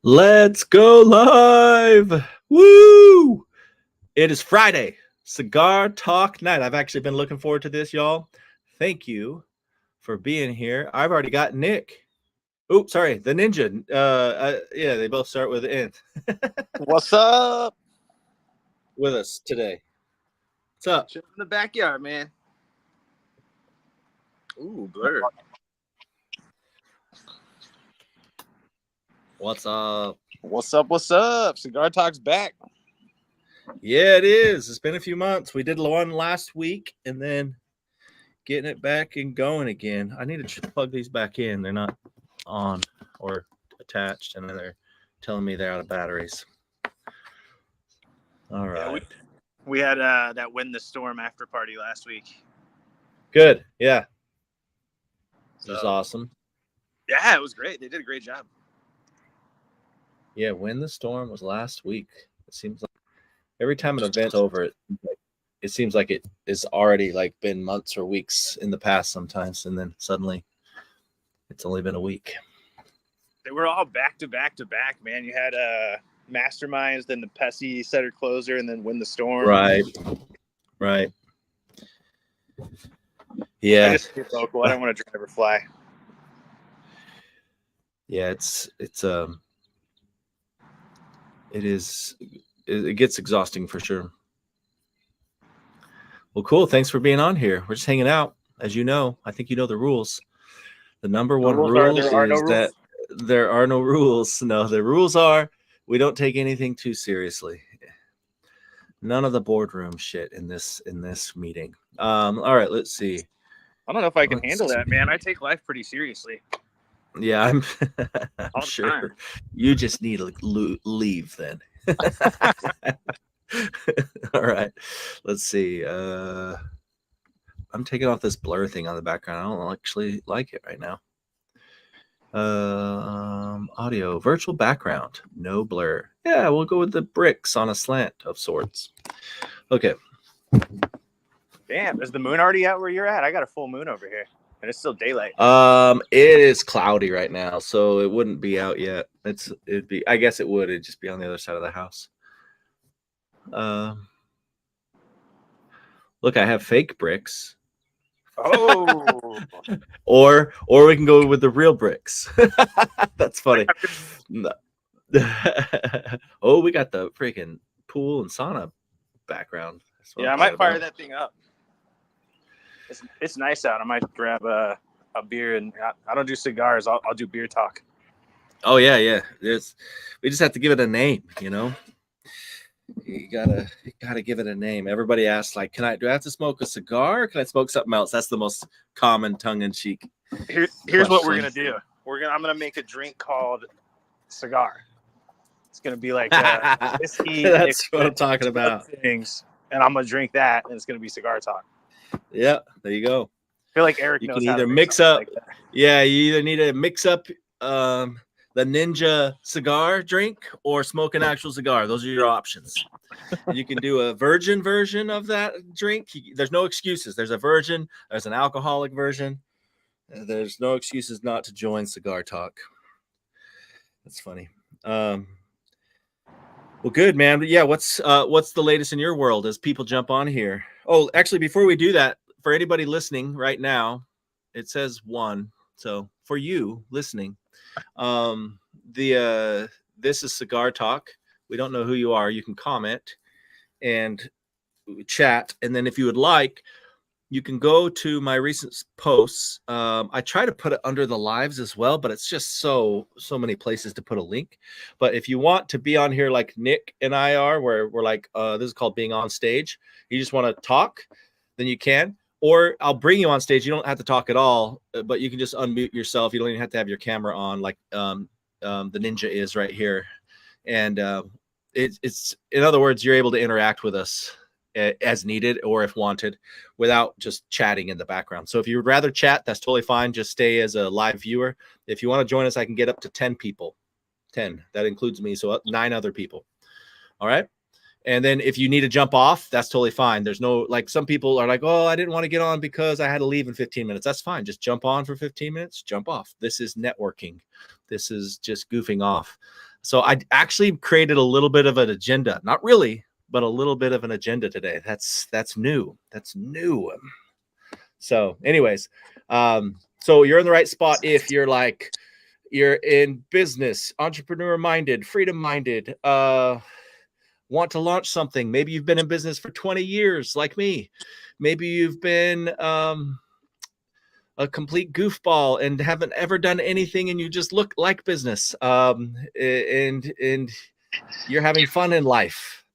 Let's go live. Woo! It is Friday, Cigar Talk night. I've actually been looking forward to this, y'all. Thank you for being here. I've already got Nick. Oh, sorry, the Ninja. Yeah, they both start with N. What's up? With us today. What's up? Chilling in the backyard, man. Ooh, blur. What's up? What's up? What's up? Cigar Talk's back. Yeah, it is. It's been a few months. We did one last week and then getting it back and going again. I need to plug these back in. They're not on or attached, and then they're telling me they're out of batteries. All right. Yeah, we had that Win the Storm after party last week. Good. Yeah. It was awesome. Yeah, it was great. They did a great job. Yeah, Win the Storm was last week. It seems like every time an event's over, it seems like it is already like been months or weeks in the past sometimes, and then suddenly it's only been a week. They were all back to back to back, man. You had Masterminds, then the Pessy setter closer, and then Win the Storm. Right. Yeah. I just get local. I don't want to drive or fly. Yeah, it gets exhausting for sure. Well, cool. Thanks for being on here. We're just hanging out. As you know, I think you know the rules. The number one rule is that there are no rules. No, the rules are we don't take anything too seriously. None of the boardroom shit in this meeting. All right, let's see. I don't know if I can handle that, man. I take life pretty seriously. Yeah, I'm sure. You just need to leave then. All right, let's see. I'm taking off this blur thing on the background. I don't actually like it right now. Audio, virtual background, no blur. Yeah, we'll go with the bricks on a slant of sorts. Okay. Damn, is the moon already out where you're at? I got a full moon over here, and it's still daylight. It is cloudy right now, so it wouldn't be out yet. It'd be. I guess it would. It'd just be on the other side of the house. Look, I have fake bricks. Oh. or we can go with the real bricks. That's funny. Oh, we got the freaking pool and sauna background. Yeah, I might fire that thing up. It's nice out. I might grab a beer, and I don't do cigars. I'll do beer talk. Oh yeah. We just have to give it a name, you know. You gotta give it a name. Everybody asks, like, do I have to smoke a cigar or can I smoke something else? That's the most common tongue-in-cheek. Here's what we're gonna do. I'm gonna make a drink called cigar. It's gonna be like whiskey. That's what I'm talking about. Things, and I'm gonna drink that, and it's gonna be cigar talk. Yeah, there you go. I feel like Eric you knows can how either to mix up. Like that. Yeah, you either need to mix up the Ninja cigar drink or smoke an actual cigar. Those are your options. You can do a virgin version of that drink. There's no excuses. There's a virgin. There's an alcoholic version. There's no excuses not to join Cigar Talk. That's funny. Well, good, man. But yeah, what's the latest in your world as people jump on here? Oh, actually, before we do that, for anybody listening right now, it says 1. So for you listening, this is Cigar Talk. We don't know who you are. You can comment and chat, and then if you would like, you can go to my recent posts. I try to put it under the lives as well, but it's just so many places to put a link. But if you want to be on here like Nick and I are, where we're like, this is called being on stage. You just want to talk, then you can. Or I'll bring you on stage. You don't have to talk at all, but you can just unmute yourself. You don't even have to have your camera on, like the Ninja is right here. And it's in other words, you're able to interact with us as needed or if wanted without just chatting in the background. So if you would rather chat, that's totally fine. Just stay as a live viewer. If you want to join us, I can get up to 10 people. 10. That includes me. So 9 other people. All right. And then if you need to jump off, that's totally fine. There's no, like, some people are like, oh, I didn't want to get on because I had to leave in 15 minutes. That's fine. Just jump on for 15 minutes, jump off. This is networking. This is just goofing off. So I actually created a little bit of an agenda, not really, but a little bit of an agenda today. That's new. That's new. So anyways, so you're in the right spot if you're like, you're in business, entrepreneur minded, freedom minded, want to launch something. Maybe you've been in business for 20 years like me. Maybe you've been a complete goofball and haven't ever done anything and you just look like business. And you're having fun in life.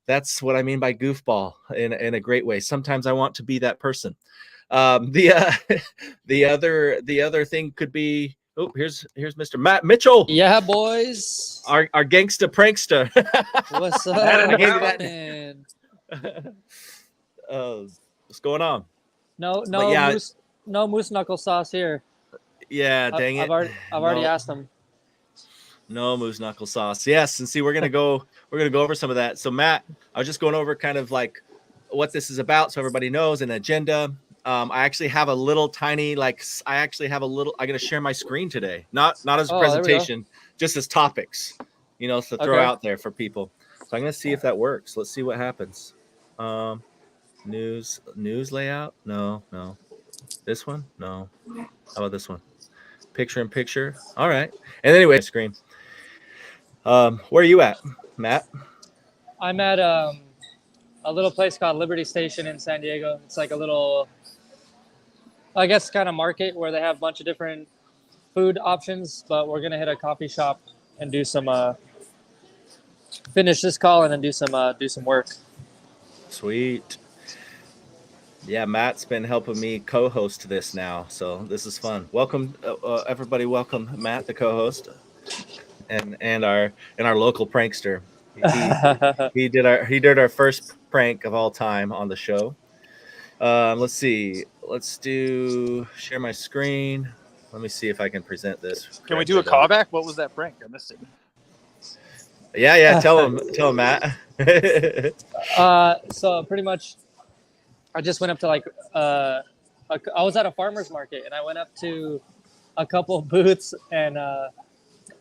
That's what I mean by goofball in a great way. Sometimes I want to be that person. The other thing could be, oh, here's Mr. Matt Mitchell. Yeah, boys. Our gangsta prankster. What's up? I gave you that. What's going on? No, yeah, moose knuckle sauce here. Yeah, dang it. I've already asked him. No moose knuckle sauce. Yes, and see, we're gonna go over some of that. So Matt, I was just going over kind of like what this is about, so everybody knows an agenda. I actually have a little tiny, I'm gonna share my screen today, not as a presentation, just as topics, to throw out there for people. So I'm gonna see if that works. Let's see what happens. News layout? No. This one? No. How about this one? Picture in picture. All right. And anyway, screen. Where are you at, Matt? I'm at a little place called Liberty Station in San Diego. It's like a little, I guess, kind of market where they have a bunch of different food options. But we're gonna hit a coffee shop and do some finish this call and then do some work. Sweet. Yeah, Matt's been helping me co-host this now, so this is fun. Welcome, everybody. Welcome, Matt, the co-host, and our local prankster. He did our first prank of all time on the show. Let's see. Let's do share my screen. Let me see if I can present this. Can we do a callback? What was that prank? I missed it. Yeah. Tell him, Matt. So pretty much, I just went up to I was at a farmer's market and I went up to a couple of booths and I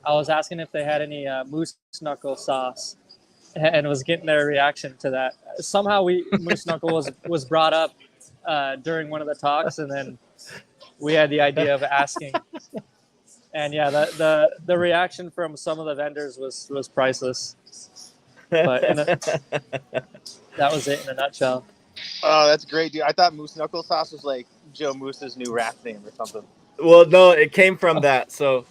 was asking if they had any moose knuckle sauce and was getting their reaction to that. Somehow moose knuckle was brought up during one of the talks, and then we had the idea of asking. And yeah, the reaction from some of the vendors was priceless. But that was it in a nutshell. Oh, that's great, dude. I thought moose knuckle sauce was like Joe Moose's new rap name or something. Well, no, it came from that. So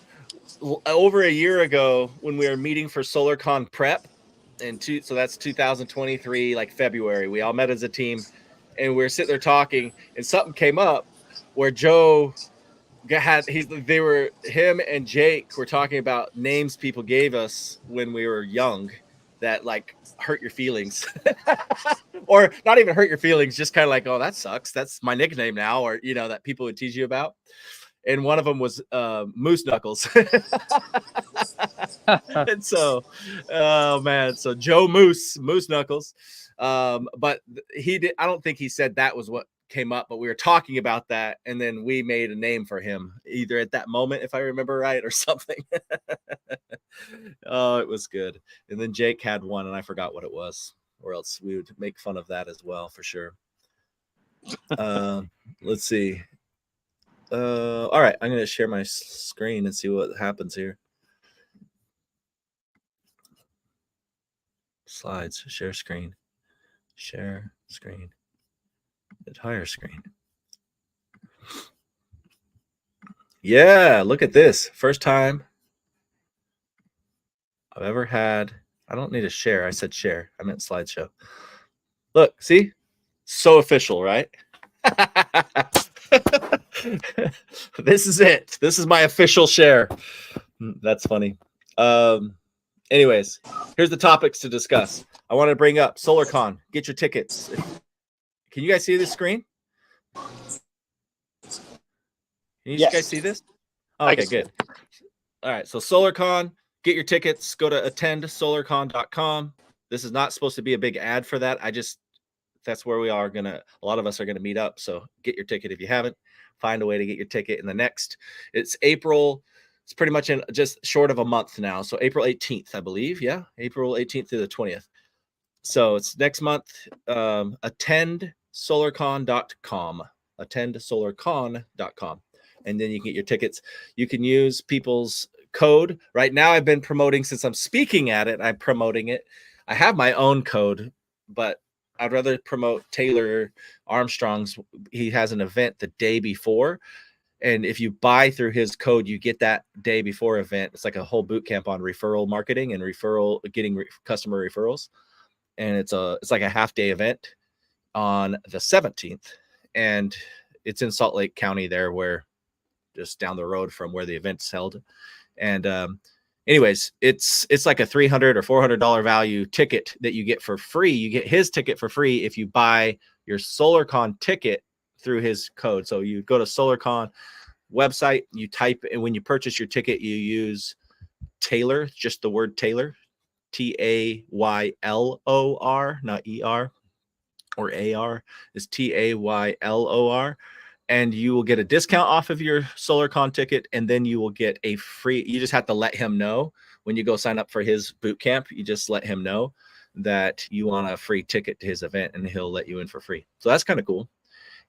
over a year ago, when we were meeting for SolarCon prep, so that's 2023, like February, we all met as a team, and we were sitting there talking, and something came up where Joe him and Jake were talking about names people gave us when we were young that like hurt your feelings. Or not even hurt your feelings, just kind of like, oh, that sucks, that's my nickname now, or that people would tease you about. And one of them was Moose Knuckles. And so, oh man, so Joe Moose Knuckles. But I don't think he said that was what came up, but we were talking about that, and then we made a name for him either at that moment, if I remember right, or something. Oh, it was good. And then Jake had one, and I forgot what it was, or else we would make fun of that as well for sure. Let's see. All right, I'm gonna share my screen and see what happens here. Slides, share screen, entire screen. Yeah, look at this. First time I've ever had. I don't need to share. I said share. I meant slideshow. Look, see? So official, right? This is it. This is my official share. That's funny. Anyways, here's the topics to discuss. I want to bring up SolarCon. Get your tickets. Can you guys see this screen? Can you guys see this? Oh, okay, good. All right, so SolarCon, get your tickets. Go to attendsolarcon.com. This is not supposed to be a big ad for that. That's where we are a lot of us are gonna meet up. So get your ticket if you haven't. Find a way to get your ticket in it's April It's pretty much in just short of a month now. So April 18th, I believe. Yeah, April 18th through the 20th. So it's next month. Attendsolarcon.com. Attendsolarcon.com. And then you can get your tickets. You can use people's code. Right now, I've been promoting, since I'm speaking at it, I'm promoting it. I have my own code, but I'd rather promote Taylor Armstrong's. He has an event the day before. And if you buy through his code, you get that day before event. It's like a whole boot camp on referral marketing and getting customer referrals. And it's like a half day event on the 17th. And it's in Salt Lake County there, where just down the road from where the event's held. And anyways, it's like a $300 or $400 value ticket that you get for free. You get his ticket for free if you buy your SolarCon ticket through his code. So you go to SolarCon website, you type, and when you purchase your ticket, you use Taylor, just the word Taylor, Taylor, not ER or AR, is Taylor. And you will get a discount off of your SolarCon ticket, and then you will get a free. You just have to let him know when you go sign up for his boot camp. You just let him know that you want a free ticket to his event, and he'll let you in for free. So that's kind of cool.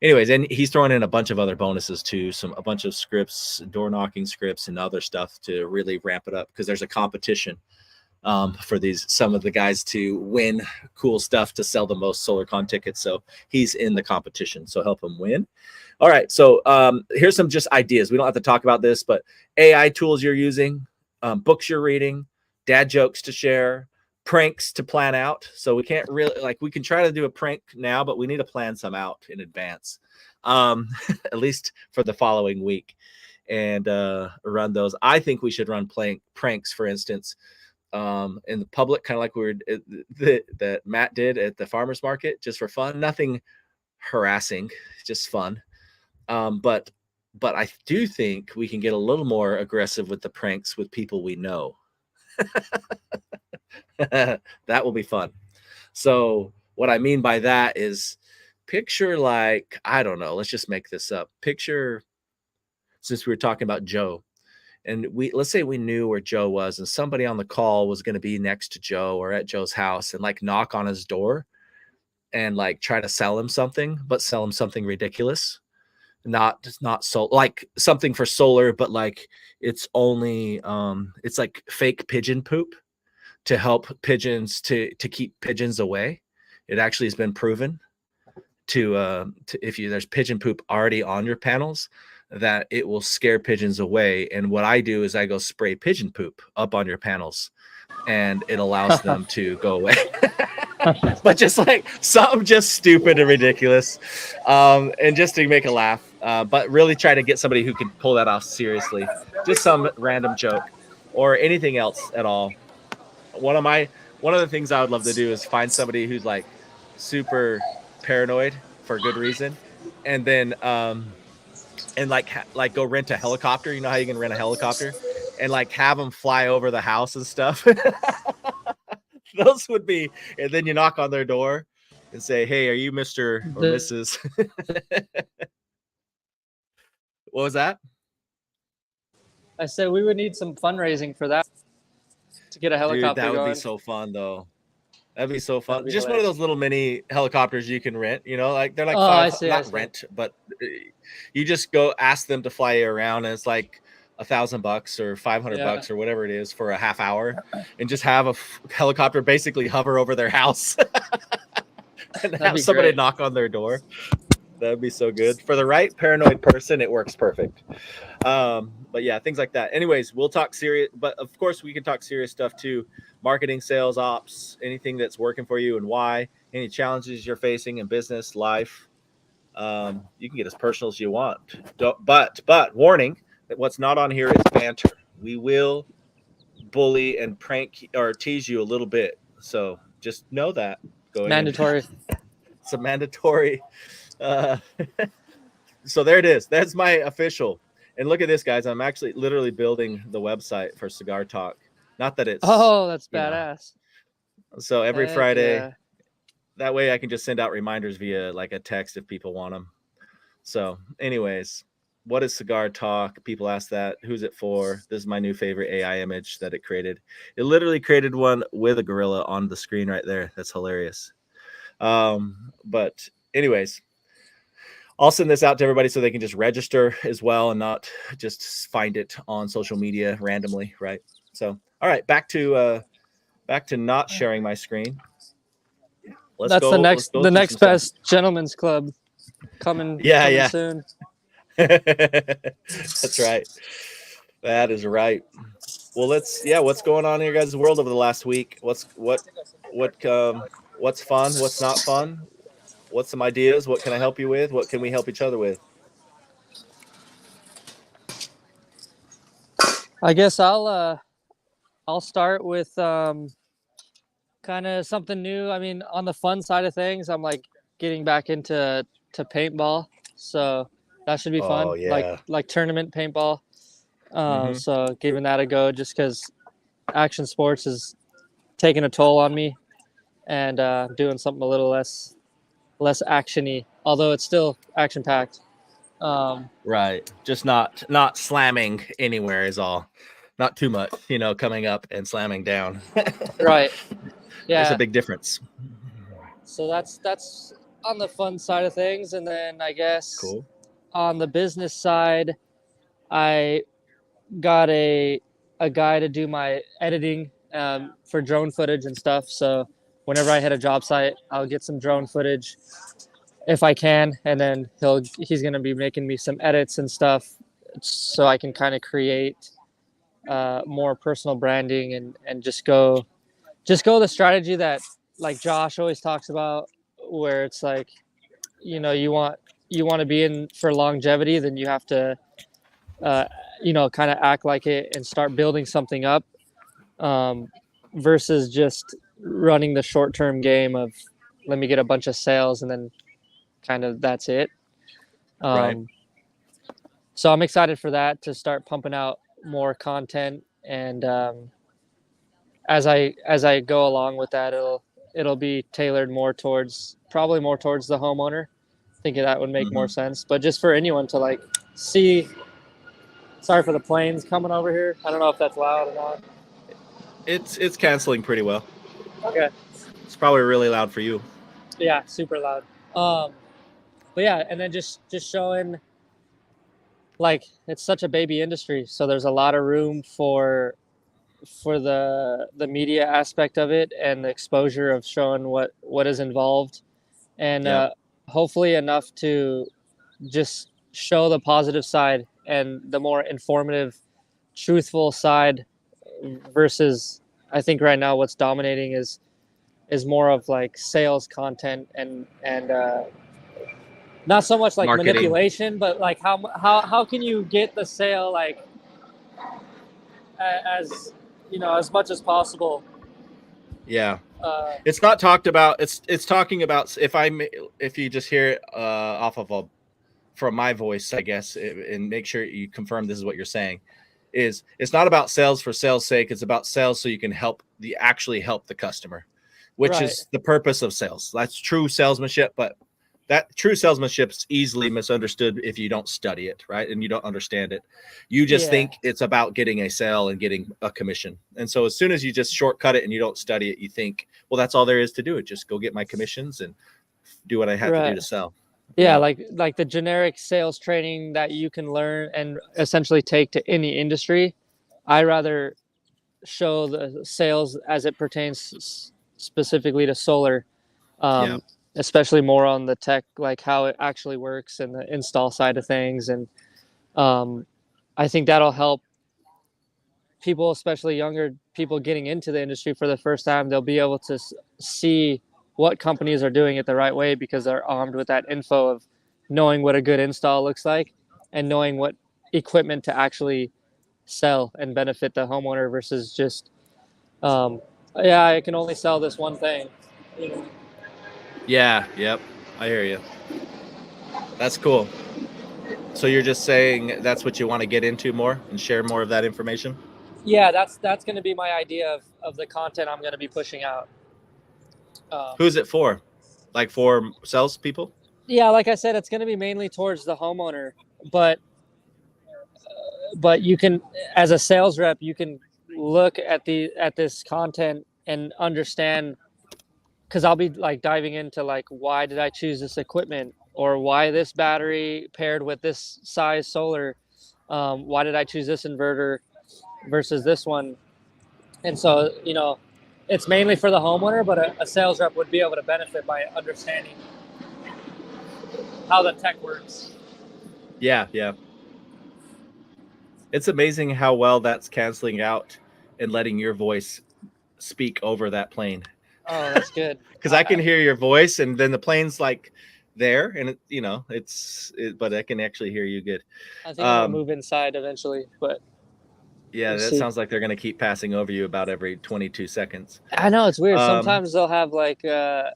Anyways, and he's throwing in a bunch of other bonuses too, a bunch of scripts, door knocking scripts, and other stuff to really ramp it up, because there's a competition for some of the guys to win cool stuff to sell the most SolarCon tickets. So he's in the competition. So help him win. All right. So here's some just ideas. We don't have to talk about this, but AI tools you're using, books you're reading, dad jokes to share, pranks to plan out. So we can't really, we can try to do a prank now, but we need to plan some out in advance, at least for the following week, and run those. I think we should run pranks, for instance, in the public, kind of like that Matt did at the farmer's market, just for fun. Nothing harassing, just fun. But I do think we can get a little more aggressive with the pranks with people we know. That will be fun. So what I mean by that is, picture, I don't know, let's just make this up. Picture, since we were talking about Joe, and let's say we knew where Joe was, and somebody on the call was going to be next to Joe or at Joe's house, and knock on his door and try to sell him something, but sell him something ridiculous. Not so something for solar, but it's only it's like fake pigeon poop to help pigeons, to keep pigeons away. It actually has been proven to if there's pigeon poop already on your panels, that it will scare pigeons away. And what I do is I go spray pigeon poop up on your panels, and it allows them to go away. But just something just stupid and ridiculous, and just to make a laugh, but really try to get somebody who can pull that off seriously. Just some random joke or anything else at all. One of the things I would love to do is find somebody who's super paranoid for good reason, and then and go rent a helicopter. You know how you can rent a helicopter, and have them fly over the house and stuff. Those would be, and then you knock on their door and say, "Hey, are you Mr. or Mrs.?" What was that? I said we would need some fundraising for that, to get a helicopter. Dude, that would going. be so fun, though. That'd be so fun. That'd be Just hilarious. one of those little mini helicopters you can rent. They're Oh, five, I see. not rent, but you just go ask them to fly you around, and it's $1,000 or $500 or whatever it is for a half hour, and just have a helicopter basically hover over their house and have somebody knock on their door. That'd be so good. For the right paranoid person, it works perfect. But yeah, things like that. Anyways, we'll talk serious, but of course we can talk serious stuff too. Marketing, sales, ops, anything that's working for you and why, any challenges you're facing in business, life. You can get as personal as you want. But warning, that what's not on here is banter. We will bully and prank or tease you a little bit. So just know that. Mandatory. It's a mandatory. So there it is. That's my official. And look at this, guys. I'm actually literally building the website for Cigar Talk. Not that it's. Oh, that's badass. So every Friday, that way I can just send out reminders via a text if people want them. So anyways, what is Cigar Talk? People ask that. Who's it for? This is my new favorite AI image that it created. It literally created one with a gorilla on the screen right there. That's hilarious. But anyways, I'll send this out to everybody so they can just register as well and not just find it on social media randomly, right? So, all right, back to not sharing my screen. That's the next best gentleman's club coming soon. That's right. That is right. Well, what's going on in your guys' world over the last week? What's fun? What's not fun? What's some ideas? What can I help you with? What can we help each other with? I guess I'll start with kind of something new. I mean, on the fun side of things, I'm like getting back into paintball, so that should be fun. Oh, yeah. Like tournament paintball. So giving that a go, just because action sports is taking a toll on me, and doing something a little less actiony, although it's still action packed. Right. Just not slamming anywhere is all. Not too much, coming up and slamming down. Right. Yeah. There's a big difference. So that's on the fun side of things. And then I guess cool. On the business side, I got a guy to do my editing for drone footage and stuff. So whenever I hit a job site, I'll get some drone footage if I can, and then he's going to be making me some edits and stuff so I can kind of create more personal branding and just go the strategy that like Josh always talks about, where it's like, you want to be in for longevity, then you have to kind of act like it and start building something up, versus just running the short-term game of let me get a bunch of sales and then kind of that's it. Right. So I'm excited for that, to start pumping out more content, and as I go along with that, it'll be tailored probably more towards the homeowner. I think that would make more sense, but just for anyone to like see. Sorry for the planes coming over here. I don't know if that's loud or not. It's canceling pretty well. Okay. It's probably really loud for you. Yeah, super loud. But yeah, and then just showing, like, it's such a baby industry, so there's a lot of room for the media aspect of it and the exposure of showing what is involved, and hopefully enough to just show the positive side and the more informative, truthful side, versus I think right now what's dominating is more of like sales content and not so much like marketing. Manipulation, but like how can you get the sale like as much as possible. Yeah. It's not talked about. It's talking about if you just hear it from my voice, I guess, and make sure you confirm this is what you're saying. It's not about sales for sales sake. It's about sales so you can actually help the customer, which is the purpose of sales. That's true salesmanship, but that true salesmanship is easily misunderstood if you don't study it, right? And you don't understand it. You just think it's about getting a sale and getting a commission. And so as soon as you just shortcut it and you don't study it, you think, well, that's all there is to do it. Just go get my commissions and do what I have to do to sell. Yeah, like the generic sales training that you can learn and essentially take to any industry. I rather show the sales as it pertains specifically to solar, especially more on the tech, like how it actually works and the install side of things. And I think that'll help people, especially younger people getting into the industry for the first time. They'll be able to see what companies are doing it the right way because they're armed with that info of knowing what a good install looks like and knowing what equipment to actually sell and benefit the homeowner versus just, I can only sell this one thing. Yeah. Yep. I hear you. That's cool. So you're just saying that's what you want to get into more and share more of that information? Yeah, that's going to be my idea of the content I'm going to be pushing out. Who's it for? Like for salespeople? Yeah, like I said, it's going to be mainly towards the homeowner, but but you can, as a sales rep, you can look at this content and understand, because I'll be like diving into like, why did I choose this equipment, or why this battery paired with this size solar, why did I choose this inverter versus this one. And so, it's mainly for the homeowner, but a sales rep would be able to benefit by understanding how the tech works. Yeah. It's amazing how well that's canceling out and letting your voice speak over that plane. Oh, that's good. Because I can hear your voice, and then the plane's like there, and but I can actually hear you good. I think I'm gonna move inside eventually, but yeah, that sounds like they're gonna keep passing over you about every 22 seconds. I know, it's weird. Sometimes they'll have like a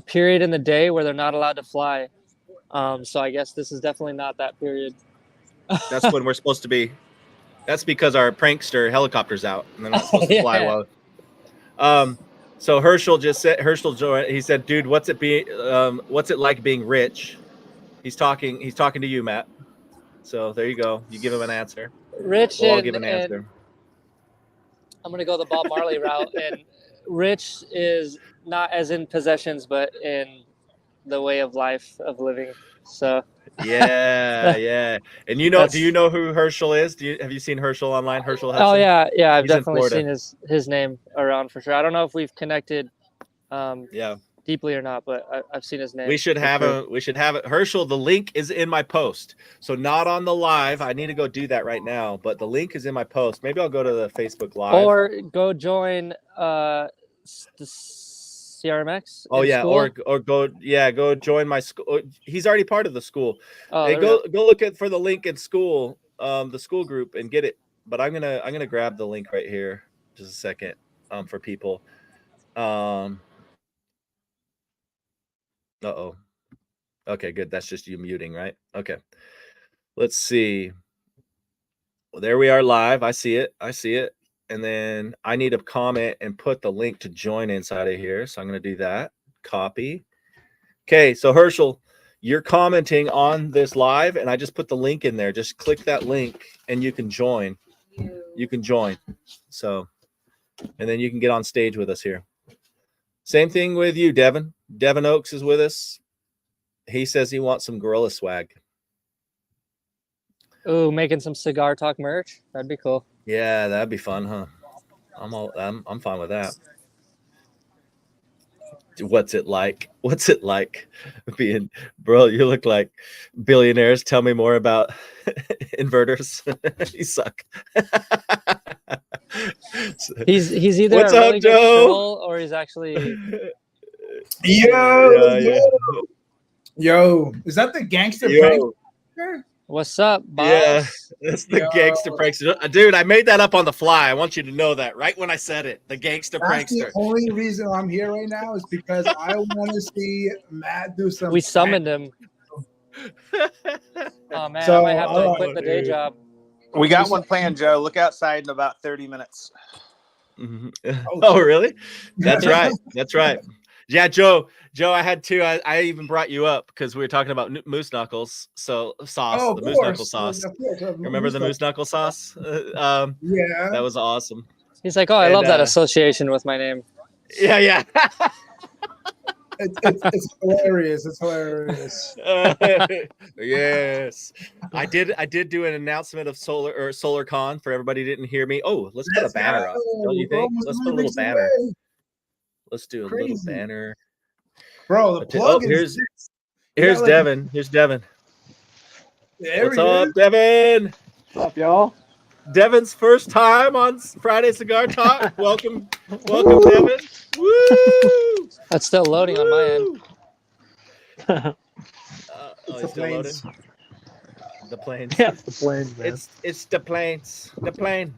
period in the day where they're not allowed to fly. So I guess this is definitely not that period. That's when we're supposed to be. That's because our prankster helicopter's out, and they're not supposed to fly well. So Herschel joined. He said, "Dude, what's it like being rich?" He's talking to you, Matt. So there you go. You give him an answer. Rich, we'll all give an answer. I'm gonna go the Bob Marley route, and rich is not as in possessions, but in the way of life of living. So yeah. And do you know who Herschel is? Have you seen Herschel online? Herschel Hudson? Oh yeah, I've definitely seen his name around for sure. I don't know if we've connected deeply or not, but I've seen his name. We should have it. Herschel, the link is in my post. So not on the live. I need to go do that right now, but the link is in my post. Maybe I'll go to the Facebook Live. Or go join the CRMX. Oh yeah, school. or go join my school. He's already part of the school. Oh, go look for the link in school, the school group, and get it. But I'm gonna grab the link right here. Just a second, for people. Okay, good. That's just you muting, right? Okay. Let's see. Well, there we are live. I see it. And then I need to comment and put the link to join inside of here. So I'm going to do that. Copy. Okay. So Herschel, you're commenting on this live, and I just put the link in there. Just click that link and you can join. So, and then you can get on stage with us here. Same thing with you, Devin. Devin Oaks is with us. He says he wants some Gorilla swag. Ooh, making some Cigar Talk merch. That'd be cool. Yeah, that'd be fun, huh? I'm fine with that. What's it like being, bro? You look like billionaires. Tell me more about inverters. You suck. He's either what's a really up, Joe? or he's actually. Yo, is that the gangster prankster? What's up, boss? Yeah, that's the gangster prankster. Dude, I made that up on the fly. I want you to know that right when I said it. The gangster prankster. The only reason I'm here right now is because I want to see Matt do something. We summoned him. Oh, man, I might have to quit the day job. We got one planned, Joe. Look outside in about 30 minutes. Oh, really? That's right. That's right. Yeah, Joe, I had two. I even brought you up because we were talking about moose knuckles. So sauce, the moose knuckle sauce. Remember the moose knuckle sauce? Yeah, that was awesome. He's like, oh, I love that association with my name. Yeah. It's hilarious. It's hilarious. Yes, I did do an announcement of SolarCon for everybody who didn't hear me. Oh, let's put a banner up. Don't you think? Let's put a little banner. Let's do a little banner. Bro, the plug here's Devin. Here's Devin. What's up, Devin? What's up, y'all? Devin's first time on Friday Cigar Talk. Welcome, Devin. Woo! That's still loading on my end. It's the planes. The planes. Yeah, it's the planes, man. It's the planes. The plane.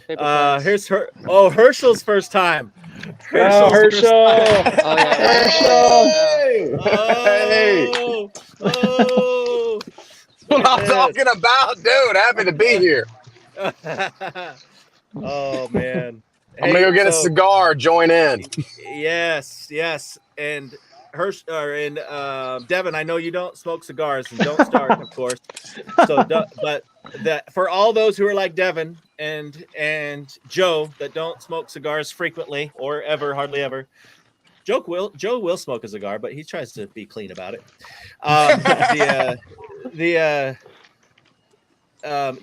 Here's Herschel's first time. Herschel. Oh, yeah. Herschel. Hey. Oh. That's what I'm talking about, dude. Happy to be here. Oh man. I'm gonna go get a cigar. Join in. Yes. And Devin, I know you don't smoke cigars and don't start, of course. So, but that for all those who are like Devin and Joe that don't smoke cigars frequently or ever, hardly ever, Joe will smoke a cigar, but he tries to be clean about it.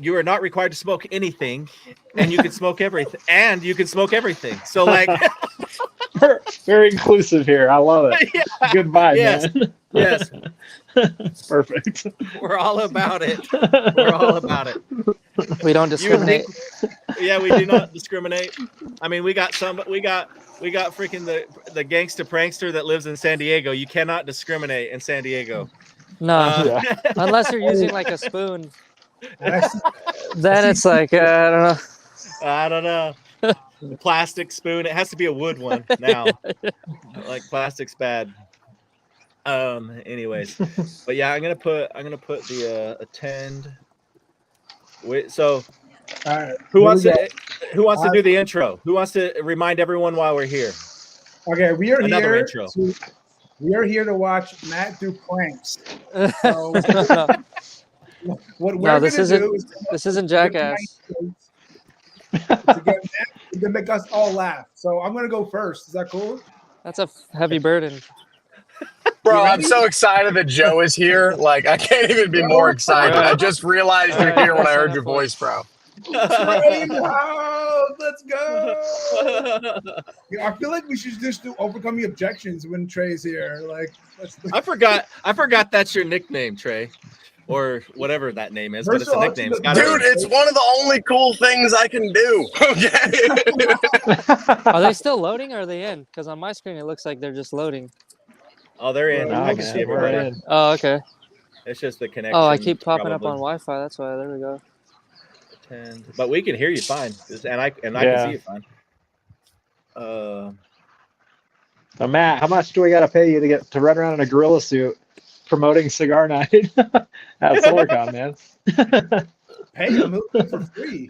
You are not required to smoke anything, and you can smoke everything. So like. Very inclusive here. I love it. Yeah. Good vibe, Yes. man. Yes. Perfect. We're all about it. We're all about it. We don't discriminate. Yeah, we do not discriminate. I mean, we got freaking the gangsta prankster that lives in San Diego. You cannot discriminate in San Diego. No, unless you're using like a spoon. Then it's like I don't know. The plastic spoon. It has to be a wood one now. Like plastic's bad. Anyways, but yeah, I'm gonna put the attend. Wait, so who wants to do the intro? Who wants to remind everyone why we're here? Okay, we are Another here. intro. We are here to watch Matt do pranks. So, what we're No, this gonna do is this isn't Jackass. to make us all laugh. So I'm gonna go first. Is that cool? That's a heavy burden. Bro, I'm so excited that Joe is here. Like, I can't even be more excited. I just realized you're here when I heard your voice, bro. Trey in the house. Let's go. I feel like we should just do overcoming objections when Trey's here. Like, I forgot that's your nickname, Trey, or whatever that name is. But it's a nickname. Dude, it's one of the only cool things I can do. Okay. Are they still loading or are they in? Because on my screen it looks like they're just loading. Oh, they're in. No, I can see everybody. Oh, okay. It's just the connection. Oh, I keep popping up probably. on Wi-Fi. That's why. There we go. But we can hear you fine, and I can see you fine. So Matt, how much do we got to pay you to get to run around in a gorilla suit promoting cigar night at SolarCon, man? Pay him for free.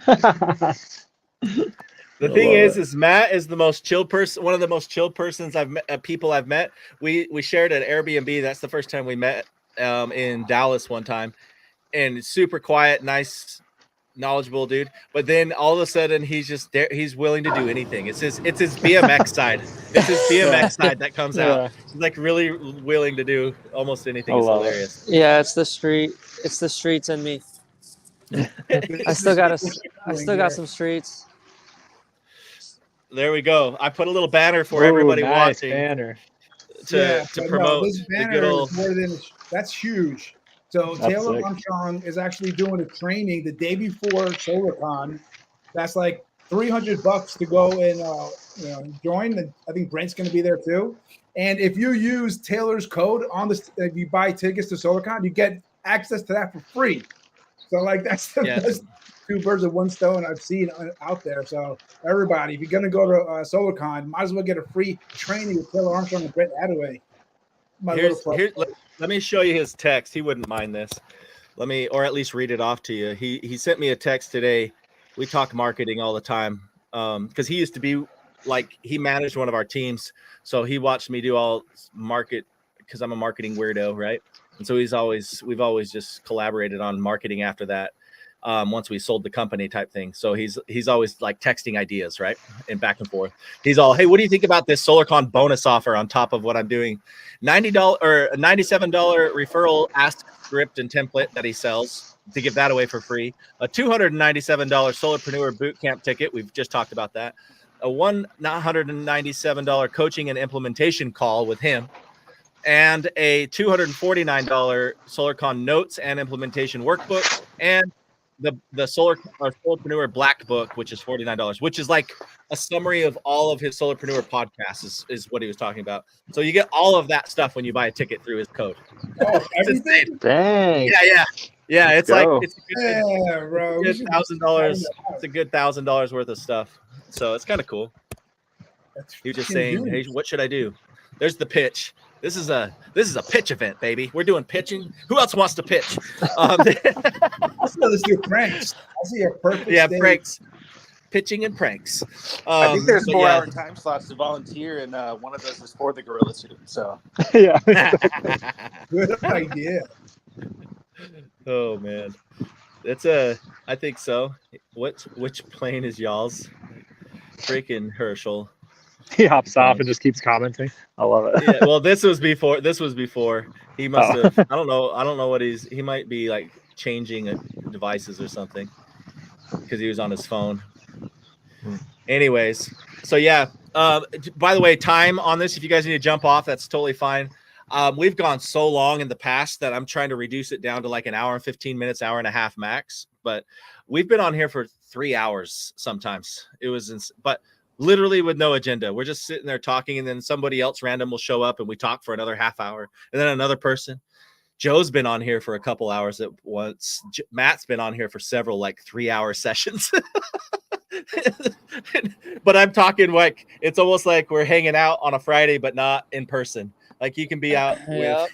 The thing is Matt is the most chill person, one of the most chill persons people I've met. We shared an Airbnb. That's the first time we met in Dallas one time, and super quiet, nice, knowledgeable dude. But then all of a sudden he's just there. He's willing to do anything. It's his BMX side. It's his BMX side that comes out. He's like really willing to do almost anything. It's hilarious. Yeah, it's the street. It's the streets in me. I still got some streets. There we go. I put a little banner for everybody watching. Banner. To promote this banner the good old. is more than that's huge. So That's Taylor sick. Armstrong is actually doing a training the day before SolarCon. That's like $300 to go and join. And I think Brent's going to be there too. And if you use Taylor's code on this, if you buy tickets to SolarCon, you get access to that for free. So like that's the best two birds of one stone I've seen out there. So everybody, if you're going to go to SolarCon, might as well get a free training with Taylor Armstrong and Brent Attaway. Let me show you his text. He wouldn't mind this. Or at least read it off to you. He sent me a text today. We talk marketing all the time because he used to be like, he managed one of our teams. So he watched me do all market because I'm a marketing weirdo, right? And so we've always just collaborated on marketing after that. Once we sold the company type thing. So he's always like texting ideas, right? And back and forth. He's all, hey, what do you think about this SolarCon bonus offer on top of what I'm doing? $90 or $97 referral ask script and template that he sells to give that away for free. A $297 Solarpreneur bootcamp ticket. We've just talked about that. A $197 coaching and implementation call with him. And a $249 SolarCon notes and implementation workbook. And the Solarpreneur Black Book, which is $49, which is like a summary of all of his Solarpreneur podcasts is what he was talking about. So you get all of that stuff when you buy a ticket through his code. Oh, everything? Dang. Yeah. It's Go. like it's a good $1,000. It's a good $1,000 worth of stuff. So it's kind of cool. He was just saying, hey, what should I do? There's the pitch. This is a pitch event, baby. We're doing pitching. Who else wants to pitch? Let's do pranks. I see a perfect. Yeah, stage. pitching and pranks. I think there's but 4 yeah. hour time slots to volunteer, and one of those is for the gorilla suit. So Yeah. Good idea. Oh man, I think so. Which plane is y'all's? Freaking Herschel. He hops off and just keeps commenting. I love it. Yeah, well, this was before. He must have. I don't know what he might be like changing devices or something because he was on his phone. Anyways, so yeah. By the way, time on this. If you guys need to jump off, that's totally fine. We've gone so long in the past that I'm trying to reduce it down to like an hour and 15 minutes, hour and a half max. But we've been on here for 3 hours sometimes. But literally with no agenda. We're just sitting there talking, and then somebody else random will show up and we talk for another half hour, and then another person. Joe's been on here for a couple hours at once. Matt's been on here for several like 3-hour sessions. But I'm talking like it's almost like we're hanging out on a Friday, but not in person. Like you can be out with.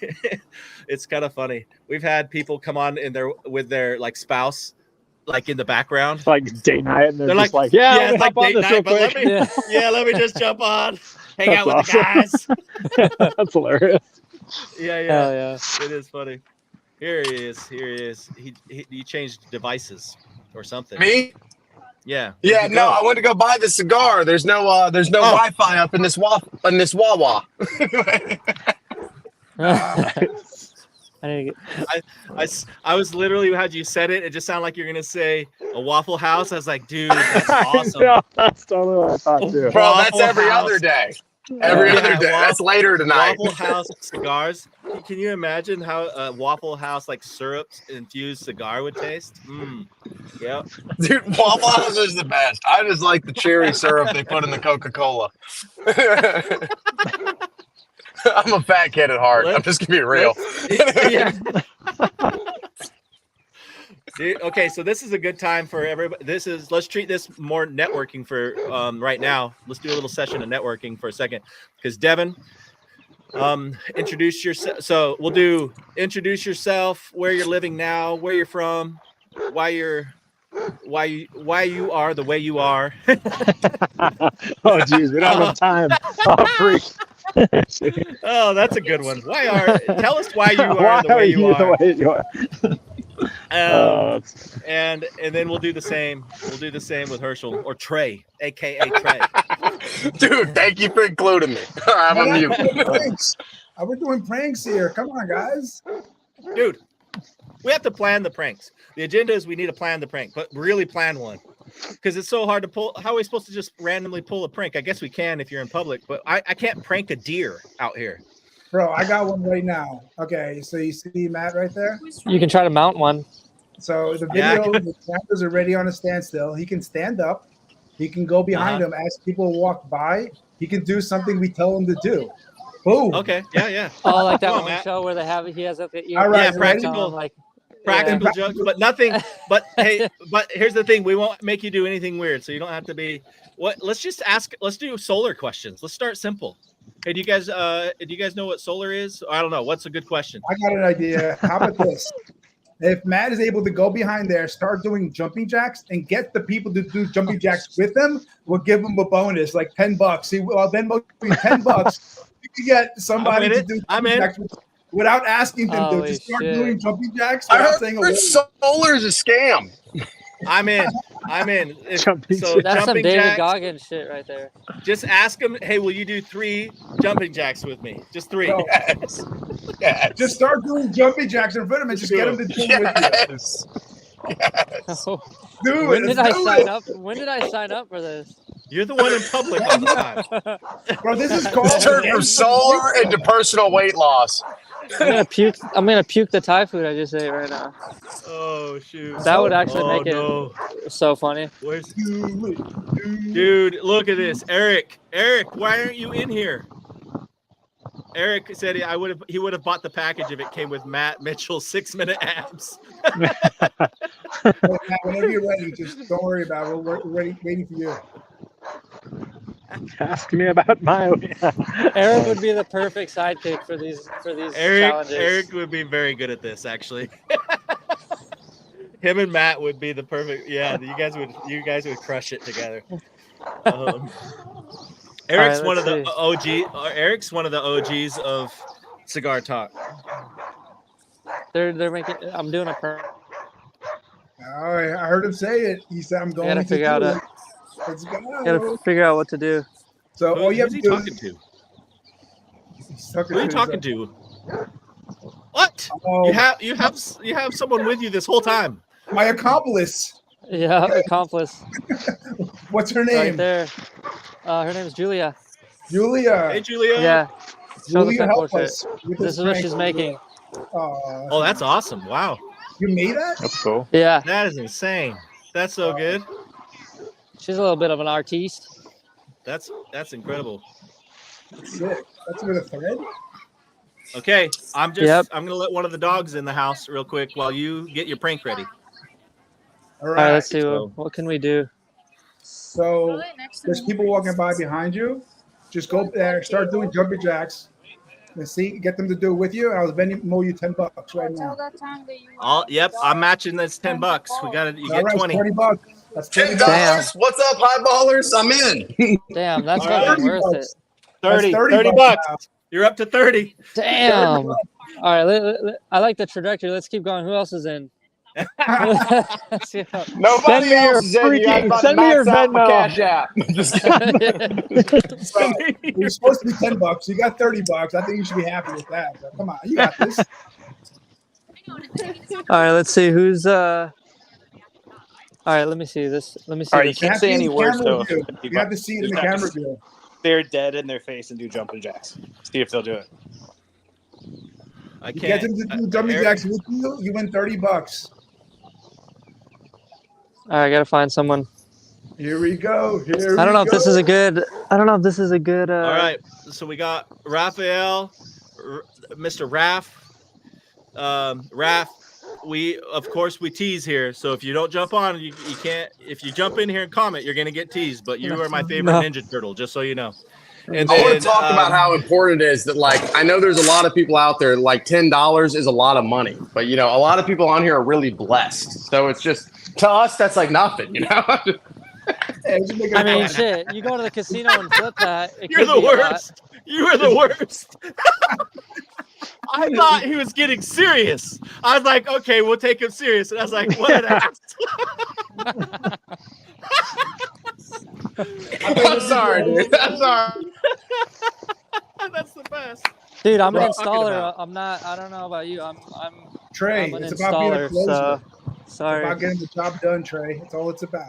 It's kind of funny. We've had people come on with their like spouse, like in the background, like date night, and they're just like, yeah, it's like date night, but let me just jump on, hang out with the guys. That's hilarious. Yeah. It is funny. Here he is. He changed devices or something. Me? Yeah. Yeah, no, I went to go buy the cigar. There's no Wi-Fi up in this Wawa. I was literally, how'd you said it? It just sounded like you're gonna say a Waffle House. I was like, dude, that's awesome. Yeah, that's totally what I thought too. Bro, that's every other day. Every other day. That's later tonight. Waffle House cigars. Can you imagine how a Waffle House like syrups infused cigar would taste? Yep. Dude, Waffle House is the best. I just like the cherry syrup they put in the Coca-Cola. I'm a fat kid at heart. I'm just gonna be real. Yeah. Okay, so this is a good time for everybody. Let's treat this more networking for right now. Let's do a little session of networking for a second, because Devin, introduce yourself. So we'll do introduce yourself, where you're living now, where you're from, why you are the way you are. Oh geez, we don't have time. Oh freak. Oh, that's a good one. Tell us why you are the way you are. And then we'll do the same. We'll do the same with Herschel or Trey, aka Trey. Dude, thank you for including me. I'm on mute. We're doing pranks here. Come on, guys. Dude, we have to plan the pranks. The agenda is we need to plan the prank, but really plan one. Because it's so hard to pull. How are we supposed to just randomly pull a prank? I guess we can if you're in public, but I can't prank a deer out here. Bro, I got one right now. Okay, so you see Matt right there? You can try to mount one. So the video, the cameras are ready on a standstill. He can stand up. He can go behind him as people walk by. He can do something we tell him to do. Boom. Okay. Yeah. Oh, like that one show where he has like the ear. All right, practical jokes, but nothing. But hey, but here's the thing: we won't make you do anything weird, so you don't have to be. Let's just ask. Let's do solar questions. Let's start simple. Hey, do you guys know what solar is? I don't know. What's a good question? I got an idea. How about this? If Matt is able to go behind there, start doing jumping jacks, and get the people to do jumping jacks with him, we'll give him a bonus, like $10. I'll then $10. You can get somebody to do jumping jacks without asking them to. Just start doing jumping jacks. I heard solar is a scam. I'm in. That's some David Goggins shit right there. Just ask him, hey, will you do 3 jumping jacks with me? Just 3. Yes. Yes. Just start doing jumping jacks in front of him and just get him to do it with you. Yes. Dude, when did I sign up? When did I sign up for this? You're the one in public all the time. Bro, this is called turn from solar into personal weight loss. I'm gonna puke the Thai food I just ate right now. Oh shoot! That would actually make it so funny. Dude, look at this, Eric. Eric, why aren't you in here? Eric said he would have bought the package if it came with Matt Mitchell's 6-minute abs. Whenever you're ready, just don't worry about it. We're waiting for you. Ask me about my. Eric would be the perfect sidekick for these challenges. Eric would be very good at this, actually. Him and Matt would be the perfect. Yeah, you guys would crush it together. Eric's right, one of let's the OG. Eric's one of the OGs of Cigar Talk. They're making. I'm doing a All right, I heard him say it. He said, "I'm going to figure out do a- it." Let's go. Gotta figure out what to do. So all you have Who's he to do talking is to? he's talking Who are you to talking to? What? Oh, You have someone with you this whole time. my accomplice. Yeah, accomplice What's her name? right there. Her name is Julia. Julia. Hey, Julia. Yeah. Show the Julia, pimple help shit. us. with This is what prank. she's making. Oh, that's awesome! Wow, You made that? That's cool. Yeah, that is insane. That's so good. she's a little bit of an artiste. That's incredible. Sick. That's with a thread? Okay, I'm Yep. gonna let one of the dogs in the house real quick while you get your prank ready. All All right, right. let's see so- what can we do. So there's people walking by behind you. Just go there, start doing jumping jacks. And see, get them to do it with you. And I'll Venmo you $10 right now. Yep, I'm matching this $10. We got it. You All get right, 20. $20. That's $20. Damn. What's up, highballers? I'm in. Damn, that's All right. fucking worth it. 30 $30 bucks. now. You're up to 30. Damn. All right, I like the trajectory. Let's keep going. Who else is in? Let's see how- Nobody Send me your else is in. You guys freaking- about to send me your max out my Venmo. Cash App. Just kidding. So, you're supposed to be $10. You got $30. I think you should be happy with that. But come on, you got this. All right, let's see who's All right, let me see this. Let me see All right, you this. can't say any words though. You have to see it in the camera view. They're dead in their face and do jumping jacks. See if they'll do it. I You get can't. them to do jumping Eric- jacks with you, you win $30. All right, I gotta find someone. Here we go. I don't know if this is a good. I don't know if this is a good. All right, so we got Raphael, Mr. Raff. Raff, we tease here. So if you don't jump on, you can't. If you jump in here and comment, you're gonna get teased. But you are my favorite No. Ninja Turtle, just so you know. And I want then, to talk about how important it is that, like, I know there's a lot of people out there, like $10 is a lot of money, but you know, a lot of people on here are really blessed. So it's just, to us, that's like nothing, you know? I mean, shit. You go to the casino and flip that. It You're could the be a lot. worst. You are the worst. I thought he was getting serious. I was like, okay, we'll take him serious. And I was like, what an ass. I'm sorry, dude. I'm sorry. That's the best. Dude, I'm an What are you talking installer. about? I'm not. I don't know about you. I'm Trey, an it's about being a installer. closer. So It's sorry. about getting the job done, Trey. That's all it's about.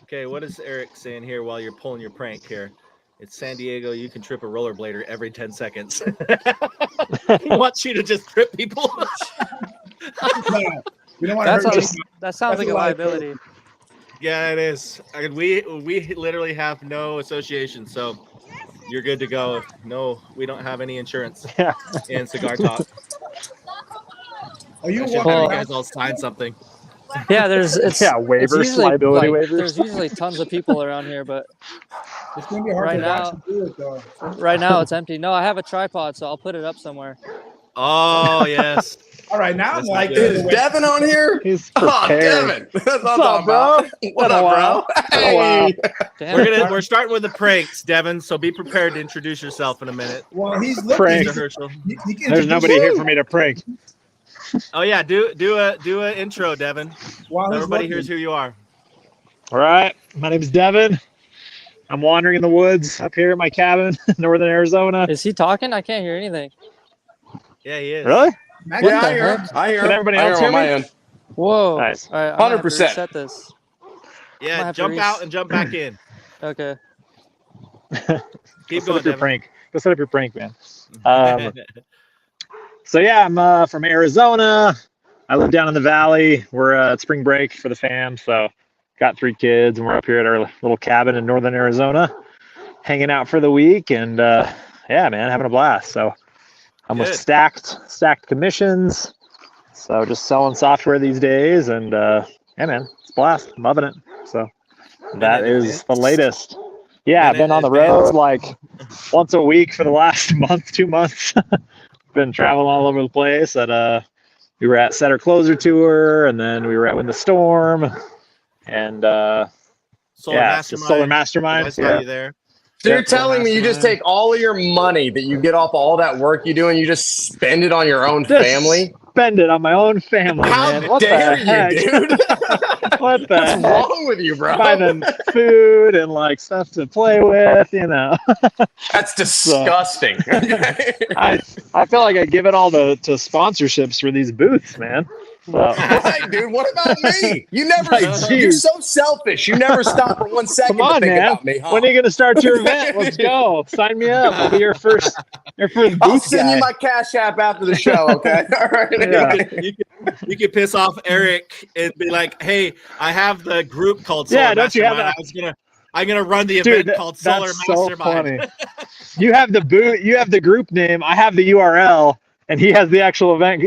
Okay, what is Eric saying here while you're pulling your prank here? It's San Diego. You can trip a rollerblader every 10 seconds. He wants you to just trip people. No, we don't want to That's hurt how, you. that sounds That's like a a liability. Yeah, it is. We literally have no association, so you're good to go. No, we don't have any insurance Yeah. in Cigar Talk. Are you I should have walking you Well- guys all sign something. Yeah, it's Yeah, waivers, it's usually, liability like, waivers. There's usually tons of people around here, but It's gonna be hard Right to watch now- you do it though. right now it's empty. No, I have a tripod, so I'll put it up somewhere. Oh yes. All right, now I'm That's like, not good. Is Devin on here? He's Oh, prepared. Devin. That's what I'm What's up, talking bro? about. What Been a up, while. bro? Been a while. Hey. Damn. We're starting with the pranks, Devin. So be prepared to introduce yourself in a minute, well, he's looking. Prank. Mr. Herschel. He can There's introduce nobody you here for me to prank. Oh yeah, do a intro, Devin. while he's Everybody looking. hears who you are. All right. My name's Devin. I'm wandering in the woods up here in my cabin, northern Arizona. Is he talking? I can't hear anything. Yeah, he is. Really? Max, Yeah, I the hear heck? him. I hear Can him. everybody I hear else him on hear my me? end. Whoa. Nice. All right, I'm gonna have to 100%. reset this. Yeah, have to jump res- out and jump back in. Okay. Keep Go set going, up your Devin. prank. Go set up your prank, man. So yeah, I'm from Arizona. I live down in the valley. We're at spring break for the fam, so got 3 kids, and we're up here at our little cabin in northern Arizona, hanging out for the week, and yeah, man, having a blast. So I'm with Good. stacked commissions, so just selling software these days, and yeah, man, it's a blast. I'm loving it. So that is the latest. Yeah, I've been on the road like once a week for the last month, 2 months. Been traveling all over the place at we were at Setter Closer Tour, and then we were at Win the Storm, and Solar Mastermind. I saw you there. So you're telling me you just take all of your money that you get off all that work you do and you just spend it on your own family? Spend it on my own family, man. How What dare the heck? you, dude? What the What's heck? wrong with you, bro? Buy them food and like stuff to play with, you know. That's disgusting. I feel like I give it all to sponsorships for these booths, man. So. Right, dude. What about me? You never. Like, You're geez. so selfish. You never stop for 1 second Come on, to think man. about me. Huh? When are you going to start your event? Let's go. Sign me up. I'll be your first booth I'll send guy. you my Cash App after the show. Okay. All right. Yeah. You could piss off Eric and be like, "Hey, I have the group called Solar Yeah, don't you have Mastermind. I'm gonna run the Dude, event called Solar that's so Mastermind." funny. You have the booth. You have the group name. I have the URL, and he has the actual event.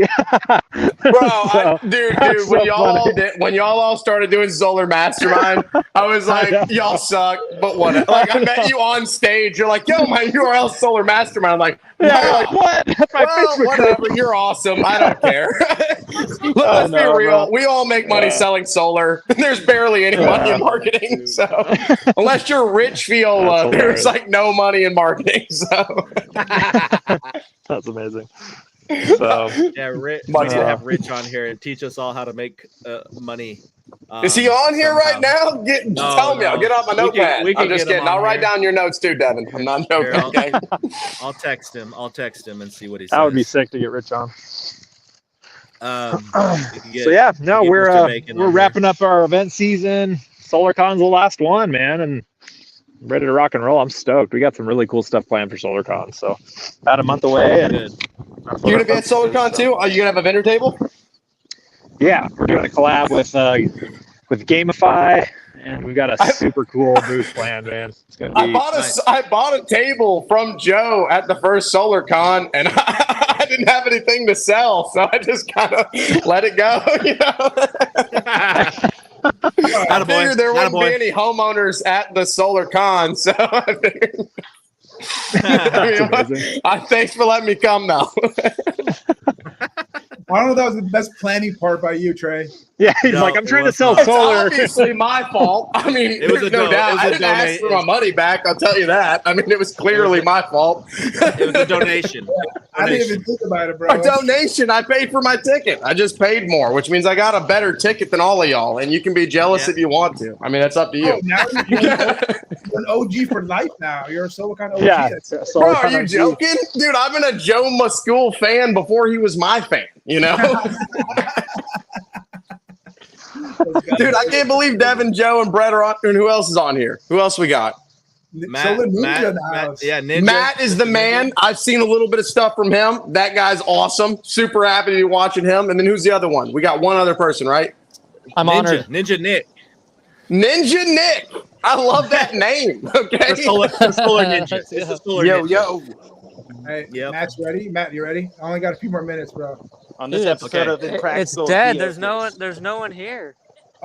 Bro, dude, that's when so y'all all started doing Solar Mastermind, I was like, y'all suck, but whatever. Like, I met you on stage. You're like, yo, my URL is Solar Mastermind. I'm like, Yeah, you're like, what? That's my well, Facebook whatever. group. You're awesome. I don't care. Let's be no, real. bro. We all make money selling solar. There's barely any money in marketing. So unless you're Rich Viola, That's there's hilarious. like no money in marketing. So That's amazing. So, Yeah, Rich. We But, need to have Rich on here and teach us all how to make money. is he on here right somehow. now? No, Tell me. I'll no. get off my We can- notepad. we can I'm just get him kidding. on I'll write here. down your notes too, Devin. I'm not joking. Here, Okay. I'll text him. And see what he says. that would be sick to get Rich on. We can get- So yeah, no, get we're Mr. Bacon on we're here. wrapping up our event season. SolarCon's the last one, man, and I'm ready to rock and roll. I'm stoked. We got some really cool stuff planned for SolarCon. So about a month away. And Good. that's what You're our gonna be at focus is, SolarCon so. too? Are you gonna have a vendor table? Yeah, we're doing a collab with Gamify, and we've got a super cool booth planned, man. It's gonna be I bought a table from Joe at the first SolarCon, and I didn't have anything to sell, so I just kind of let it go. You know, I figured there wouldn't be any homeowners at the SolarCon, so I figured. That's amazing. Thanks for letting me come, though. I don't know if that was the best planning part by you, Trey. Yeah, he's No, like, I'm it trying to was sell not. It's solar. obviously my fault. I mean, It was there's a no do- doubt. it was I a didn't ask donate- for my money back. I'll tell you that. I mean, it was clearly my fault. It was a donation. I didn't even think about it, bro. A donation. I paid for my ticket. I just paid more, which means I got a better ticket than all of y'all. And you can be jealous Yeah. if you want to. I mean, that's up to you. Oh, now you're an OG for life now. You're a Solarcon OG. Yeah, That's- Bro, are SolarCon you OG. joking? Dude, I've been a Joe Muscool fan before he was my fan, you know? Dude, I can't believe Devin, Joe, and Brett are on. And who else is on here? Who else we got? Solar Ninja in the house. Yeah, Ninja. Matt is the man. I've seen a little bit of stuff from him. That guy's awesome. Super happy to be watching him. And then who's the other one? We got one other person, right? I'm honored. Ninja Nick. Ninja Nick. I love that name. Okay. The solar Ninja. It's the solar Yo, Ninja. yo. Hey, Yep. Matt's ready. Matt, you ready? I only got a few more minutes, bro. On this Dude, episode okay. of It's Impractical dead. Theater. There's no one here.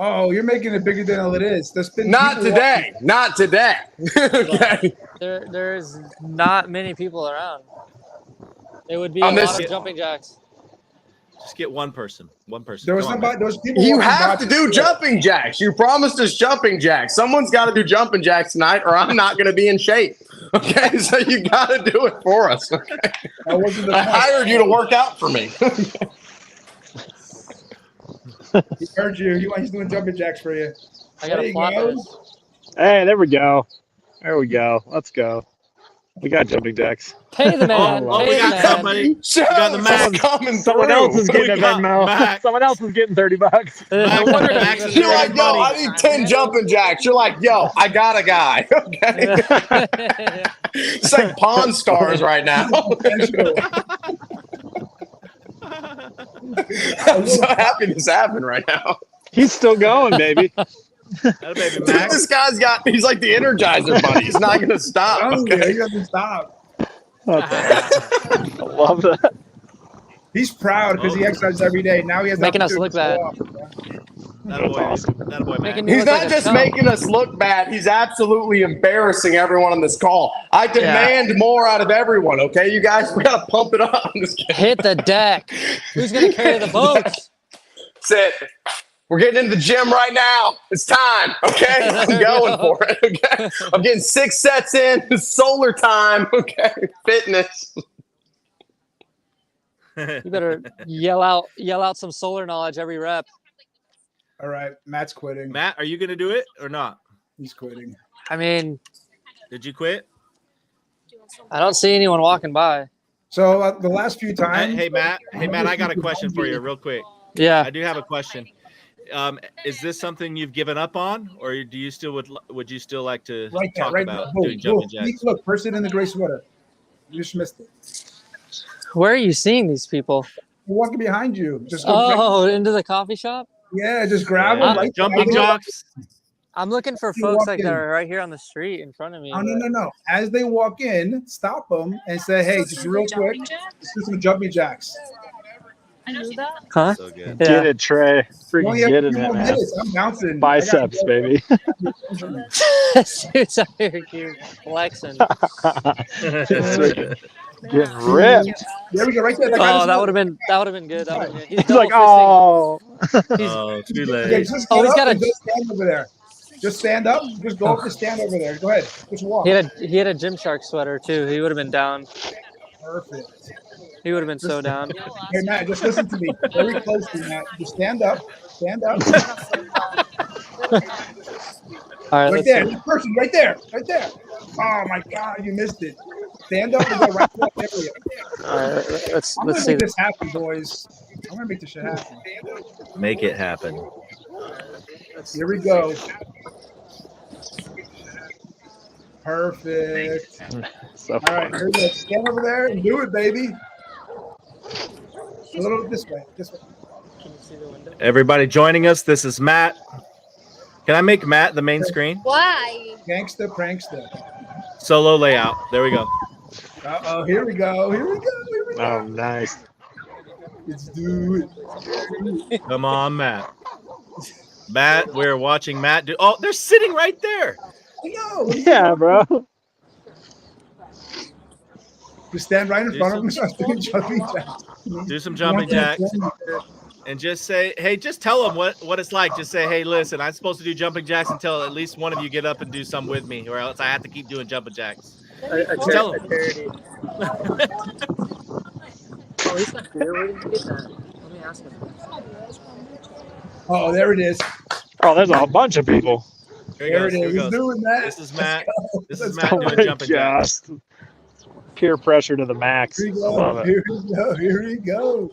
Oh, you're making it bigger than all it is. There's been Not people today. Not today. Okay. There's not many people around. It would be On a this- lot of jumping jacks. Just get one person. One person. There was Come on, somebody. man. There was people. You walking have by to do jumping jacks. You promised us jumping jacks. Someone's got to do jumping jacks tonight, or I'm not going to be in shape. Okay, so you got to do it for us. Okay? That wasn't the I point. hired you to work out for me. He heard you. He's doing jumping jacks for you. I got There a you plot go. this. Hey, there we go. There we go. Let's go. We got jumping jacks. Pay the man. Oh, pay we the got man. somebody. Joe, got the man. coming Someone through. else is getting a We got Venmo. Mac. Someone else is getting $30. Mac, what are Max and You're like, yo, money? I need 10 jumping jacks. You're like, yo, I got a guy. Okay. It's like Pawn Stars right now. I'm so happy this happened right now. He's still going, baby. That baby Dude, Max. this guy's he's like the Energizer bunny. He's not going to stop. Oh, Okay. he doesn't stop. I love that. He's proud because he exercises every day. Now he has the Making us opportunity look to show off. That boy, awesome. that boy, Matt. Making me He's look like not a just chump. making us look bad. He's absolutely embarrassing everyone on this call. I demand more out of everyone. Okay, you guys, we gotta pump it up. I'm just kidding. Hit the deck. Who's gonna carry the boats? That's it. We're getting into the gym right now. It's time. Okay, I'm going for it. Okay, I'm getting 6 sets in. It's solar time. Okay, fitness. You better yell out some solar knowledge every rep. All right, Matt's quitting. Matt, are you gonna do it or not? He's quitting. I mean, Did you quit? I don't see anyone walking by. So the last few times. Hey Matt, I got a question for you real quick. Yeah. I do have a question. Is this something you've given up on, or do you still would you still like to Right there, talk right about there. doing jumping jacks? Look, person in the gray sweater. You just missed it. Where are you seeing these people? They're walking behind you. Just go Into the coffee shop? yeah, just grab them. Right Jumping there. jocks. I'm looking for You folks walk like in. that are right here on the street in front of me. Oh, no. As they walk in, stop them and say, hey, just real quick, let's do some jumping jacks. I knew that. Huh? So good. Yeah. Get it, Trey. You only Freaking have get a it, few more man. minutes. I'm bouncing. Biceps, baby. Suits out here keep flexing. Getting ripped. There we go, right there. Oh, that would have been good. That would have been good. He's like, double fisting. oh. Oh, too Yeah, late. just Oh, he's get got up a- and just stand over there. Just stand up. Just go up and stand over there. Go ahead. Just walk. He had a Gymshark sweater too. He would have been down. Perfect. He would have been so down. Hey, Matt, just listen to me. Very closely, Matt. Just stand up. Stand up. All right, Right let's there. see. This person, right there. Right there. Oh, my God. You missed it. Stand up and go right to that area. All right, let's I'm going to see. make this happen, boys. I'm going to make this shit happen. Make it happen. Here we go. Perfect. So All right, here we go. Stand over there and do it, baby. A little this way. This way. Can you see the window? Everybody joining us. This is Matt. Can I make Matt the main screen? Why? Gangsta, prankster. Solo layout. There we go. Uh-oh, here we go. Here we go. Here we go. Oh, nice. Let's do it. Come on, Matt. Matt, we're watching Matt do. Oh, they're sitting right there. I know. Yeah, bro. Just stand right in front of him and start doing jumping jacks. Do some jumping jacks and just say, hey, just tell them what it's like. Just say, hey, listen, I'm supposed to do jumping jacks until at least one of you get up and do some with me, or else I have to keep doing jumping jacks. Tell him. Oh, he's got beer. Where did you get that? Let me ask him. Oh, there it is. Oh, there's a bunch of people. Here There he goes. it Here is. he He's goes. doing that. This is Matt. This is Let's Matt go. doing jumping jacks. Just peer pressure to the max. Here we I love go. it. Here we go. Here we go.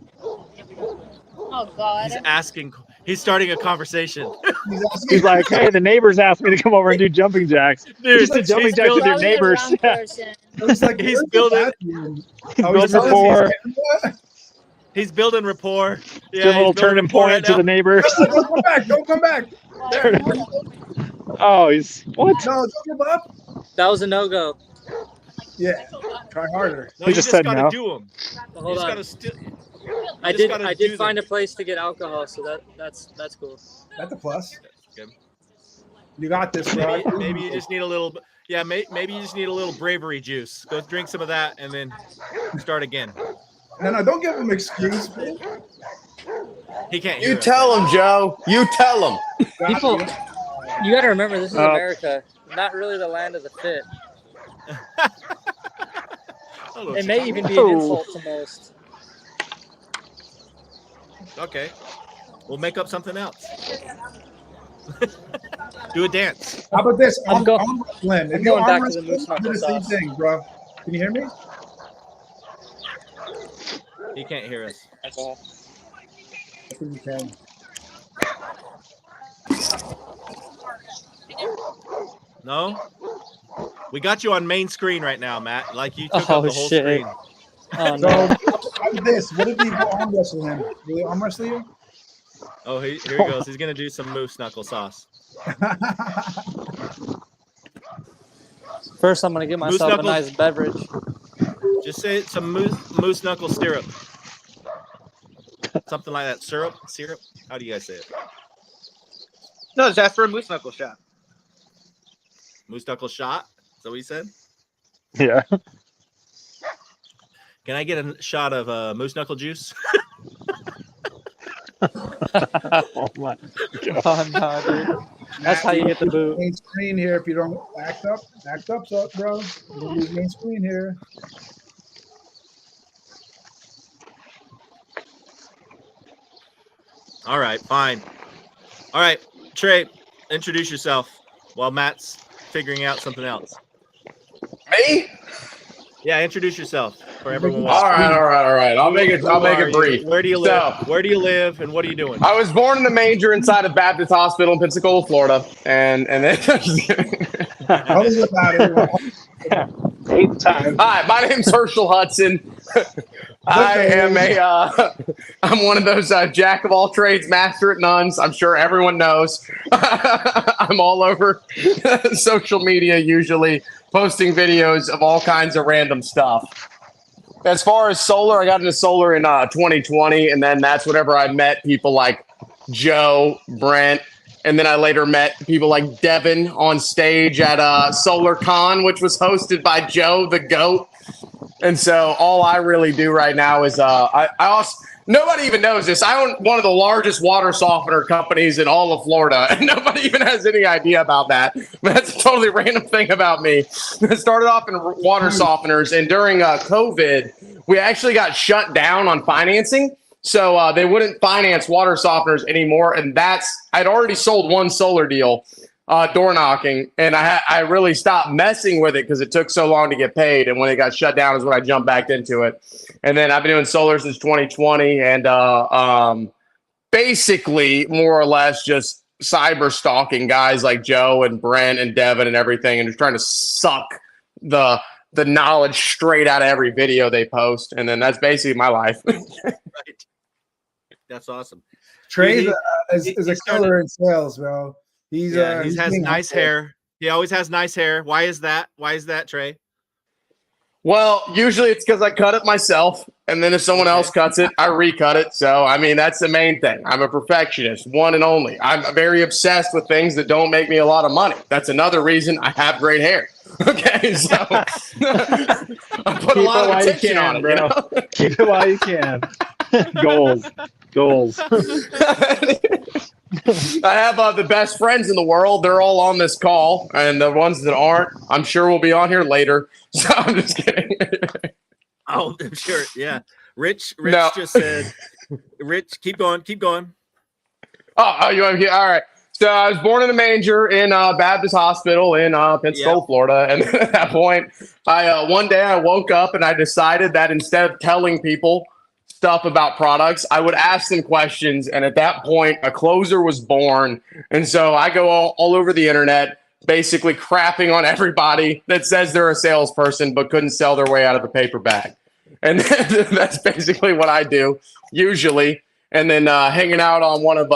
Oh God. He's asking. He's starting a conversation. He's asking. He's like, hey, the neighbors asked me to come over and do jumping jacks. Dude, Just did jumping he's jacks with building, your neighbors. He's like, He's where's the building- bathroom? He's Oh, building telling rapport. us he's building rapport. Yeah, Give a little he's building turning rapport point right to now. the neighbors. Don't come back. Don't come back. There. Oh, he's what? No, don't give up. That was a no-go. Yeah. Try harder. No, He you just just said gotta no. do them. You Hold just on. gotta still. I just did. gotta I do did find a them. place to get alcohol, so that's cool. That's a plus. Good. You got this, bro. Maybe you just need a little. Yeah, maybe you just need a little bravery juice. Go drink some of that and then start again. No, don't give him excuse. Man. He can't hear You us. tell him, Joe. You tell him. Got People, you. you got to remember this is Oh. America, not really the land of the fit. Oh, It may even be an Oh. insult to most. Okay, we'll make up something else. Do a dance. How about this? I'm go- arm wrestling. If I'm you going arm back to wrestle, the moose do the knuckle same sauce. thing, bro. Can you hear me? He can't hear us. Alcohol. I think you can. No, we got you on main screen right now, Matt. Like you took Oh, up the whole shit. screen. Oh So, no. how about this? What if you go arm wrestle him? Will he arm wrestle you? Oh, here he goes. He's gonna do some moose knuckle sauce. First, I'm gonna get myself a knuckles. nice beverage. Just say it's some moose knuckle syrup. Something like that. Syrup? How do you guys say it? No, just ask for a moose knuckle shot. Moose knuckle shot. Is that what you said? Yeah. Can I get a shot of moose knuckle juice? Oh my God. Oh, no, dude. That's how you get the boot. Main screen here. If you don't act up, so, bro. You're gonna lose main screen here. All right, fine. All right, Trey, introduce yourself while Matt's figuring out something else. Me? Yeah, introduce yourself for everyone All watching. right. I'll make it Who are brief. you? Where do you live? So, Where do you live, and what are you doing? I was born in a manger inside of Baptist Hospital in Pensacola, Florida, and then. Tell us about it. 8 times. Hi, my name's Herschel Hudson. I'm one of those jack of all trades, master at nones. I'm sure everyone knows. I'm all over social media, usually posting videos of all kinds of random stuff. As far as solar, I got into solar in 2020, and then that's whenever I met people like Joe, Brent, and then I later met people like Devin on stage at SolarCon, which was hosted by Joe the Goat. And so all I really do right now is I also nobody even knows this. I own one of the largest water softener companies in all of Florida, and nobody even has any idea about that. That's a totally random thing about me. It started off in water softeners, and during COVID, we actually got shut down on financing. So they wouldn't finance water softeners anymore, and I'd already sold one solar deal, door knocking, and I really stopped messing with it because it took so long to get paid. And when it got shut down is when I jumped back into it. And then I've been doing solar since 2020, and basically more or less just cyber stalking guys like Joe and Brent and Devin and everything, and just trying to suck the knowledge straight out of every video they post. And then that's basically my life. Right. That's awesome. Trey is he a killer in sales, bro. He He's has nice hair. He always has nice hair. Why is that? Trey? Well, usually it's because I cut it myself, and then if someone else cuts it, I recut it. So, I mean, that's the main thing. I'm a perfectionist, one and only. I'm very obsessed with things that don't make me a lot of money. That's another reason I have great hair. Okay, so I put a lot of attention on it, bro. You know? Keep it while you can. Goals. I have the best friends in the world. They're all on this call, and the ones that aren't, I'm sure will be on here later. So I'm just kidding. Oh, I'm sure. Yeah. Rich No. just said, Rich, keep going. Oh, you want to hear? All right. So I was born in a manger in Baptist Hospital in Pensacola, Florida. And at that point, one day I woke up and I decided that instead of telling people stuff about products, I would ask them questions. And at that point, a closer was born. And so I go all over the internet, basically crapping on everybody that says they're a salesperson but couldn't sell their way out of a paper bag. And that's basically what I do usually. And then hanging out on one of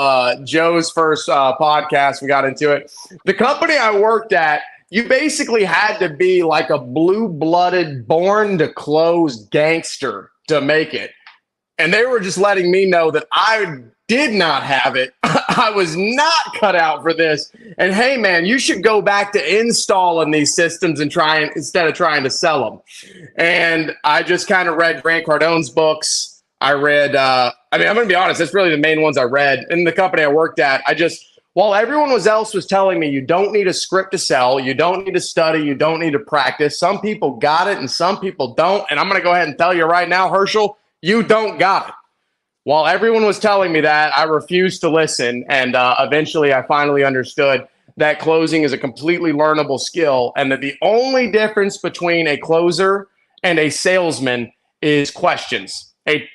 Joe's first podcasts, we got into it. The company I worked at, you basically had to be like a blue-blooded, born-to-close gangster to make it. And they were just letting me know that I did not have it. I was not cut out for this. And hey, man, you should go back to installing these systems and instead of trying to sell them. And I just kind of read Grant Cardone's books. I read, I'm going to be honest, that's really the main ones I read. In the company I worked at, while everyone else was telling me you don't need a script to sell, you don't need to study, you don't need to practice, some people got it and some people don't. And I'm going to go ahead and tell you right now, Herschel, you don't got it. While everyone was telling me that, I refused to listen. And eventually I finally understood that closing is a completely learnable skill, and that the only difference between a closer and a salesman is questions. A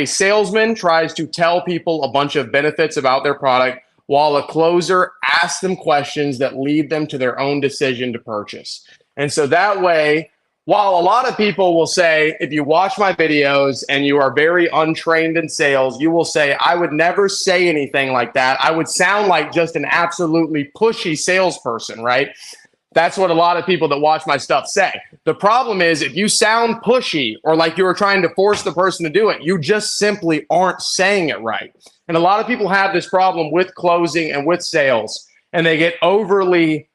salesman tries to tell people a bunch of benefits about their product, while a closer asks them questions that lead them to their own decision to purchase. And so that way, while a lot of people will say, if you watch my videos and you are very untrained in sales, you will say, I would never say anything like that. I would sound like just an absolutely pushy salesperson, right? That's what a lot of people that watch my stuff say. The problem is if you sound pushy or like you were trying to force the person to do it, you just simply aren't saying it right. And a lot of people have this problem with closing and with sales, and they get overly,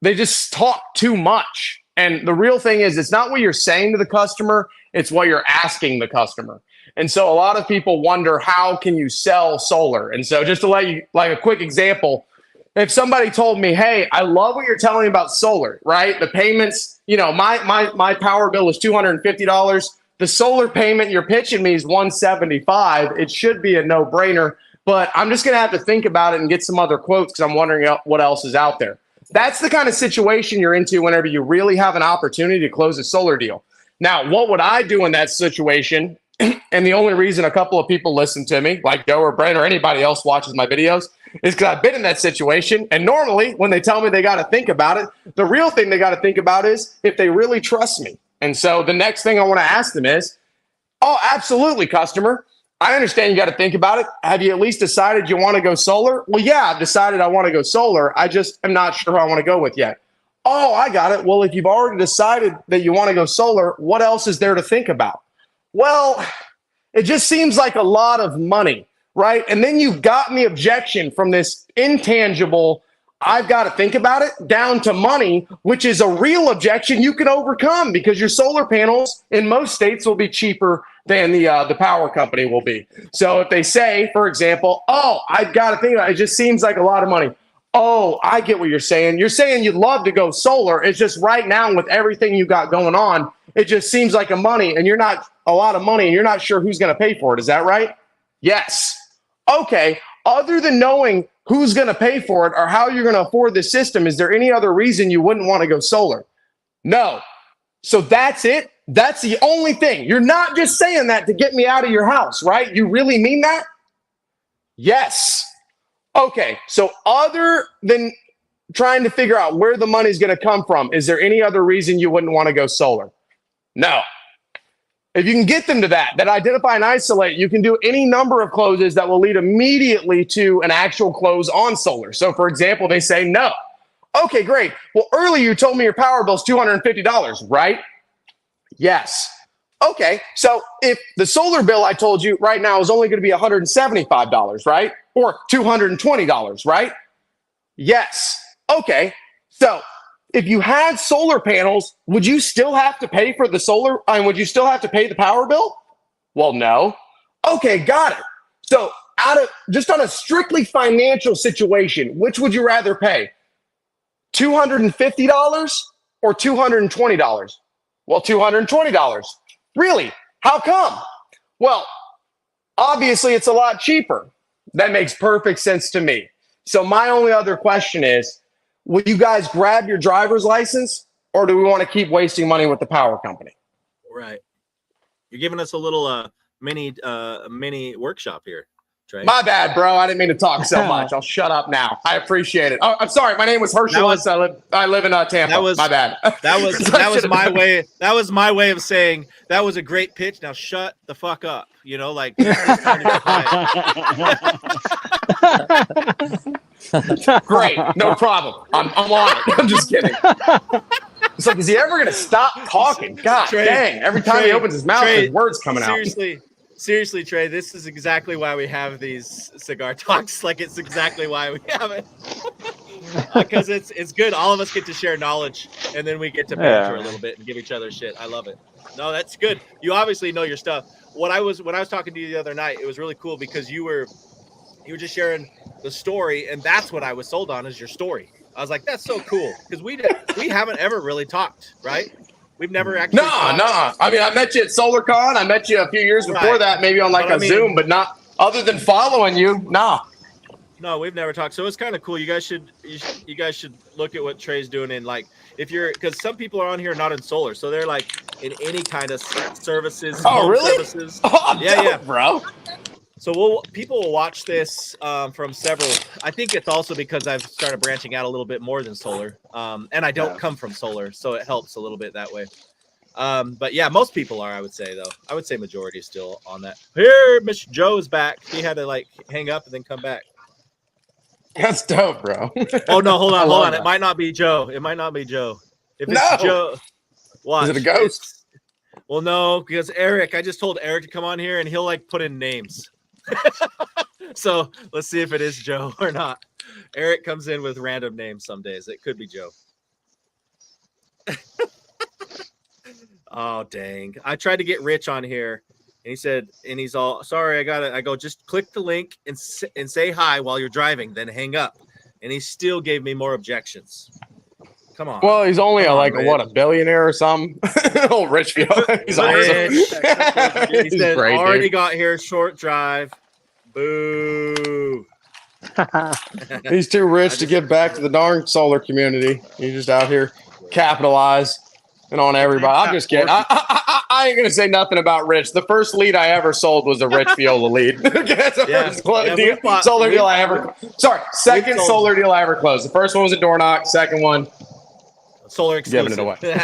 they just talk too much. And the real thing is, it's not what you're saying to the customer, it's what you're asking the customer. And so a lot of people wonder, how can you sell solar? And so just to let you, like a quick example, if somebody told me, hey, I love what you're telling me about solar, right? The payments, you know, my power bill is $250. The solar payment you're pitching me is $175. It should be a no-brainer, but I'm just going to have to think about it and get some other quotes because I'm wondering what else is out there. That's the kind of situation you're into whenever you really have an opportunity to close a solar deal. Now, what would I do in that situation? And the only reason a couple of people listen to me, like Joe or Brent or anybody else watches my videos, is because I've been in that situation. And normally when they tell me they got to think about it, the real thing they got to think about is if they really trust me. And so the next thing I want to ask them is, oh, absolutely, customer. I understand you got to think about it. Have you at least decided you want to go solar? Well, yeah, I've decided I want to go solar. I just am not sure who I want to go with yet. Oh, I got it. Well, if you've already decided that you want to go solar, what else is there to think about? Well, it just seems like a lot of money, right? And then you've gotten the objection from this intangible, I've got to think about it, down to money, which is a real objection you can overcome because your solar panels in most states will be cheaper than the power company will be. So if they say, for example, oh, I've got to think about it, it just seems like a lot of money. Oh, I get what you're saying. You're saying you'd love to go solar. It's just right now with everything you got going on, it just seems like a money and you're not a lot of money and you're not sure who's going to pay for it. Is that right? Yes. Okay. Other than knowing who's going to pay for it or how you're going to afford the system, is there any other reason you wouldn't want to go solar? No. So that's it. That's the only thing. You're not just saying that to get me out of your house, right? You really mean that? Yes. Okay. So other than trying to figure out where the money's going to come from, is there any other reason you wouldn't want to go solar? No. If you can get them to that identify and isolate, you can do any number of closes that will lead immediately to an actual close on solar. So for example, they say no. Okay, great. Well, earlier you told me your power bill is $250, right? Yes. Okay, so if the solar bill I told you right now is only going to be $175, right? Or $220, right? Yes. Okay, so if you had solar panels, would you still have to pay for the solar? Would you still have to pay the power bill? Well, no. Okay, got it. So just on a strictly financial situation, which would you rather pay? $250 or $220? Well, $220. Really? How come? Well, obviously it's a lot cheaper. That makes perfect sense to me. So my only other question is, will you guys grab your driver's license or do we want to keep wasting money with the power company? Right. You're giving us a little mini workshop here, Trey. My bad, bro. I didn't mean to talk so much. I'll shut up now. I appreciate it. Oh, I'm sorry. My name was Herschel. I live in Tampa. My bad. That was my way. That was my way of saying that was a great pitch. Now shut the fuck up. You know, like it's time to be quiet. Great. No problem. I'm on it. I'm just kidding. It's like, is he ever going to stop talking? God dang. Every time he opens his mouth, there's words coming out. Seriously, Trey, this is exactly why we have these cigar talks. Like, it's exactly why we have it. Because it's good. All of us get to share knowledge, and then we get to banter a little bit and give each other shit. I love it. No, that's good. You obviously know your stuff. When I was talking to you the other night, it was really cool because you were just sharing the story, and that's what I was sold on is your story. I was like, that's so cool because we haven't ever really talked, right? We've never actually. No. I mean, I met you at SolarCon. I met you a few years before that, maybe on a Zoom, but not other than following you. No. No, we've never talked. So it's kind of cool. You guys should look at what Trey's doing in because some people are on here not in solar, so they're like in any kind of services. Oh, really? Services. Oh, yeah, bro. So people will watch this from several. I think it's also because I've started branching out a little bit more than solar, and I don't come from solar, so it helps a little bit that way. But yeah, most people are. I would say though. I would say majority is still on that. Here, Mr. Joe's back. He had to hang up and then come back. That's dope, bro. Oh no, hold I on. love It that. might not be Joe. It might not be Joe. If No. it's Joe, watch. Is it a ghost? Well, no, because Eric. I just told Eric to come on here, and he'll like put in names. So let's see if it is Joe or not. Eric comes in with random names some days. It could be Joe. Oh dang! I tried to get Rich on here, and he said, and he's all sorry. I got it. I go just click the link and say hi while you're driving, then hang up. And he still gave me more objections. Come on. Well, he's only Come on, like Rich. a billionaire or something. Old Richfield. He's awesome. He He's said, great, already dude. got here, short drive. Boo. He's too rich to give back to the darn solar community. He's just out here capitalize and on everybody. I'm just kidding. I ain't gonna say nothing about Rich. The first lead I ever sold was a Rich Viola lead. That's the first solar deal I ever. Sorry, second solar deal I ever closed. The first one was a door knock. Second one, solar exclusive. giving it away.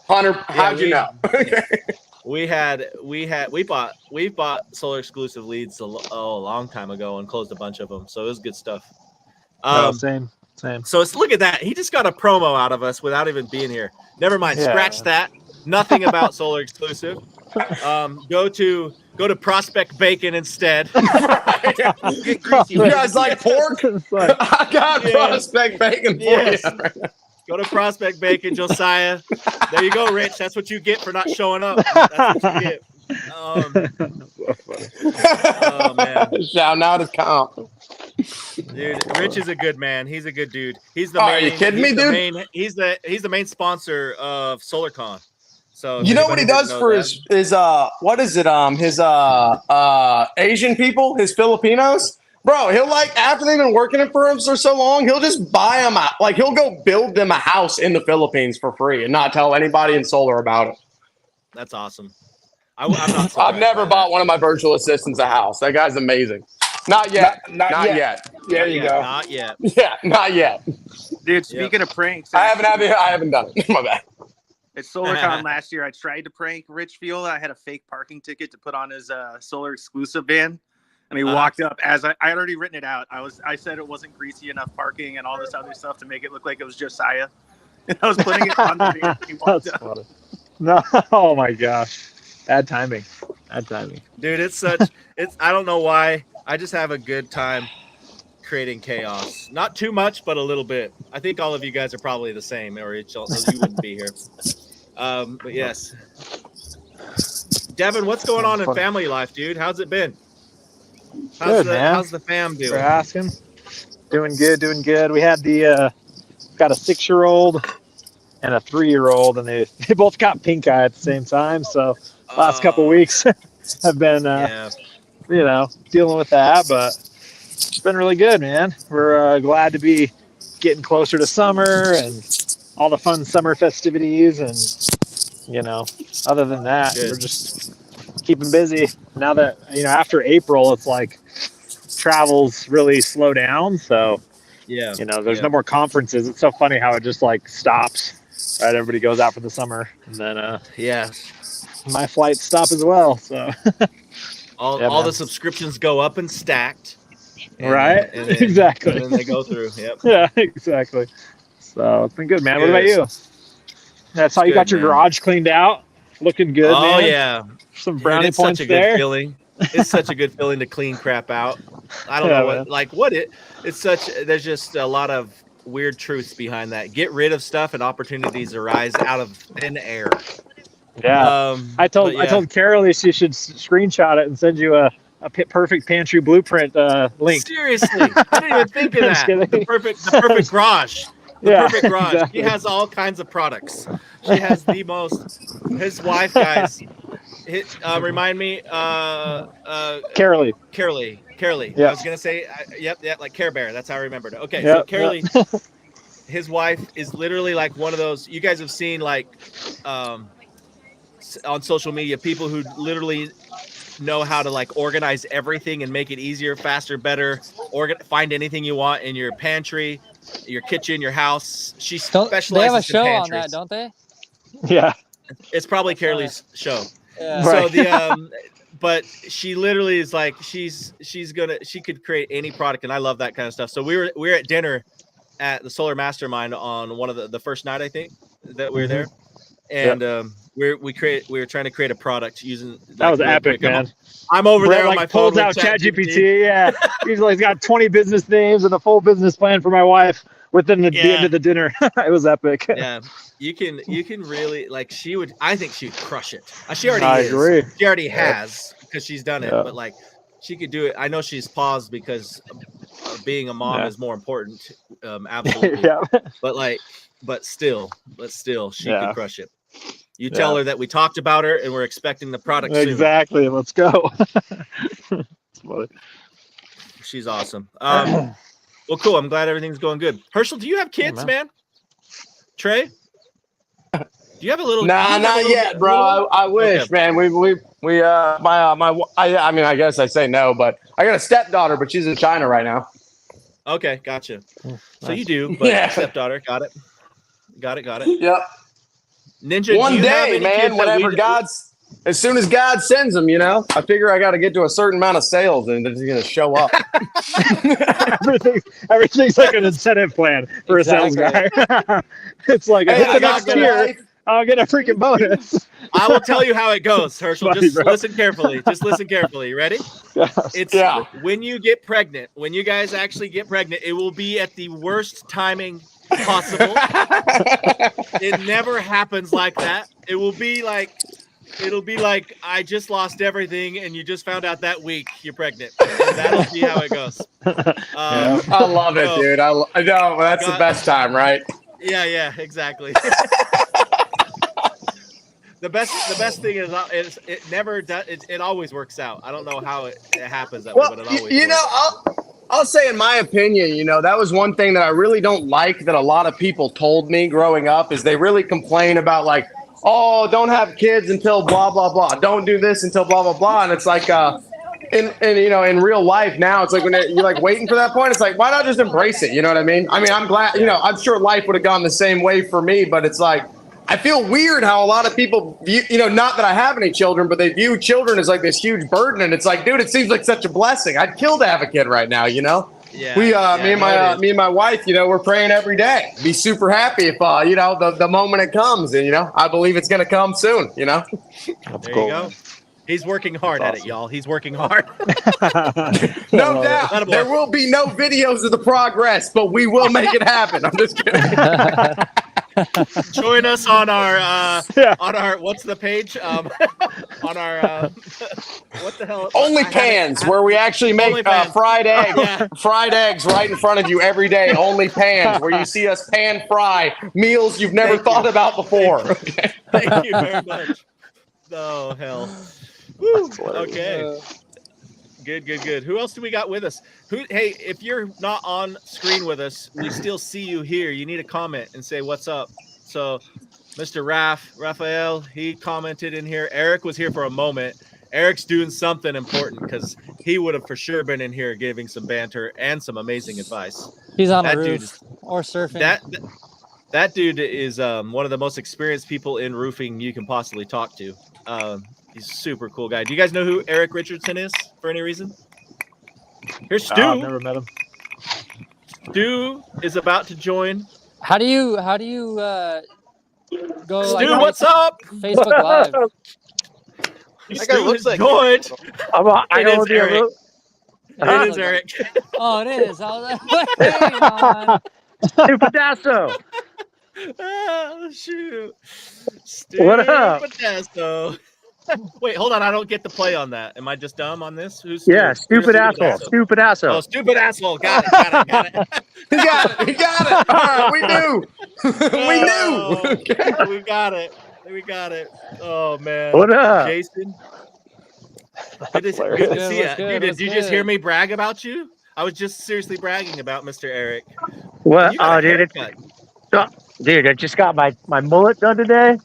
Hunter, how'd you know? we bought solar exclusive leads a long time ago and closed a bunch of them. So it was good stuff. Same. So look at that. He just got a promo out of us without even being here. Never mind. Yeah. Scratch that. Nothing about solar exclusive. Go to Prospect Bacon instead. You guys like pork? I got Prospect Bacon for you. Go to Prospect Bacon, Josiah. There you go, Rich. That's what you get for not showing up. That's what you get. Oh man. Shout out his comp. Dude, Rich is a good man. He's a good dude. He's the Are you kidding me, dude? He's the main sponsor of SolarCon. So you know what he does for his what is it? His Asian people, his Filipinos? Bro, he'll like after they've been working for him for so long, he'll just buy them out. Like he'll go build them a house in the Philippines for free and not tell anybody in solar about it. That's awesome. I'm not I've never bought one of my virtual assistants a house. That guy's amazing. Not yet. Not yet. There you go. Not yet. Yeah, not yet. Dude, speaking of pranks, I haven't done it. My bad. At SolarCon last year, I tried to prank Rich Viola. I had a fake parking ticket to put on his solar exclusive van. And he walked up as I had already written it out. I said it wasn't greasy enough parking and all this other stuff to make it look like it was Josiah. And I was putting it on the van. He walked up. Funny. No, oh my gosh. Bad timing. Dude, I don't know why. I just have a good time creating chaos. Not too much, but a little bit. I think all of you guys are probably the same, or you wouldn't be here. But yes. Devin, what's going on in family life, dude? How's it been? How's the fam doing? For asking. Doing good. We had got a 6-year-old and a 3-year-old, and they both got pink eye at the same time. So last couple weeks have been, dealing with that, but it's been really good, man. We're glad to be getting closer to summer and all the fun summer festivities, and other than that, we're just keeping busy. Now that after April, it's like travel's really slow down. So there's no more conferences. It's so funny how it just like stops. Right, everybody goes out for the summer, and then my flights stop as well. So all the subscriptions go up and stacked. Right? And then, exactly. And then they go through. Yep. Yeah, exactly. So it's been good, man. What about you? That's how you Good, got your man. garage cleaned out, looking good. Oh man. yeah, Some brownie it's points such a there. good feeling. It's such a good feeling to clean crap out. I don't know there's just a lot of weird truths behind that. Get rid of stuff and opportunities arise out of thin air. Yeah. I told Carol she should screenshot it and send you a perfect pantry blueprint link. Seriously, I didn't even think of Just that. kidding. The perfect garage. Perfect garage. Exactly. She has all kinds of products. She has the most. His wife, guys. Remind me. Carolee. Carolee. Yeah. I was gonna say. Yep. Like Care Bear. That's how I remembered it. Okay. Yep, So Carolee, his wife is literally like one of those. You guys have seen like, on social media, people who literally know how to like organize everything and make it easier, faster, better. Find anything you want in your pantry, your kitchen, your house. She specializes They have a in show on pantries. that, don't they? Yeah. It's probably Carolee's show. Yeah. So Right. but she literally is like she could create any product, and I love that kind of stuff. So we were at dinner at the Solar Mastermind on one of the first night, I think, that we were there, and we were trying to create a product using that was epic, man. I'm over Brett, there on like, my phone pulls out with ChatGPT. Yeah, he's got 20 business names and a full business plan for my wife within the end of the dinner. It was epic. Yeah, you can really, like, I think she'd crush it. She already I is. agree. She already has, because she's done it. But like, she could do it. I know she's paused because being a mom is more important. Absolutely. But still, she could crush it. You tell her that we talked about her and we're expecting the product soon. Exactly. Let's go. She's awesome. Well, cool. I'm glad everything's going good. Herschel, do you have kids, man? Trey? Do you have a little? Nah, not yet, bro. I wish, man. I mean, I guess I say no, but I got a stepdaughter, but she's in China right now. Okay, gotcha. So you do, but stepdaughter, got it. Yep. Ninja, one day, man, whenever as soon as God sends them, I figure I got to get to a certain amount of sales and it's going to show up. Everything's like an incentive plan for a sales guy. It's like, hey, the next year, I'll get a freaking bonus. I will tell you how it goes, Herschel. Listen carefully. Just listen carefully. Ready? When you get pregnant, when you guys actually get pregnant, it will be at the worst timing possible. It never happens like that. It'll be like I just lost everything and you just found out that week you're pregnant. And that'll be how it goes. I love it, dude. I know that's the best time, right? Yeah, exactly. The best thing is it never does. It always works out. I don't know how it happens that way, but it always works. I'll say, in my opinion, that was one thing that I really don't like that a lot of people told me growing up is they really complain about, like, oh, don't have kids until blah, blah, blah. Don't do this until blah, blah, blah. And it's like, in real life now, it's like when you're like waiting for that point, it's like, why not just embrace it? You know what I mean? I mean, I'm glad, I'm sure life would have gone the same way for me, but it's like, I feel weird how a lot of people view, not that I have any children, but they view children as like this huge burden. And it's like, dude, it seems like such a blessing. I'd kill to have a kid right now, Yeah, me and my wife, we're praying every day. Be super happy if, the moment it comes. And, I believe it's going to come soon, That's there cool. you go. He's working hard at it, y'all. He's working hard. No doubt. There will be no videos of the progress, but we will make it happen. I'm just kidding. Join us on our what's the page? On our what the hell? OnlyPans, where we actually make fried eggs right in front of you every day. OnlyPans, where you see us pan fry meals you've never thought about before. Thank you very much. Oh hell. Woo. Okay. Good. Who else do we got with us? Hey, if you're not on screen with us, we still see you here. You need to comment and say what's up. So, Mr. Raphael, he commented in here. Eric was here for a moment. Eric's doing something important because he would have for sure been in here giving some banter and some amazing advice. He's on a roof or surfing. That dude is one of the most experienced people in roofing you can possibly talk to. He's a super cool guy. Do you guys know who Eric Richardson is for any reason? Here's Stu. I've never met him. Stu is about to join. How do you go? Stu, what's up? Facebook Live. That guy looks like joined. It is Eric. It is Eric. Oh, it is. I was like, Stupidazo. Oh, shoot. Stu What up? Stupidazo. Wait, hold on. I don't get the play on that. Am I just dumb on this? Who's stupid asshole. Stupid asshole. Oh, stupid asshole. Got it. He got it. All right, we knew. We got it. Oh, man. What up? Jason? Good to see you. Dude, did you just hear me brag about you? I was just seriously bragging about Mr. Eric. What? Oh, dude, I just got my mullet done today.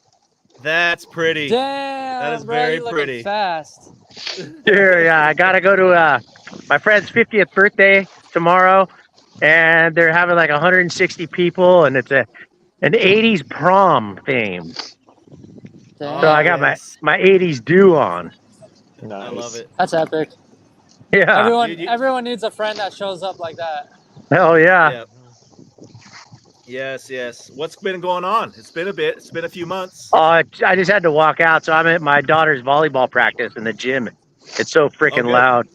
That's pretty. Damn, that is bro, very you pretty. Fast. Dude, I gotta go to my friend's 50th birthday tomorrow, and they're having like 160 people, and it's an 80s prom theme. So I got my 80s do on. I love it. That's epic. Yeah. Everyone needs a friend that shows up like that. Hell yeah. Yes. What's been going on? It's been a bit. It's been a few months. I just had to walk out, so I'm at my daughter's volleyball practice in the gym. It's so freaking loud.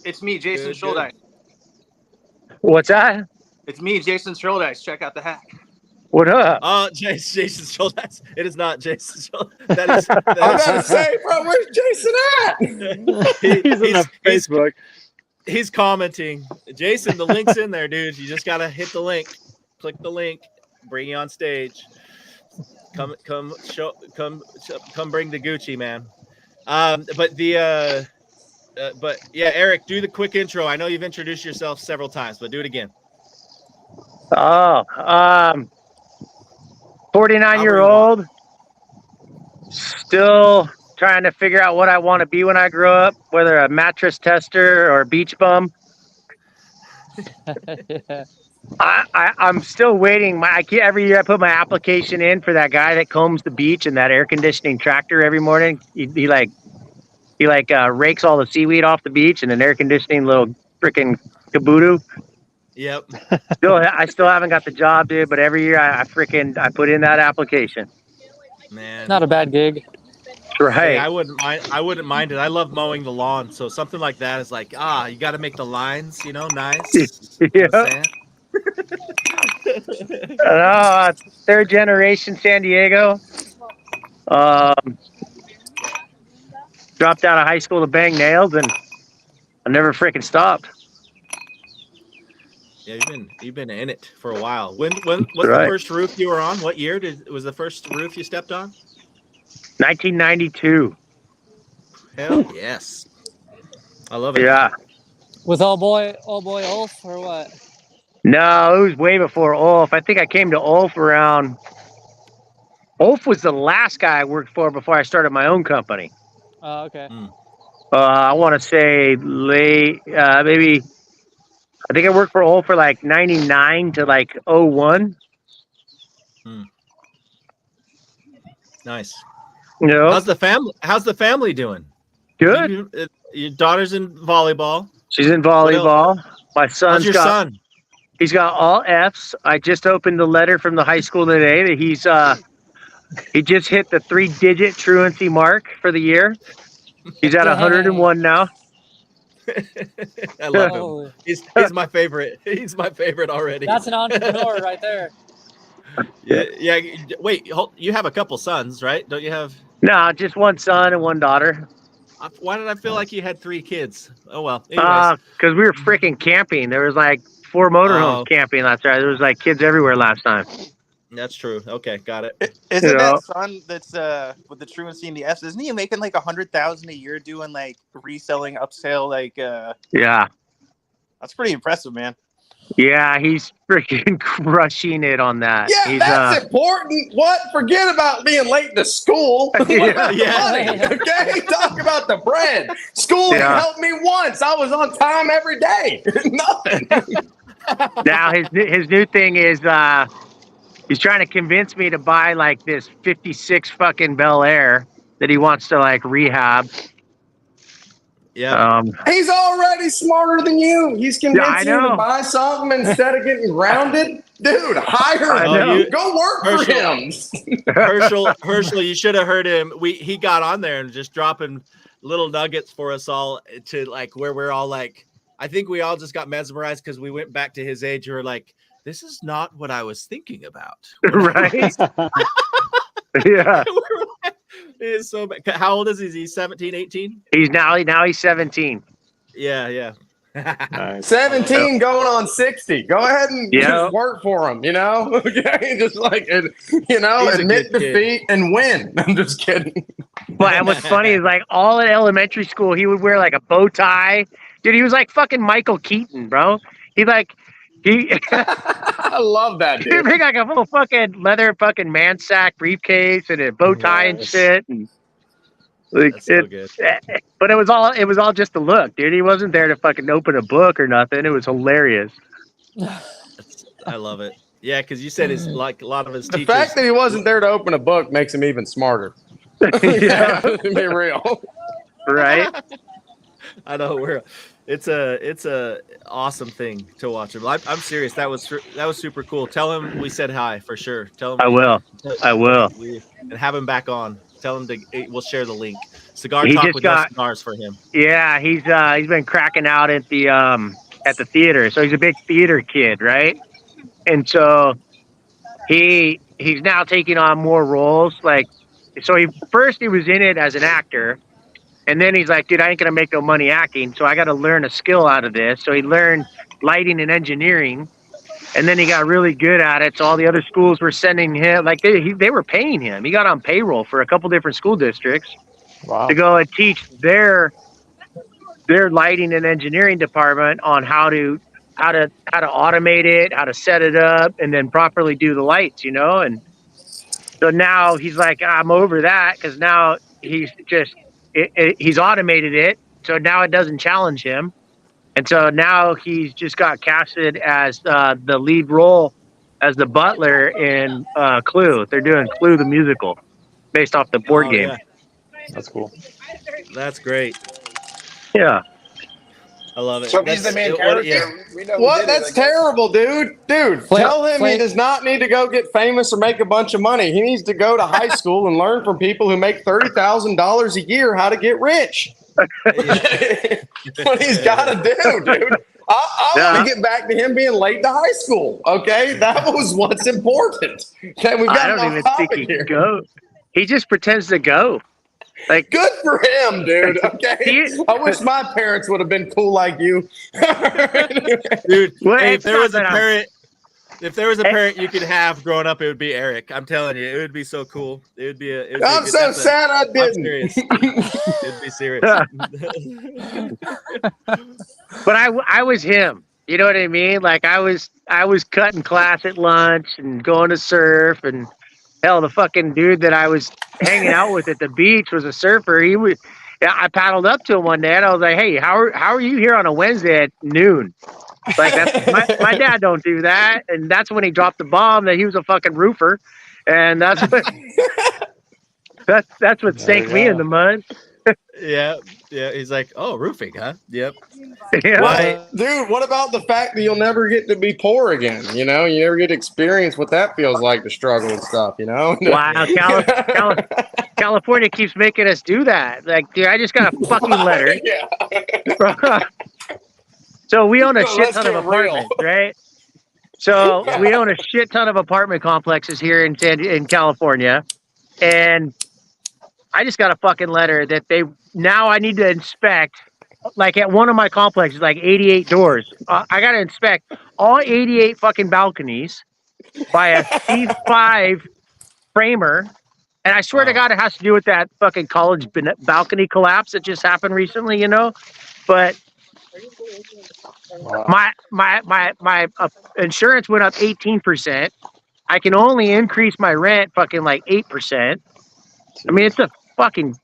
It's me, Jason Good. Schuldice. What's that? It's me, Jason Schuldice. Check out the hack. What up? Jason Schultz. It is not Jason Schultz. That is, I'm about to say, bro, where's Jason at? He's on Facebook. He's commenting. Jason, the link's in there, dude. You just gotta hit the link. Click the link. Bring you on stage. Come bring the Gucci, man. But yeah, Eric, do the quick intro. I know you've introduced yourself several times, but do it again. 49-year-old, still trying to figure out what I want to be when I grow up, whether a mattress tester or a beach bum. I'm still waiting. Every year I put my application in for that guy that combs the beach and that air conditioning tractor every morning. He rakes all the seaweed off the beach and an air conditioning little freaking caboodle. Yep. I still haven't got the job, dude. But every year I put in that application. Man, Not a bad gig. Right. Hey, I wouldn't mind it. I love mowing the lawn, so something like that is like, you got to make the lines, nice. Yeah. Third generation San Diego. Dropped out of high school to bang nails, and I never freaking stopped. Yeah, you've been in it for a while. What's the first roof you were on? What year was the first roof you stepped on? 1992. Hell yes. I love it. Yeah. With old boy Ulf or what? No, it was way before Ulf. I think I came to Ulf around. Ulf was the last guy I worked for before I started my own company. Oh, okay. I want to say late, maybe. I think I worked for Ulf for like 99 to like 01. Nice. How's the family doing? Good. Your daughter's in volleyball. She's in volleyball. My son's How's your son? He's got all Fs. I just opened the letter from the high school today that he just hit the 3-digit truancy mark for the year. He's at 101 now. I love him. He's my favorite. He's my favorite already. That's an entrepreneur right there. Yeah. Wait, you have a couple sons, right? Don't you have? No, just one son and one daughter. Why did I feel like you had 3 kids? Oh well. Because we were freaking camping. There was like 4 motorhomes camping last night. There was like kids everywhere last time. That's true. Okay, got it. Isn't that son that's with the truancy and the Fs? Isn't he making like $100,000 a year doing like reselling, upsell? Yeah, that's pretty impressive, man. Yeah, he's freaking crushing it on that. Yeah, that's important. What? Forget about being late to school. Money, okay? Talk about the bread. School helped me once. I was on time every day. Nothing. Now his new thing is he's trying to convince me to buy like this 56 fucking Bel Air that he wants to like rehab. Yeah. He's already smarter than you. He's convincing you to buy something instead of getting grounded. Dude, hire him. Go work for him. Herschel, you should have heard him. He got on there and just dropping little nuggets for us all to like where we're all like, I think we all just got mesmerized because we went back to his age. We were like, this is not what I was thinking about. Right. Yeah. It is so bad. How old is he? Is he 17, 18? He's 17. Yeah. 17 going on 60. Go ahead and just work for him, Okay, just like admit defeat and win. I'm just kidding. But and what's funny is like all in elementary school, he would wear like a bow tie. Dude, he was like fucking Michael Keaton, bro. I love that, dude. He'd bring like a little fucking leather fucking man sack briefcase and a bow tie and shit. And like, that's so good. But it was all just a look, dude. He wasn't there to fucking open a book or nothing. It was hilarious. I love it. Yeah, because you said it's like a lot of his teachers. The fact that he wasn't there to open a book makes him even smarter. Yeah. To be real. Right? I know it's a awesome thing to watch him. I'm serious. That was super cool. Tell him we said hi for sure. Tell him I will. and have him back on. Tell him we'll share the link. Cigar He Talk just with got, no cigars for him. yeah, he's been cracking out at the theater. So he's a big theater kid, right? And so he's now taking on more roles. Like, so he was in it as an actor, and then he's like, dude, I ain't gonna make no money acting, so I got to learn a skill out of this. So he learned lighting and engineering, and then he got really good at it. So all the other schools were sending him, like they were paying him. He got on payroll for a couple different school districts to go and teach their lighting and engineering department on how to automate it, how to set it up, and then properly do the lights, And so now he's like, I'm over that, because now he's just he's automated it, so now it doesn't challenge him, and so now he's just got casted as the lead role as the butler in Clue. They're doing Clue the musical based off the board game. Yeah. That's cool. That's great. Yeah. I love it. So he's the main character. Yeah. We know what? That's terrible, dude. Tell him he does not need to go get famous or make a bunch of money. He needs to go to high school and learn from people who make $30,000 a year how to get rich. What he's got to do, dude. I want to get back to him being late to high school. Okay, that was what's important. Okay, we've got I don't even think he can go. He just pretends to go. Like, good for him, dude. Okay, I wish my parents would have been cool like you, dude. Hey, if there was a parent you could have growing up, it would be Eric. I'm telling you, it would be so cool. It would be. I'm so sad I didn't. It'd be serious. But I was him. You know what I mean? Like I was cutting class at lunch and going to surf, and hell, the fucking dude that I was hanging out with at the beach was a surfer. I paddled up to him one day and I was like, "Hey, how are you here on a Wednesday at noon?" Like, that's my dad don't do that. And that's when he dropped the bomb that he was a fucking roofer, and that's what sank me in the mud. Yeah. He's like, "Oh, roofing, huh?" Yep. Yeah. Well, dude, what about the fact that you'll never get to be poor again? You never get to experience what that feels like to struggle and stuff. Wow, California keeps making us do that. Like, dude, I just got a fucking letter. Yeah. So we own a shit ton of apartments, right? So we own a shit ton of apartment complexes here in California, and I just got a fucking letter that I need to inspect. Like, at one of my complexes, like 88 doors. I got to inspect all 88 fucking balconies by a C5 framer. And I swear to God, it has to do with that fucking college balcony collapse that just happened recently, But my insurance went up 18%. I can only increase my rent fucking like 8%. I mean, it's a fucking...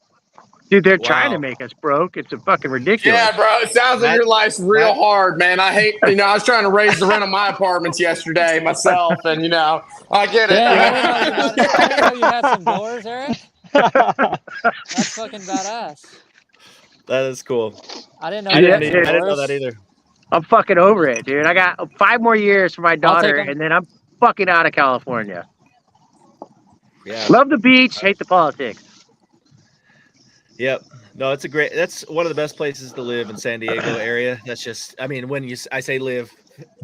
Dude, they're trying to make us broke. It's a fucking ridiculous. Yeah, bro. It sounds like your life's real hard, man. I hate, I was trying to raise the rent of my apartments yesterday myself, and, I get it. Yeah, I didn't know you had some doors, Eric. That's fucking badass. That is cool. I didn't know. I didn't know that either. I'm fucking over it, dude. I got 5 more years for my daughter, and then I'm fucking out of California. Yeah. Love the beach, hate the politics. Yep. No, that's one of the best places to live in San Diego area. That's just, when I say live,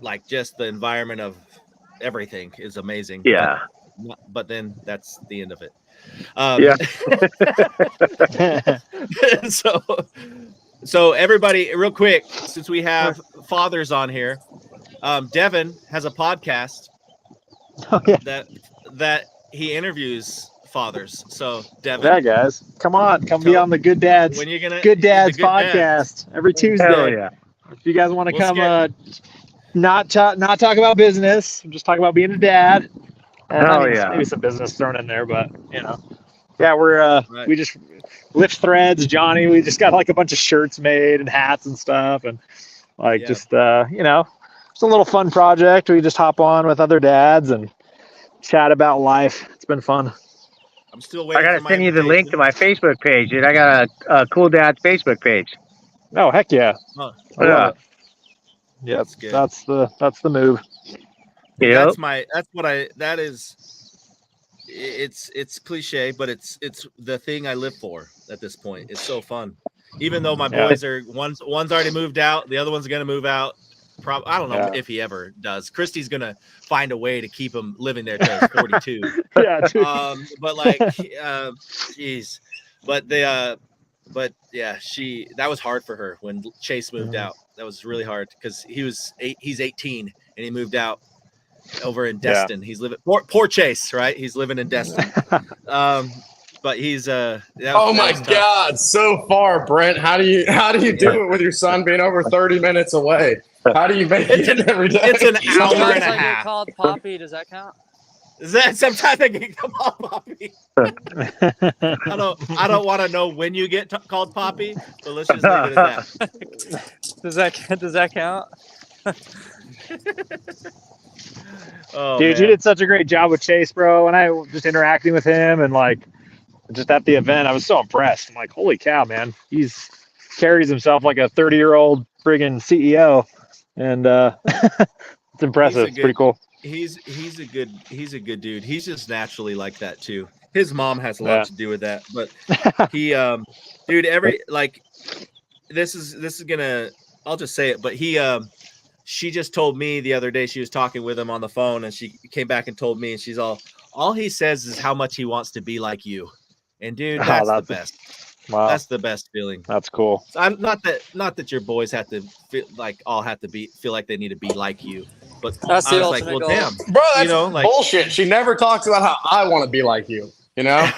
like, just the environment of everything is amazing. Yeah. But then that's the end of it. So everybody, real quick, since we have fathers on here, Devin has a podcast that he interviews fathers. So Devin, yeah, guys, come be on the Good Dads podcast every Tuesday. Hell yeah. If you guys want to come, not talk about business, just talk about being a dad. Maybe some business thrown in there, but yeah, we're we just lift threads, Johnny. We just got like a bunch of shirts made and hats and stuff, and just it's a little fun project. We just hop on with other dads and chat about life. It's been fun. I'm still I waiting. gotta for my send you the link invitation. to my Facebook page, dude. I got a Cool Dad's Facebook page. Oh heck yeah! Oh, I Yeah. love it. Yep, That's good. that's the move. Yep. That is it's cliche, but it's the thing I live for at this point. It's so fun. Even though my Yeah. boys are one's already moved out, the other one's gonna move out. I don't know Yeah. if he ever does. Christy's gonna find a way to keep him living there till he's 42. Yeah, dude. But like, geez, but yeah, that was hard for her when Chase moved out. That was really hard because he's 18 and he moved out over in Destin. He's living poor Chase, right? He's living in Destin. But he's Oh my God, so far, Brent. How do you do it with your son being over 30 minutes away? How do you make it every day? It's an hour Sometimes and a I get half. called Poppy. Does that count? Is that sometimes I get called Poppy? I don't want to know when you get called Poppy, but let's just leave it at that. Does that count? Oh, Dude, man. you did such a great job with Chase, bro. And I just interacting with him and like just at the event, I was so impressed. I'm like, holy cow, man. He's carries himself like a 30-year-old friggin' CEO. And it's impressive. It's pretty cool. He's a good dude. He's just naturally like that too. His mom has a lot to do with that, but he dude, this is gonna, I'll just say it, but she just told me the other day, she was talking with him on the phone and she came back and told me, and she's all he says is how much he wants to be like you. And dude, that's the best. Wow. That's the best feeling. That's cool. So not that your boys have to feel like they need to be like you, but That's the I was like, ultimate well, goal. damn, Bro, that's like, bullshit. She never talks about how I want to be like you. You know,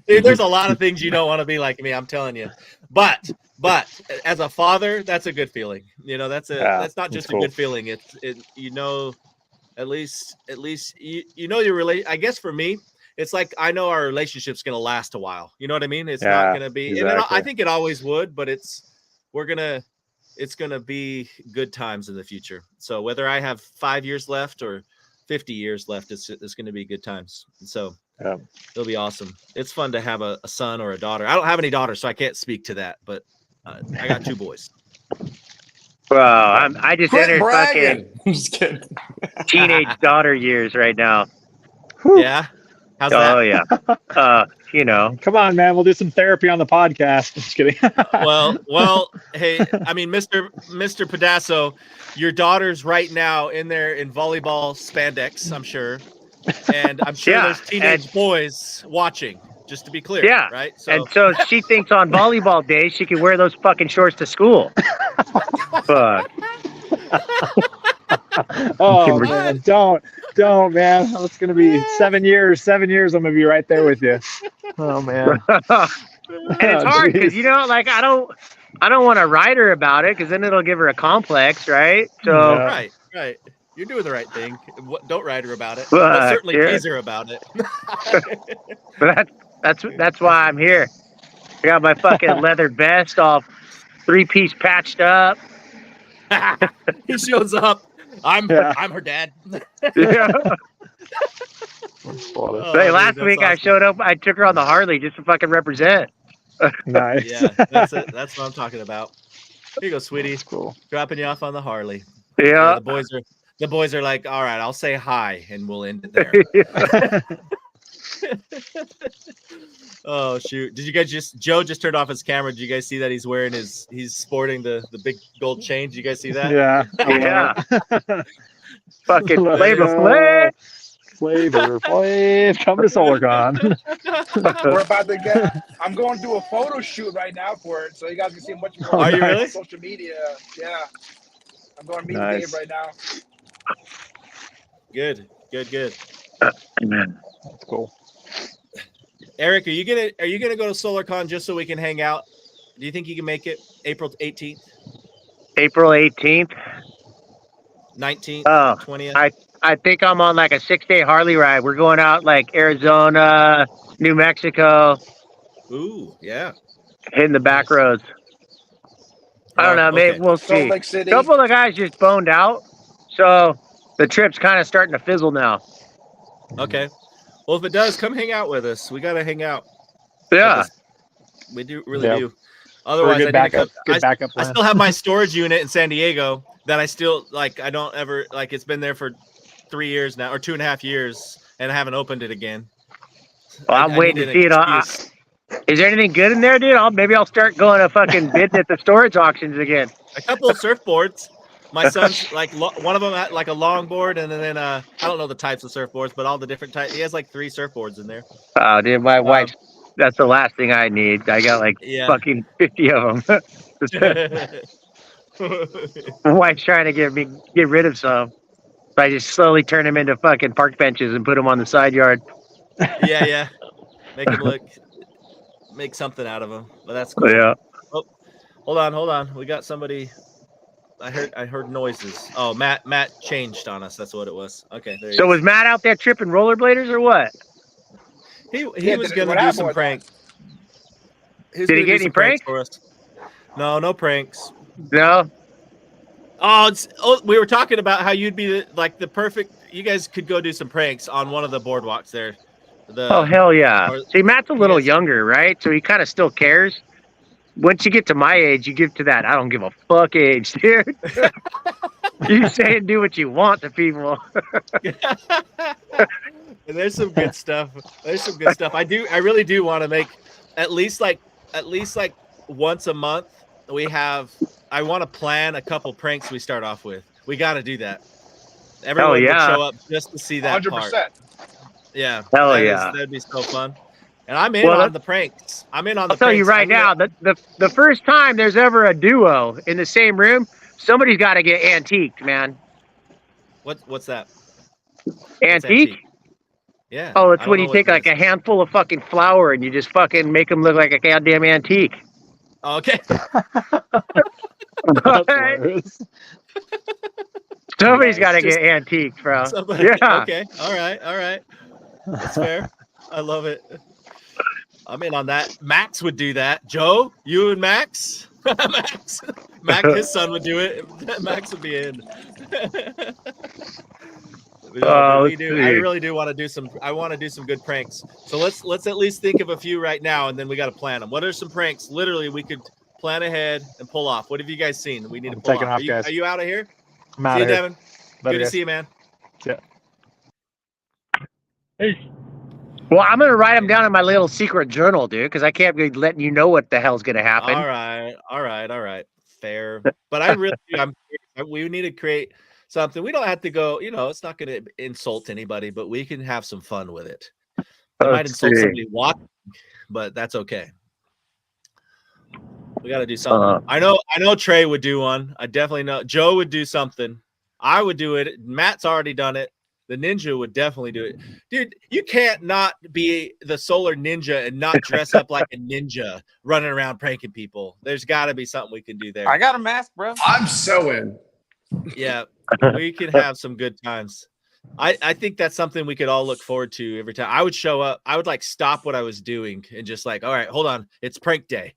dude, there's a lot of things you don't want to be like me. I'm telling you, but as a father, that's a good feeling. You know, that's not just a good feeling. At least you know your relate. I guess for me, it's like I know our relationship's gonna last a while. You know what I mean? It's not gonna be. Exactly. And I think it always would, but it's gonna be good times in the future. So whether I have 5 years left or 50 years left, it's going to be good times. And so it'll be awesome. It's fun to have a son or a daughter. I don't have any daughters, so I can't speak to that, but I got 2 boys. Well, I just quit entered bragging. fucking I'm just kidding. teenage daughter years right now. Yeah. How's that? Oh yeah. You know. Come on, man. We'll do some therapy on the podcast. Just kidding. Well, hey, I mean, Mr. Pedasso, your daughter's right now in volleyball spandex, I'm sure. And I'm sure there's teenage boys watching, just to be clear. Yeah. Right. And so she thinks on volleyball days she can wear those fucking shorts to school. Fuck. Oh man, don't, man. It's gonna be 7 years. 7 years, I'm gonna be right there with you. Oh man. And it's hard because like I don't want to write her about it because then it'll give her a complex, right? So right. You're doing the right thing. Don't write her about it. But certainly tease her about it. But that's why I'm here. I got my fucking leather vest all 3-piece patched up. He shows up. I'm her dad. Yeah. Hey, last week I showed up. I took her on the Harley just to fucking represent. Nice. Yeah, that's it. That's what I'm talking about. Here you go, sweetie. That's cool. Dropping you off on the Harley. Yeah. The boys are like, all right, I'll say hi and we'll end it there. Oh shoot! Did you guys Joe just turned off his camera? Did you guys see that he's sporting the big gold chain? Did you guys see that? Yeah. Yeah. Fucking Flavor Flav. Come to SolarCon. We're about to I'm going to do a photo shoot right now for it, so you guys can see much more. Are you really? On social media. Yeah. I'm going to meet Dave right now. Good. Amen. That's cool. Eric, are you gonna go to SolarCon just so we can hang out? Do you think you can make it April 18th? April 18th. 19th, 20th. I think I'm on like a 6-day Harley ride. We're going out like Arizona, New Mexico. Ooh, yeah. Hitting the back roads. I don't know. Maybe we'll see. A couple of guys just boned out, so the trip's kind of starting to fizzle now. Okay. Well, if it does, come hang out with us. We got to hang out. Yeah. We do really Yeah. do. We're a Otherwise, good backup. Good backup I plan. still have my storage unit in San Diego that I still like. I don't ever like. It's been there for 3 years now, or 2.5 years, and I haven't opened it again. Well, I'm waiting to see it. Is there anything good in there, dude? Maybe I'll start going to fucking bidding at the storage auctions again. A couple of surfboards. My son's like one of them had like a longboard, and then I don't know the types of surfboards, but all the different types. He has like 3 surfboards in there. Oh, dude, my wife's. That's the last thing I need. I got like fucking 50 of them. My wife's trying to get rid of some. So I just slowly turn them into fucking park benches and put them on the side yard. Yeah. Make something out of them. But that's cool. Yeah. Oh, hold on. We got somebody. I heard noises. Oh, Matt changed on us. That's what it was. Okay. There So was Matt out there tripping rollerbladers or what? He was gonna do some pranks. Did he get any pranks for us? No pranks. No. Oh, we were talking about how you'd be the perfect. You guys could go do some pranks on one of the boardwalks there. Oh hell yeah! See, Matt's a little younger, right? So he kind of still cares. Once you get to my age, you get to that I don't give a fuck age, dude. You say and do what you want to people. And there's some good stuff. I really do want to make at least like once a month. I want to plan a couple pranks we start off with. We got to do that. Everyone would show up just to see that 100%. Part. Yeah. Hell yeah. That'd be so fun. And I'm in on the pranks. I'll tell you right now, the first time there's ever a duo in the same room, somebody's got to get antiqued, man. What's that? Antique? Yeah. Oh, it's when you take like a handful of fucking flour and you just fucking make them look like a goddamn antique. Okay. Somebody's got to get antiqued, bro. Yeah. Okay. All right. That's fair. I love it. I'm in on that. Max would do that. Joe, you and Max? Max, his son would do it. Max would be in. I really do want to do some. I want to do some good pranks. So let's at least think of a few right now, and then we got to plan them. What are some pranks? Literally, we could plan ahead and pull off. What have you guys seen? We need to pull off. Are you out of here? I'm out see of you, here. Devin. Good to see you, man. Yeah. Hey. Well, I'm gonna write them down in my little secret journal, dude, because I can't be letting you know what the hell's gonna happen. All right. Fair. But I really, we need to create something. We don't have to go. It's not going to insult anybody, but we can have some fun with it. It might insult somebody watching, but that's okay. We got to do something. I know Trey would do one. I definitely know Joe would do something. I would do it. Matt's already done it. The ninja would definitely do it. Dude, you can't not be the solar ninja and not dress up like a ninja running around pranking people. There's got to be something we can do there. I got a mask, bro. I'm so in. Yeah, we can have some good times. I think that's something we could all look forward to every time. I would show up. I would stop what I was doing and just all right, hold on. It's prank day.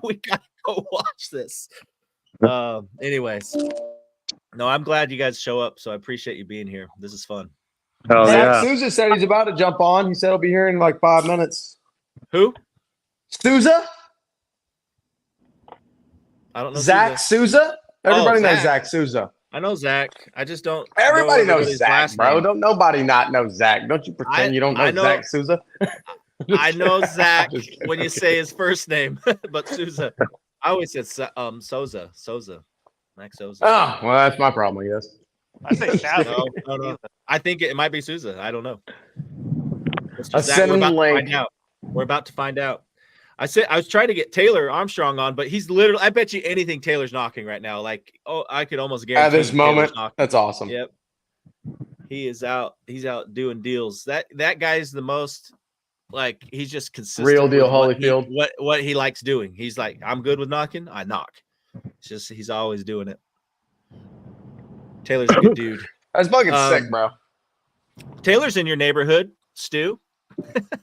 We got to go watch this. Anyways. No, I'm glad you guys show up, so I appreciate you being here. This is fun. Oh, Zach Souza said he's about to jump on. He said he'll be here in 5 minutes. Who? Souza? I don't know. Zach Souza? Everybody knows Zach. Zach Souza. I know Zach. I just don't. Everybody knows Zach, bro. Don't nobody not know Zach. Don't you pretend you don't know Zach Souza. I know Zach when you say his first name, but Souza. I always said Souza. Max Souza. Oh, well, that's my problem, I guess. I say Souza. No. I think it might be Souza. I don't know. We're about to find out. I was trying to get Taylor Armstrong on, but he's literally. I bet you anything Taylor's knocking right now. I could almost guarantee. At this moment, that's awesome. Yep. He is out. He's out doing deals. That guy's the most. He's just consistent. Real deal, Holyfield. What he likes doing. He's I'm good with knocking. I knock. It's just he's always doing it. Taylor's a good dude. That's fucking sick, bro. Taylor's in your neighborhood, Stu.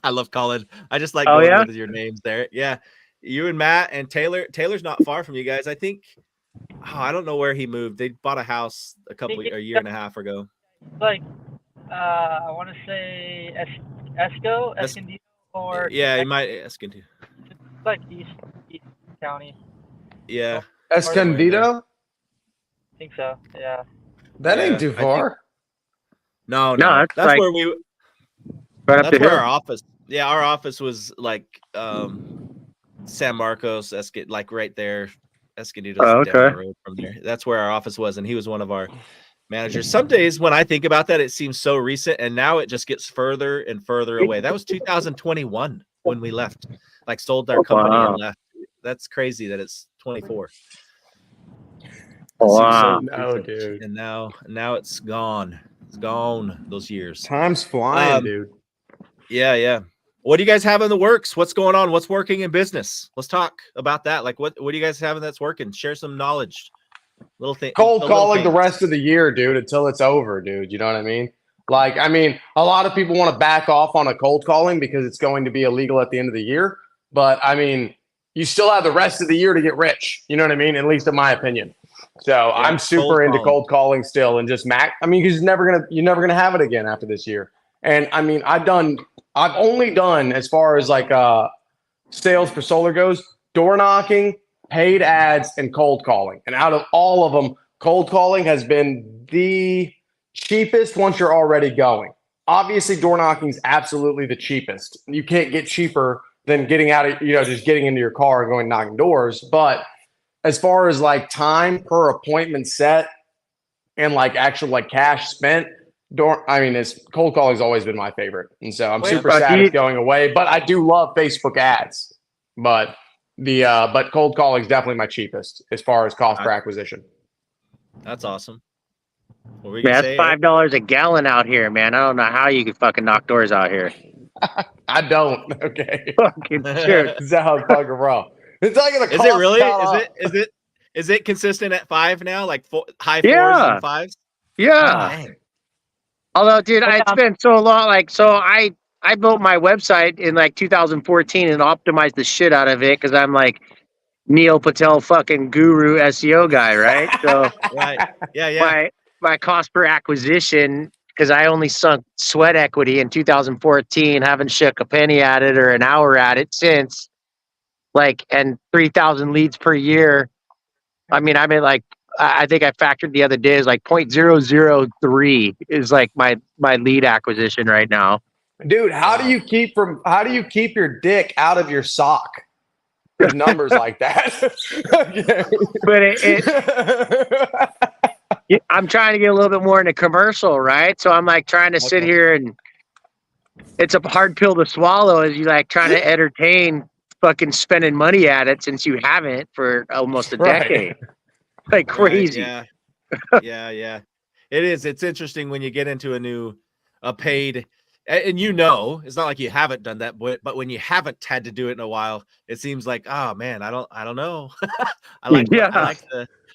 I love calling. I just like going with your names there. Yeah, you and Matt and Taylor. Taylor's not far from you guys. I think. I don't know where he moved. They bought a house a year and a half ago. I want to say Escondido, or Yeah, you might ask into. like East County. Yeah. Escondido? I think so. Yeah. That ain't Yeah, too I think- far. No, No, it's that's like where we. right up That's the where hill. our office. Yeah, our office was like San Marcos, like right there. Escondido's Oh, down okay. the road from there. That's where our office was, and he was one of our managers. Some days when I think about that, it seems so recent, and now it just gets further and further away. That was 2021 when we left, like sold our company Wow. and left. That's crazy that it's 24. Wow. No, recent. dude. And now it's gone. It's gone. Those years. Time's flying, Um, dude. Yeah. What do you guys have in the works? What's going on? What's working in business? Let's talk about that. Like, what do you guys have that's working? Share some knowledge. Little thing. Cold calling the rest of the year, dude, until it's over, dude. You know what I mean? Like, I mean, a lot of people want to back off on a cold calling because it's going to be illegal at the end of the year. But I mean, you still have the rest of the year to get rich. You know what I mean? At least in my opinion. So I'm super into cold calling still, and just I mean, because you're never gonna have it again after this year. And I mean, I've only done, as far as like sales for solar goes, door knocking, paid ads, and cold calling. And out of all of them, cold calling has been the cheapest once you're already going. Obviously, door knocking is absolutely the cheapest. You can't get cheaper than getting out of, just getting into your car and going knocking doors. But as far as like time per appointment set and like actual like cash spent, it's cold calling has always been my favorite. And so I'm super sad it's going away, but I do love Facebook ads. But but cold calling is definitely my cheapest as far as cost per acquisition. That's awesome. Man, that's $5 a gallon out here, man. I don't know how you could fucking knock doors out here. I don't. Okay. Fucking shit. Sounds fucking rough. It's not gonna cost. Is it really? Is it consistent at 5 now? Like high 4s and 5s? Yeah. Oh, although, dude, it's been so long. Like, so I built my website in like 2014 and optimized the shit out of it because I'm like Neil Patel fucking guru SEO guy, right? So right. Yeah. My cost per acquisition, because I only sunk sweat equity in 2014, haven't shook a penny at it or an hour at it since. Like, and 3,000 leads per year. I mean, like, I think I factored the other day is like 0.003 is like my lead acquisition right now. Dude, how do you keep your dick out of your sock with numbers like that? But I'm trying to get a little bit more into commercial, right? So I'm like trying to sit here, and it's a hard pill to swallow as you like trying to entertain fucking spending money at it since you haven't for almost a decade. Like crazy. Right, yeah. It is. It's interesting when you get into a paid, and it's not like you haven't done that, but when you haven't had to do it in a while, it seems like, oh man, I don't know.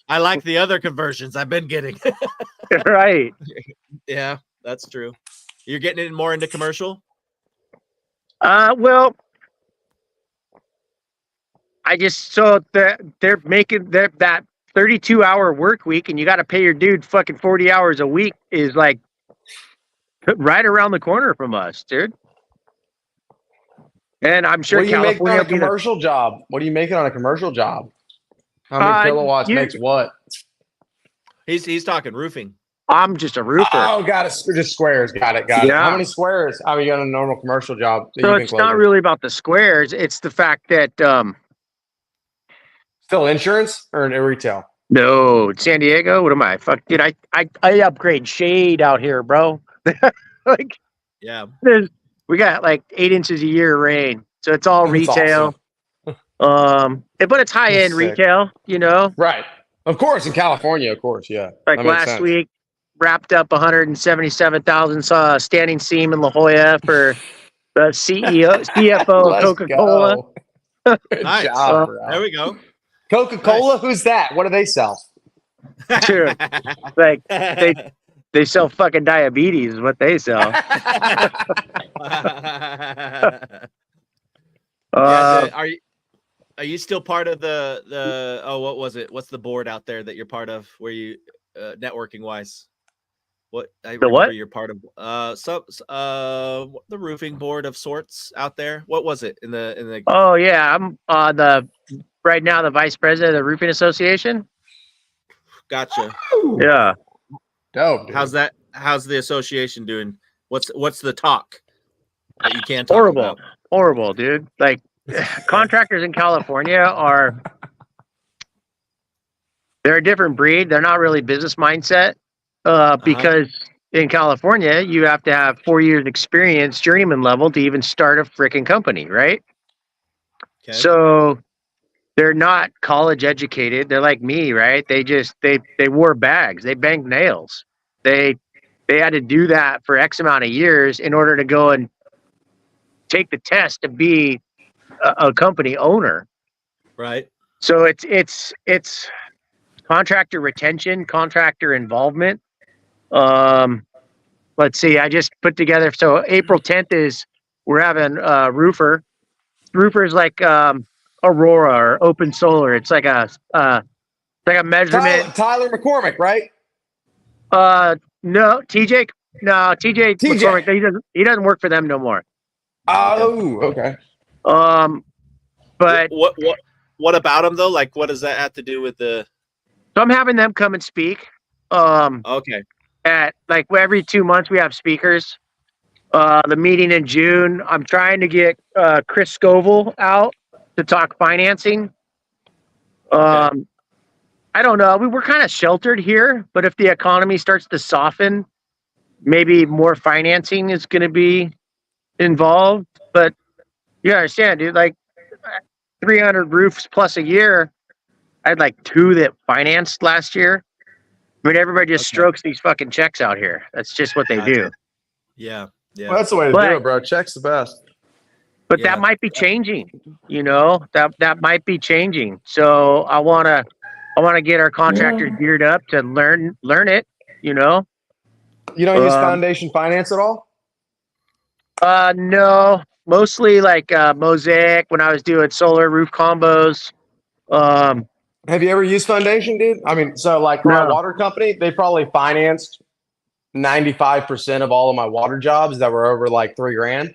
I like the other conversions I've been getting. Right. Yeah, that's true. You're getting it more into commercial? Well, they're making that 32-hour work week, and you got to pay your dude fucking 40 hours a week is like right around the corner from us, dude. And I'm sure California on a commercial job. What are you making on a commercial job? How many kilowatts makes what? He's talking roofing. I'm just a roofer. Oh, got it. Just squares. Got it. How many squares? How many on a normal commercial job? So it's not really about the squares. It's the fact that still insurance or in retail? No, San Diego. What am I? Fuck, dude. I upgrade shade out here, bro. Like, yeah. We got like 8 inches a year of rain, so it's all retail. Awesome. But it's high end retail, Right. Of course, in California, of course, yeah. Like last week, wrapped up 177,000 standing seam in La Jolla for the CFO of Coca-Cola. Nice. Job, there we go. Coca-Cola, who's that? What do they sell? Sure. Like they sell fucking diabetes is what they sell. Are you still part of the what was it? What's the board out there that you're part of where you networking wise? What I The remember what? you're part of the roofing board of sorts out there. What was it in the Oh yeah, I'm right now the vice president of the roofing association. Gotcha. Yeah. Dope, dude. How's the association doing? What's the talk that you can't talk Horrible. about? Horrible, dude. Like contractors in California they're a different breed. They're not really business mindset. Because in California you have to have 4 years experience, journeyman level, to even start a freaking company, right? Okay. So they're not college educated. They're like me, right? They wore bags. They banged nails. They had to do that for X amount of years in order to go and take the test to be a company owner. Right. So it's contractor retention, contractor involvement. Let's see. I just put together. So April 10th we're having roofer. Roofer is like Aurora or Open Solar. It's like a measurement. Tyler McCormick, right? No, TJ. No, TJ. TJ. McCormick, he doesn't work for them no more. Oh, okay. But what about him though? Like, what does that have to do with the? So I'm having them come and speak. Okay. At like every 2 months we have speakers. The meeting in June, I'm trying to get Chris Scoville out to talk financing. Okay. I don't know. We're kind of sheltered here, but if the economy starts to soften, maybe more financing is going to be involved. But you understand, dude, like 300 roofs plus a year. I had like 2 that financed last year. I mean, everybody just strokes these fucking checks out here. That's just what they do. Yeah. Yeah. Well, that's the way to do it, bro. Check's the best. But that might be changing, that might be changing. So I want to get our contractors geared up to learn it, You don't use foundation finance at all? No, mostly like Mosaic when I was doing solar roof combos. Have you ever used foundation, dude? I mean, so like for my water company, they probably financed 95% of all of my water jobs that were over like $3,000.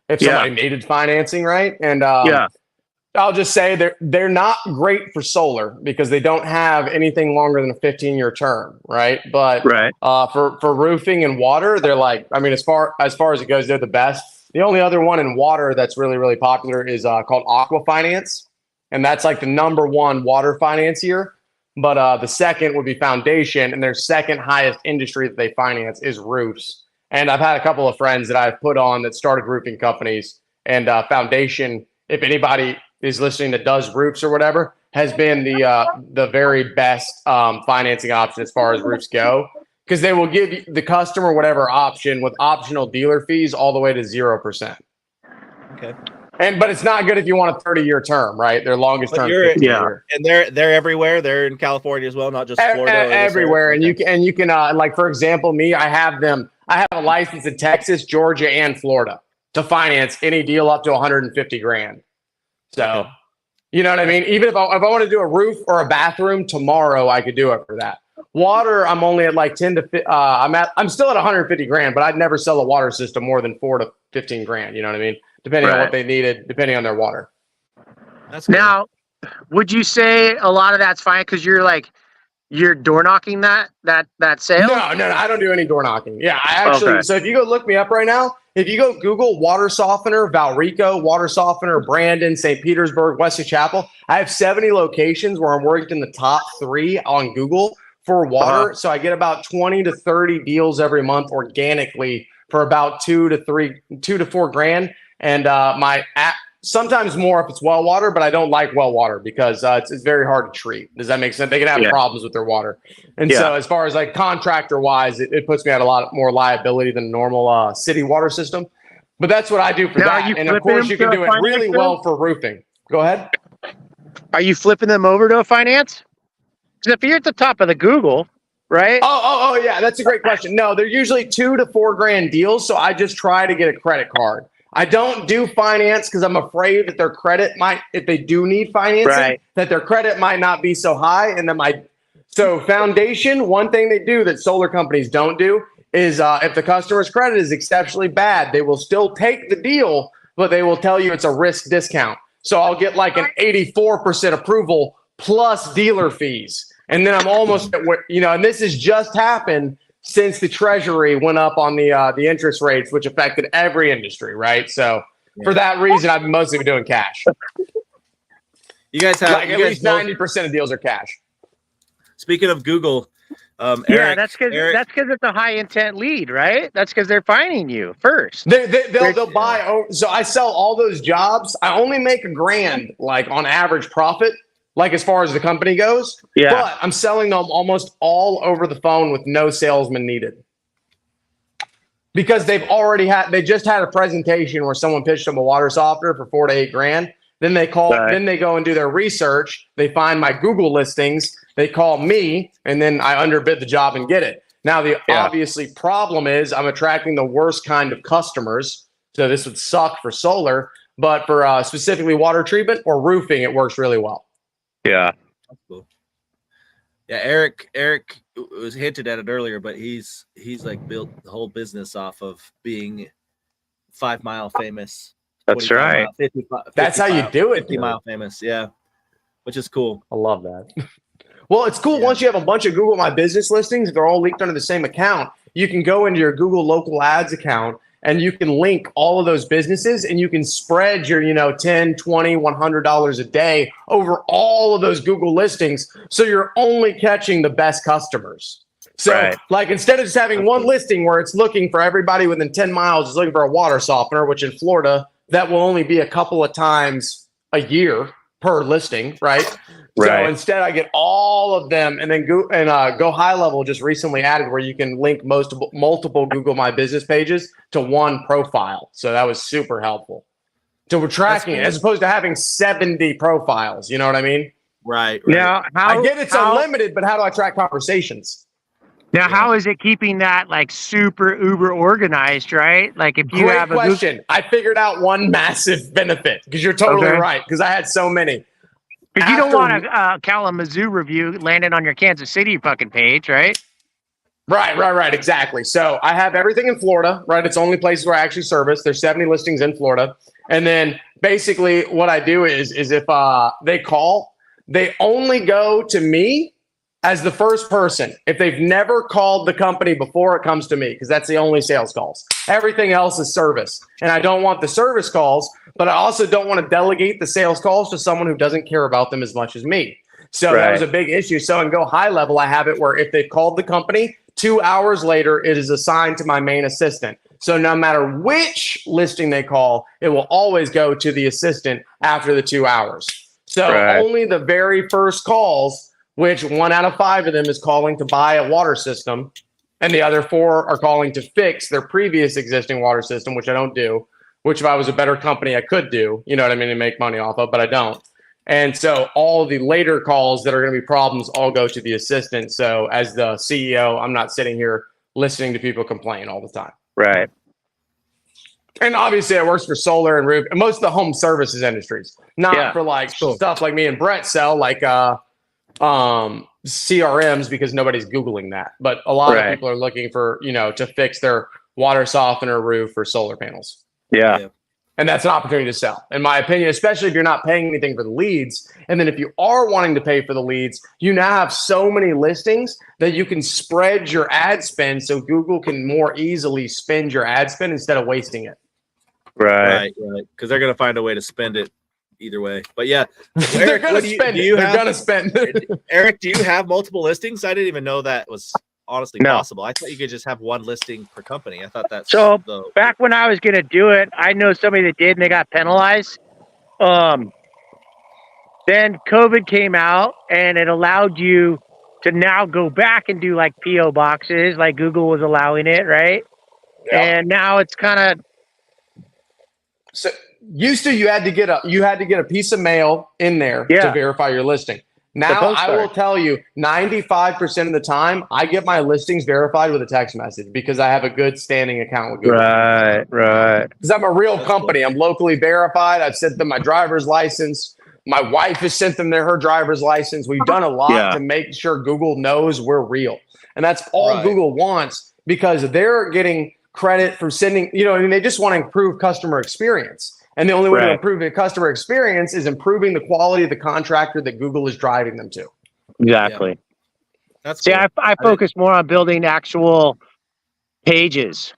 If somebody needed financing, right? And I'll just say they're not great for solar because they don't have anything longer than a 15-year term, right? But for roofing and water, they're like, I mean, as far as it goes, they're the best. The only other one in water that's really, really popular is called Aqua Finance. And that's like the #1 water financier. But the second would be foundation, and their second highest industry that they finance is roofs. And I've had a couple of friends that I've put on that started roofing companies, and foundation, if anybody is listening that does roofs or whatever, has been the very best financing option as far as roofs go, because they will give the customer whatever option with optional dealer fees all the way to 0%. Okay. But it's not good if you want a 30-year term, right? Their longest term. And they're everywhere. They're in California as well, not just Florida. Everywhere. And you can like, for example, me, I have a license in Texas, Georgia, and Florida to finance any deal up to $150,000. So, you know what I mean? Even if I want to do a roof or a bathroom tomorrow, I could do it for that. Water, I'm only at like 10 to I'm still at $150,000, but I'd never sell a water system more than $4 to $15,000. You know what I mean? Depending on what they needed, depending on their water. That's good. Now, would you say a lot of that's fine because you're door knocking that sale? No, I don't do any door knocking. Yeah, I actually. So if you go look me up right now, if you go Google water softener, Valrico, water softener, Brandon, St. Petersburg, Wesley Chapel, I have 70 locations where I'm ranked in the top 3 on Google for water. So I get about 20 to 30 deals every month organically for about $2 to $4 grand. And my app, sometimes more if it's well water, but I don't like well water because it's very hard to treat. Does that make sense? They can have problems with their water. And so as far as like contractor wise, it puts me at a lot more liability than a normal city water system. But that's what I do for that. And of course you can do it really well for roofing. Go ahead. Are you flipping them over to a finance? Because if you're at the top of the Google, right? Oh, yeah. That's a great question. No, they're usually $2 to $4 grand deals. So I just try to get a credit card. I don't do finance because I'm afraid that their credit might, if they do need financing, that their credit might not be so high. And then so foundation, one thing they do that solar companies don't do is if the customer's credit is exceptionally bad, they will still take the deal, but they will tell you it's a risk discount. So I'll get like an 84% approval plus dealer fees. And then I'm almost at where, and this has just happened since the Treasury went up on the interest rates, which affected every industry, right? So for that reason, I've mostly been doing cash. You guys have like at least 90% of deals are cash. Speaking of Google, yeah, that's because it's a high intent lead, right? That's because they're finding you first. They'll buy. So I sell all those jobs. I only make $1,000, like on average profit, like as far as the company goes. Yeah. But I'm selling them almost all over the phone with no salesman needed. Because they just had a presentation where someone pitched them a water softener for $4 to $8,000. Then they call, then they go and do their research. They find my Google listings. They call me, and then I underbid the job and get it. Now, the obviously problem is I'm attracting the worst kind of customers. So this would suck for solar, but for specifically water treatment or roofing, it works really well. Yeah. That's cool. Yeah, Eric was hinted at it earlier, but he's like built the whole business off of being 5 mile famous. That's right. Mile, 55, That's how you do it. 50 mile famous, yeah, which is cool. I love that. Well, it's cool once you have a bunch of Google My Business listings. They're all linked under the same account. You can go into your Google Local Ads account and you can link all of those businesses and you can spread your, $10, $20, $100 a day over all of those Google listings. So you're only catching the best customers. So like instead of just having one listing where it's looking for everybody within 10 miles is looking for a water softener, which in Florida, that will only be a couple of times a year per listing, right? So instead I get all of them, and then Go High Level just recently added where you can link multiple Google My Business pages to one profile. So that was super helpful. So we're tracking it as opposed to having 70 profiles. You know what I mean? Right. Now, I get it's unlimited, but how do I track conversations? Now, how is it keeping that like super uber organized, right? Like if you have a question. I figured out one massive benefit because you're totally right because I had so many. Because you don't want a Kalamazoo review landing on your Kansas City fucking page, right? Right. Exactly. So I have everything in Florida, right? It's only places where I actually service. There's 70 listings in Florida. And then basically what I do is if they call, they only go to me as the first person. If they've never called the company before, it comes to me because that's the only sales calls. Everything else is service. And I don't want the service calls, but I also don't want to delegate the sales calls to someone who doesn't care about them as much as me. So that was a big issue. So in Go High Level, I have it where if they've called the company, 2 hours later, it is assigned to my main assistant. So no matter which listing they call, it will always go to the assistant after the 2 hours. So only the very first calls, which 1 out of 5 of them is calling to buy a water system, and the other 4 are calling to fix their previous existing water system, which I don't do, which if I was a better company, I could do, you know what I mean, and make money off of, but I don't. And so all the later calls that are going to be problems all go to the assistant. So as the CEO, I'm not sitting here listening to people complain all the time. Right. And obviously it works for solar and roof and most of the home services industries, not for like stuff like me and Brett sell, like CRMs, because nobody's Googling that. But a lot of people are looking for, to fix their water softener, roof, or solar panels. Yeah. And that's an opportunity to sell, in my opinion, especially if you're not paying anything for the leads. And then if you are wanting to pay for the leads, you now have so many listings that you can spread your ad spend so Google can more easily spend your ad spend instead of wasting it. Right. Because they're going to find a way to spend it either way. But yeah, Eric, they're going to spend. Eric, do you have multiple listings? I didn't even know that was honestly possible. I thought you could just have one listing per company. I thought that's back when I was gonna do it, I know somebody that did and they got penalized. Then COVID came out and it allowed you to now go back and do like PO boxes, like Google was allowing it, right? Yep. And now it's kind of used to you had to get a piece of mail in there to verify your listing. Now, I will tell you, 95% of the time, I get my listings verified with a text message because I have a good standing account with Google. Right. Because I'm a real company. I'm locally verified. I've sent them my driver's license. My wife has sent them her driver's license. We've done a lot to make sure Google knows we're real. And that's all Google wants because they're getting credit for sending, I mean, they just want to improve customer experience. And the only way to improve the customer experience is improving the quality of the contractor that Google is driving them to. Exactly. Yeah. That's See, cool. I focus more on building actual pages.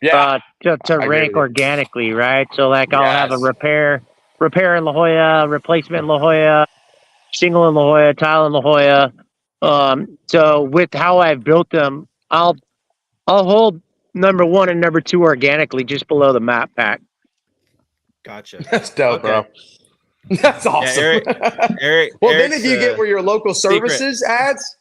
Yeah. To rank organically, right? So like I'll have a Yes. repair in La Jolla, replacement in La Jolla, shingle in La Jolla, tile in La Jolla. So with how I've built them, I'll hold number 1 and number 2 organically just below the map pack. Gotcha. That's dope, bro. That's awesome. Eric. Well, then if you get where your local services ads,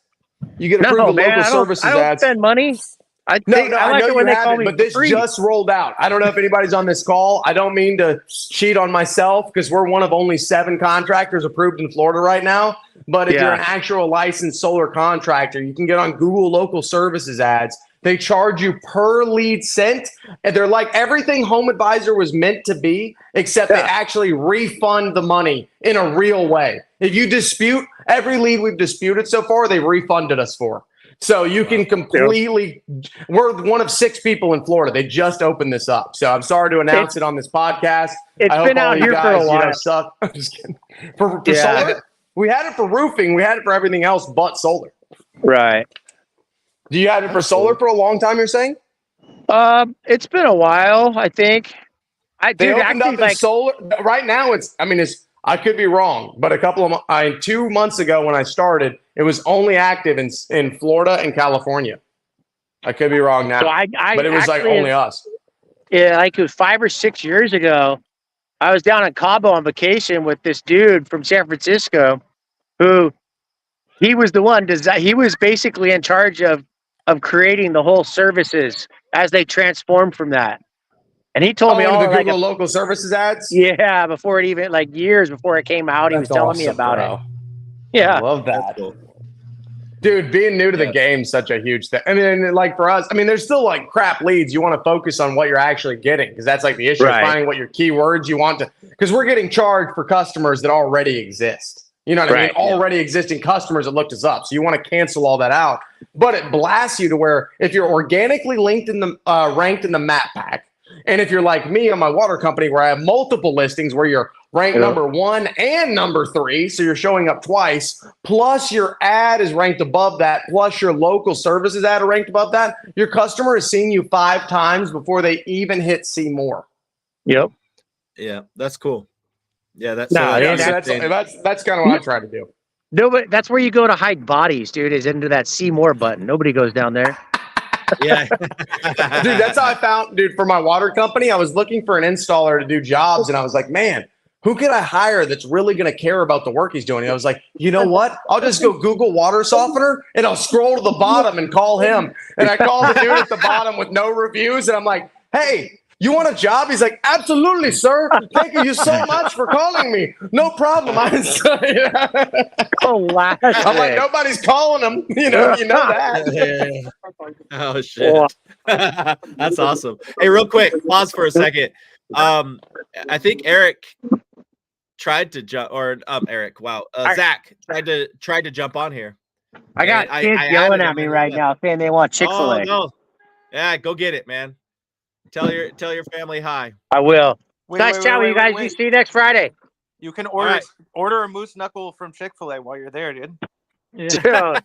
you get approved with local services I don't ads. spend money. I know like it when you they call me but this free. just rolled out. I don't know if anybody's on this call. I don't mean to cheat on myself because we're one of only 7 contractors approved in Florida right now. But if you're an actual licensed solar contractor, you can get on Google local services ads. They charge you per lead sent, and they're like everything Home Advisor was meant to be, except they actually refund the money in a real way. If you dispute every lead we've disputed so far, they refunded us for. So you can completely, we're one of 6 people in Florida. They just opened this up. So I'm sorry to announce it on this podcast. It's been out here for a while. Suck. I'm just kidding. For solar, we had it for roofing. We had it for everything else but solar. Right. Do you have it for solar for a long time, you're saying? It's been a while, I think. They opened up in solar. Right now, I could be wrong, but 2 months ago when I started, it was only active in Florida and California. I could be wrong now, but it was like only us. Yeah, like it was 5 or 6 years ago. I was down in Cabo on vacation with this dude from San Francisco, who he was the one. He was basically in charge of creating the whole services as they transformed from that. And he told me all the Google local services ads. Yeah, before it even years before it came out, he was telling me about it. Yeah, I love that. Cool. Dude, being new to the game is such a huge thing. I mean, like for us, there's still like crap leads. You want to focus on what you're actually getting because that's like the issue. Finding what your keywords you want to, because we're getting charged for customers that already exist. You know what I mean? Already existing customers that looked us up. So you want to cancel all that out. But it blasts you to where if you're organically linked in the ranked in the map pack, and if you're like me on my water company where I have multiple listings where you're ranked number 1 and number 3, so you're showing up twice, plus your ad is ranked above that, plus your local services ad are ranked above that, your customer is seeing you 5 times before they even hit see more. Yep. Yeah, that's cool. Yeah, that's that's kind of what I try to do. No, but that's where you go to hide bodies, dude, is into that see more button. Nobody goes down there. Yeah. Dude, that's how I found, for my water company, I was looking for an installer to do jobs, and I was like, man, who could I hire that's really going to care about the work he's doing? And I was like, you know what? I'll just go Google water softener, and I'll scroll to the bottom and call him. And I called the dude at the bottom with no reviews, and I'm like, hey, you want a job? He's like, absolutely, sir. Thank you so much for calling me. No problem. I'm like, nobody's calling him. You know that. Oh, shit. That's awesome. Hey, real quick, pause for a second. I think Eric tried to jump, or Eric, Zach tried to jump on here. I got kids yelling at me right now saying they want Chick-fil-A. Oh, no. Yeah, go get it, man. Tell your family hi. I will. Nice chat with you guys. You see you next Friday. You can order a moose knuckle from Chick-fil-A while you're there, dude. Yeah.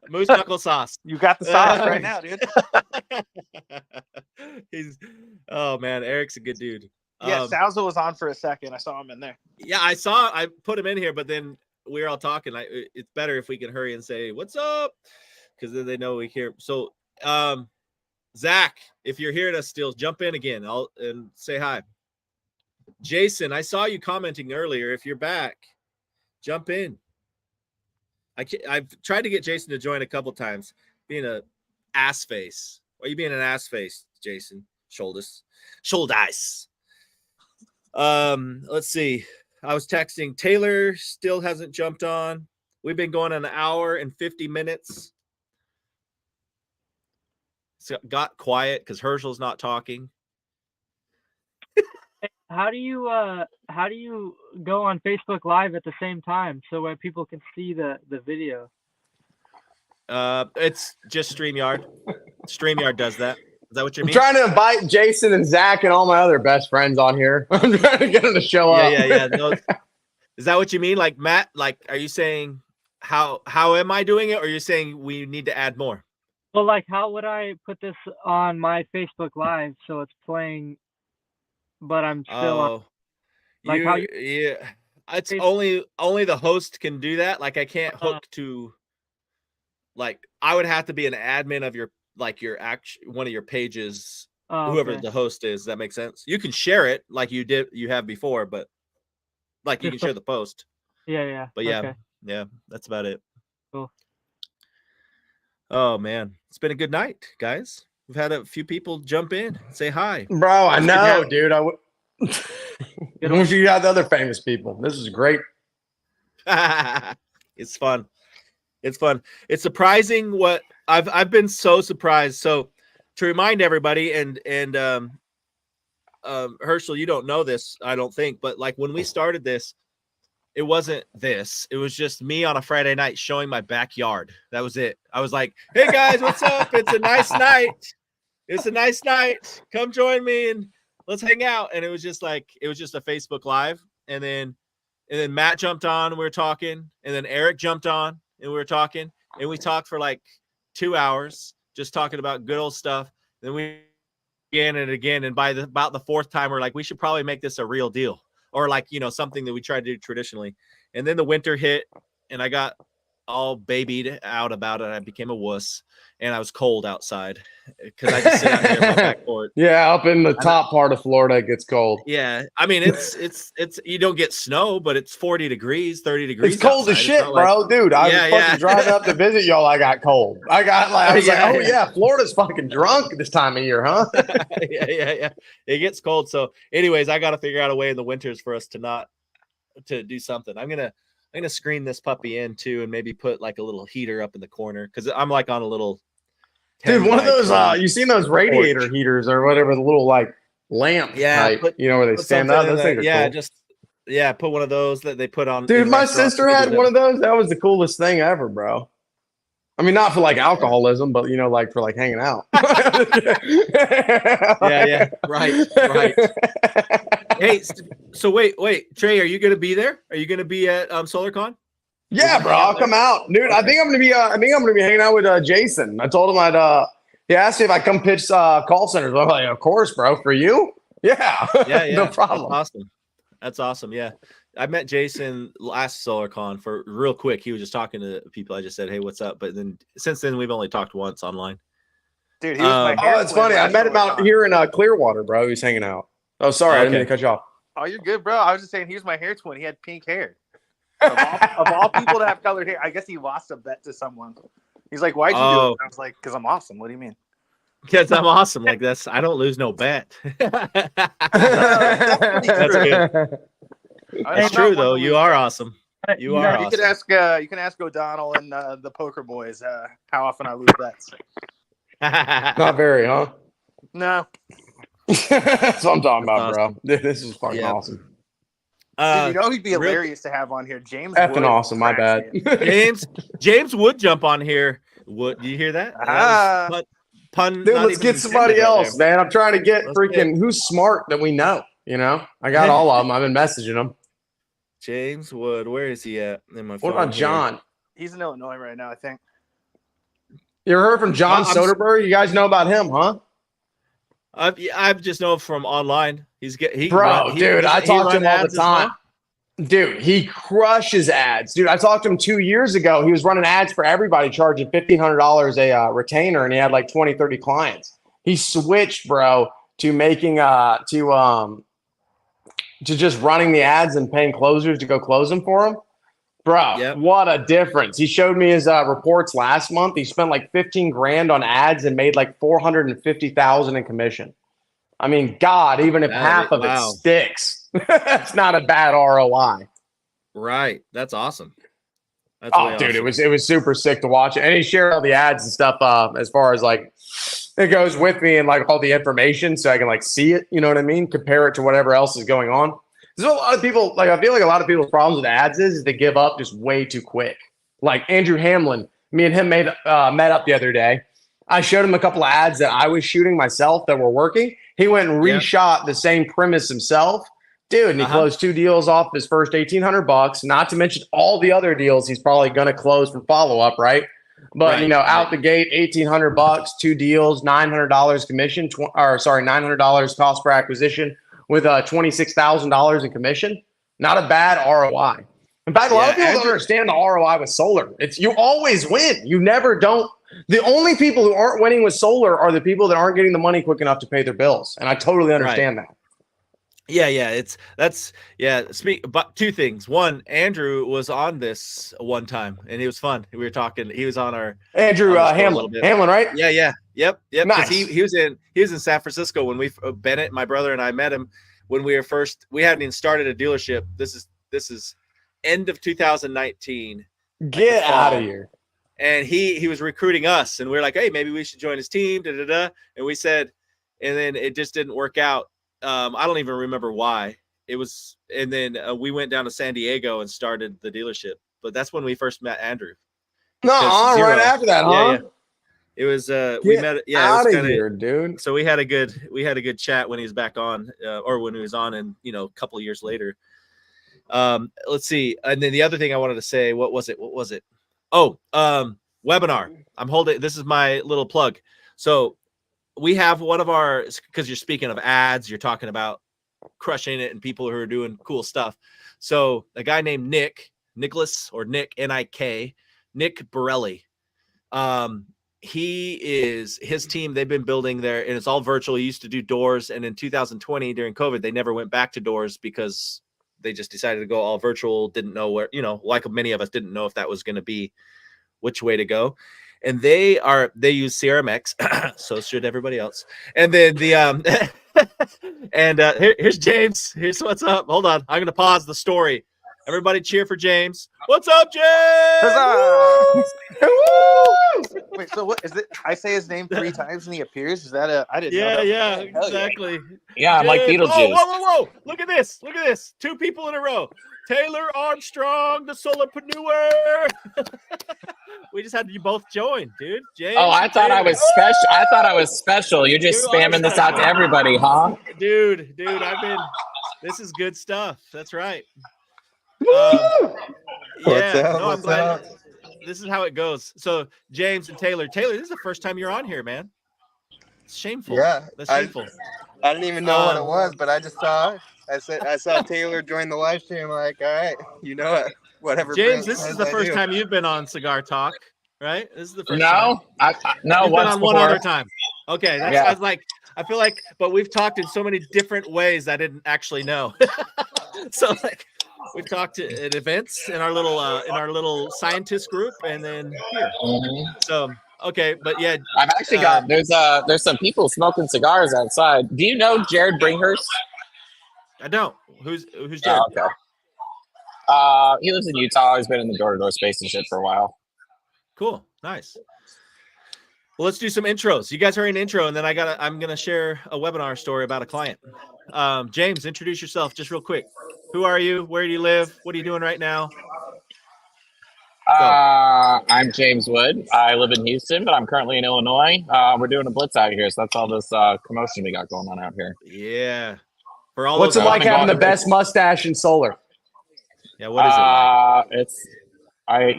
Moose knuckle sauce. You got the sauce right now, dude. Oh man, Eric's a good dude. Yeah, Salza was on for a second. I saw him in there. Yeah, I put him in here, but then we were all talking. It's better if we can hurry and say what's up, because then they know we hear. So Zach, if you're hearing us still, jump in again. And say hi. Jason, I saw you commenting earlier. If you're back, jump in. I've tried to get Jason to join a couple times. Being an ass face. Why are you being an ass face, Jason? Shoulders. Let's see. I was texting. Taylor still hasn't jumped on. We've been going an hour and 50 minutes. So got quiet because Herschel's not talking. How do you go on Facebook Live at the same time so when people can see the video? It's just StreamYard. StreamYard does that. Is that what you I'm mean? trying to invite Jason and Zach and all my other best friends on here. I'm trying to get them to show up. Yeah. No, is that what you mean? Like Matt, like, are you saying how am I doing it? Or are you saying we need to add more? Well, like, how would I put this on my Facebook Live so it's playing, but I'm still on? Like how yeah. It's only the host can do that. Like I can't hook to, like, I would have to be an admin of your one of your pages, whoever the host is. That makes sense. You can share it like you have before, but like you can share the post. Yeah. But yeah, that's about it. Cool. Oh man, it's been a good night, guys. We've had a few people jump in, say hi. Bro, I know, dude. I wish you got the other famous people. This is great. It's fun. It's fun. It's surprising what I've been so surprised. So to remind everybody, and Herschel, you don't know this, I don't think, but like when we started this, it wasn't this. It was just me on a Friday night showing my backyard. That was it. I was like, hey guys, what's up? It's a nice night. It's a nice night. Come join me and let's hang out. And it was just a Facebook Live. And then Matt jumped on and we were talking. And then Eric jumped on and we were talking. And we talked for like 2 hours, just talking about good old stuff. Then we again and again. And by about the fourth time, we're like, we should probably make this a real deal. Or like, something that we try to do traditionally. And then the winter hit and I got all babied out about it. I became a wuss and I was cold outside because I just sit out here in my back porch. Yeah, up in the top part of Florida, it gets cold. Yeah. I mean, it's you don't get snow, but it's 40 degrees, 30 degrees. It's cold as shit, bro. Dude, I was fucking driving up to visit y'all. I got cold. I was like, oh yeah, Florida's fucking drunk this time of year, huh? Yeah. It gets cold. So anyways, I got to figure out a way in the winters for us to do something. I'm going to screen this puppy in too, and maybe put like a little heater up in the corner. Cause I'm like on a little, dude, one of those, you seen those radiator heaters or whatever, the little like lamp type, where they stand up. Those things are cool. Put one of those that they put on. Dude, my sister had one of those. That was the coolest thing ever, bro. I mean, not for like alcoholism, but like for like hanging out. Yeah. Right. Hey, so wait, Trey, are you gonna be there? Are you gonna be at SolarCon? Yeah, bro, I'll come out, dude. Okay. I think I'm gonna be hanging out with Jason. I told him he asked me if I come pitch call centers. I'm like, of course, bro, for you. Yeah. No problem. That's awesome. Yeah. I met Jason last SolarCon for real quick. He was just talking to people. I just said, hey, what's up? But then since then we've only talked once online. Dude, he was my it's funny. I met him out here in Clearwater, bro. He was hanging out. Oh, sorry, I didn't mean to cut you off. Oh, you're good, bro. I was just saying he was my hair twin. He had pink hair. Of all people to have colored hair, I guess he lost a bet to someone. He's like, "Why'd you do it?" I was like, "Because I'm awesome." What do you mean? Because I'm awesome. Like I don't lose no bet. That's good. It's true though. You are awesome. You are. You awesome. You can ask O'Donnell and the poker boys how often I lose bets. Not very, huh? No. That's what I'm talking about, bro. This is fucking awesome. Dude, he'd be hilarious to have on here. James effing Wood awesome. My bad. James would jump on here. Do you hear that? Pun. Dude, let's get somebody else, man. I'm trying to get who's smart that we know. I got all of them. I've been messaging them. James Wood, where is he at? In my phone. What about John? He's in Illinois right now, I think. You ever heard from John Soderbergh? You guys know about him, huh? I've just know from online. I talk to him all the time. Dude, he crushes ads. Dude, I talked to him 2 years ago. He was running ads for everybody, charging $1,500 a retainer, and he had like 20, 30 clients. He switched, bro, to making to just running the ads and paying closers to go close them for him. Bro, What a difference. He showed me his reports last month. He spent like 15 grand on ads and made like 450,000 in commission. I mean, God, even if half of it sticks, that's not a bad ROI. Right. That's awesome. Dude, awesome. It was super sick to watch it. And he shared all the ads and stuff as far as like it goes with me and like all the information so I can like see it, you know what I mean? Compare it to whatever else is going on. There's a lot of people, like I feel like a lot of people's problems with ads is they give up just way too quick. Like Andrew Hamlin, me and him met up the other day. I showed him a couple of ads that I was shooting myself that were working. He went and reshot the same premise himself. Dude, and he closed 2 deals off his first $1,800, not to mention all the other deals he's probably going to close for follow-up, right? But, out the gate, $1,800, 2 deals, $900 commission, $900 cost per acquisition with $26,000 in commission. Not a bad ROI. In fact, a lot of people don't understand the ROI with solar. You always win. You never don't. The only people who aren't winning with solar are the people that aren't getting the money quick enough to pay their bills. And I totally understand that. Yeah. But 2 things. One, Andrew was on this one time, and it was fun. We were talking. He was on our Andrew Hamlin, right? Yep. Nice. He was in San Francisco when Bennett, my brother, and I met him when we hadn't even started a dealership. This is end of 2019. Get out of here. And he was recruiting us, and we were like, hey, maybe we should join his team. And we said, and then it just didn't work out. I don't even remember why it was. And then we went down to San Diego and started the dealership. But that's when we first met Andrew. No, right after that, huh? Yeah. It was we met. Yeah, out it was of here, dude. So we had a good chat when he was back on, or when he was on, and a couple of years later. Let's see. And then the other thing I wanted to say, what was it? Oh, webinar. I'm holding. This is my little plug. So we have one of our, because you're speaking of ads, you're talking about crushing it and people who are doing cool stuff. So a guy named Nick N-I-K, Nick Borelli. His team, they've been building there, and it's all virtual. He used to do doors, and in 2020 during COVID, they never went back to doors because they just decided to go all virtual. Didn't know where, like many of us didn't know if that was going to be which way to go. And they use CRMX, so should everybody else. And then here's James. Here's what's up. Hold on, I'm gonna pause the story. Everybody cheer for James. What's up, James? Wait, so what is it? I say his name 3 times and he appears. Is that I didn't know that. Yeah, exactly. Yeah, I'm like Beetlejuice. Whoa. Look at this. 2 people in a row. Taylor Armstrong, the solopreneur. We just had you both join, dude. James, I thought I was special. You're just spamming this out to everybody, huh? Dude, this is good stuff. That's right. What's up? This is how it goes. So James and Taylor, this is the first time you're on here, man. It's shameful. Yeah, that's shameful. I didn't even know what it was, but I just saw it. I saw Taylor join the live stream. I'm like, all right, it. Whatever. James, this is the first time you've been on Cigar Talk, right? This is the first time. No, You've been on before. one other time. Okay, I feel like, but we've talked in so many different ways I didn't actually know. So we've talked at events in our little scientist group, and then here. Mm-hmm. So okay, but yeah, I've actually got there's some people smoking cigars outside. Do you know Jared Bringhurst? I don't. Who's Jared? Oh, okay. He lives in Utah. He's been in the door-to-door space and shit for a while. Cool, nice. Well, let's do some intros. You guys heard an intro, and then I'm gonna share a webinar story about a client. James, introduce yourself just real quick. Who are you? Where do you live? What are you doing right now? I'm James Wood. I live in Houston, but I'm currently in Illinois. We're doing a blitz out here, so that's all this commotion we got going on out here. Yeah. What's it like having the best mustache in solar? Yeah, what is it like?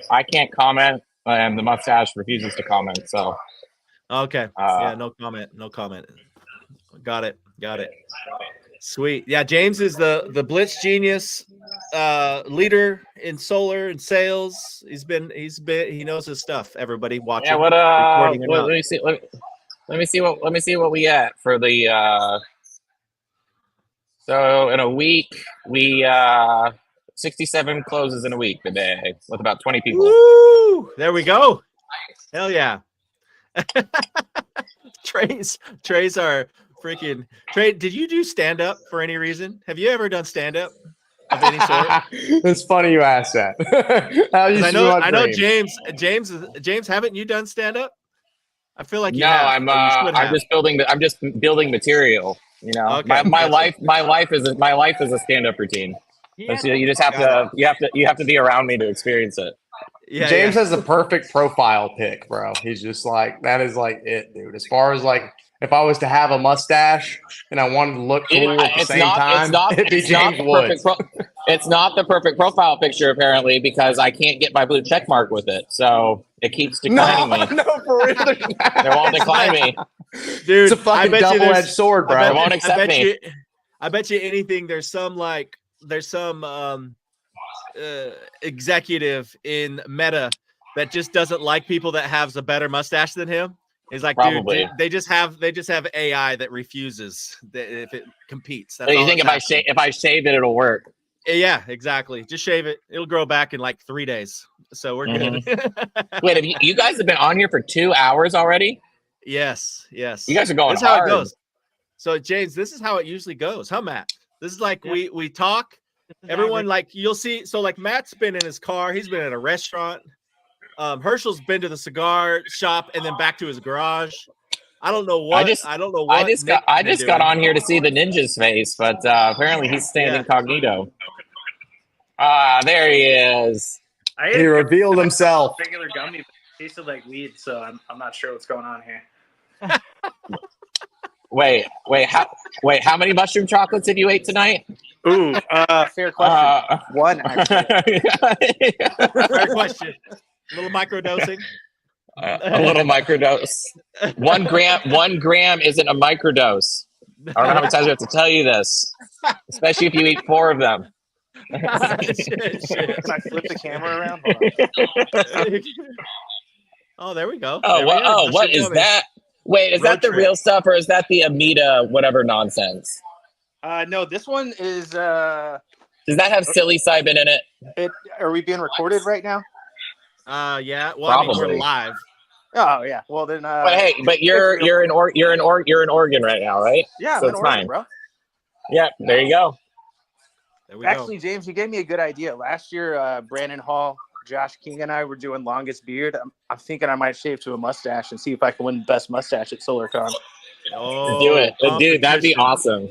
I can't comment, and the mustache refuses to comment. So. Okay. Yeah, no comment. Got it. Sweet. Yeah, James is the Blitz genius leader in solar and sales. He knows his stuff. Everybody watching. Yeah, let me see what we at for the so in a week we 67 closes in a week today with about 20 people. Woo! There we go. Hell yeah. Trays are freaking Trey. Did you do stand up for any reason? Have you ever done stand up of any sort? It's funny you asked that. I know James, haven't you done stand up? I feel like I'm just building material. Okay. My life is a stand up routine. Yeah. So you just have to be around me to experience it. Yeah, James yeah. has the perfect profile pic, bro. He's just like, that is like it, dude. As far as like, if I was to have a mustache and I wanted to look cool at the same time, it'd be James Woods. It's not the perfect profile picture, apparently, because I can't get my blue check mark with it. So it keeps declining me. No, for real. They won't decline me. It's Dude, a fucking double-edged sword, bro. They won't accept me. I bet you anything. There's some executive in Meta that just doesn't like people that have a better mustache than him. He's like, Probably. dude, they just have AI that refuses that if it competes. That's So you all think that's if I shave it, it'll work? Yeah, exactly. Just shave it. It'll grow back in like 3 days. So we're good. Wait, have you guys have been on here for 2 hours already? Yes. You guys are going That's hard. how it goes. So James, this is how it usually goes, huh, Matt? This is like we talk. Everyone, like, you'll see. So like Matt's been in his car. He's been at a restaurant. Herschel's been to the cigar shop and then back to his garage. I don't know what. I don't know what. I just got on here to see the ninja's face, but apparently he's staying incognito. There he is. He revealed himself. Regular gummy, but it tasted like weed, so I'm not sure what's going on here. Wait, how many mushroom chocolates did you eat tonight? Ooh, fair question. One, actually. Fair question. A little microdosing. A little microdose. 1 gram isn't a microdose. I don't know how many times I have to tell you this, especially if you eat 4 of them. Can I flip the camera around? Hold on. Oh, there we go. What is that? Wait, is that the real stuff or is that the Amita whatever nonsense? No, this one is. Does that have psilocybin in it? Are we being recorded right now? Yeah. Well, I mean, we're live. Oh yeah. Well then. But you're in Oregon right now, right? Yeah, so I'm it's in Oregon, fine, bro. Yeah, there you go. Actually, James, you gave me a good idea. Last year, Brandon Hall, Josh King, and I were doing longest beard. I'm thinking I might shave to a mustache and see if I can win best mustache at SolarCon. Oh, do it, dude. That'd be awesome.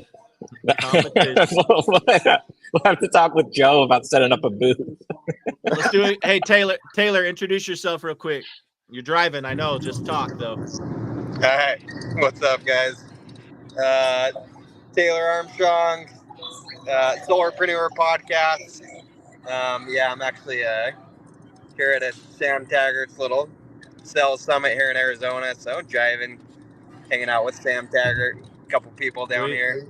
We'll have to talk with Joe about setting up a booth. Let's do it. Hey, Taylor, introduce yourself real quick. You're driving, I know. Just talk though. All right, what's up, guys? Taylor Armstrong, Solarpreneur podcast. Yeah, I'm actually here at a Sam Taggart's little sales summit here in Arizona. So driving, hanging out with Sam Taggart, a couple people down here.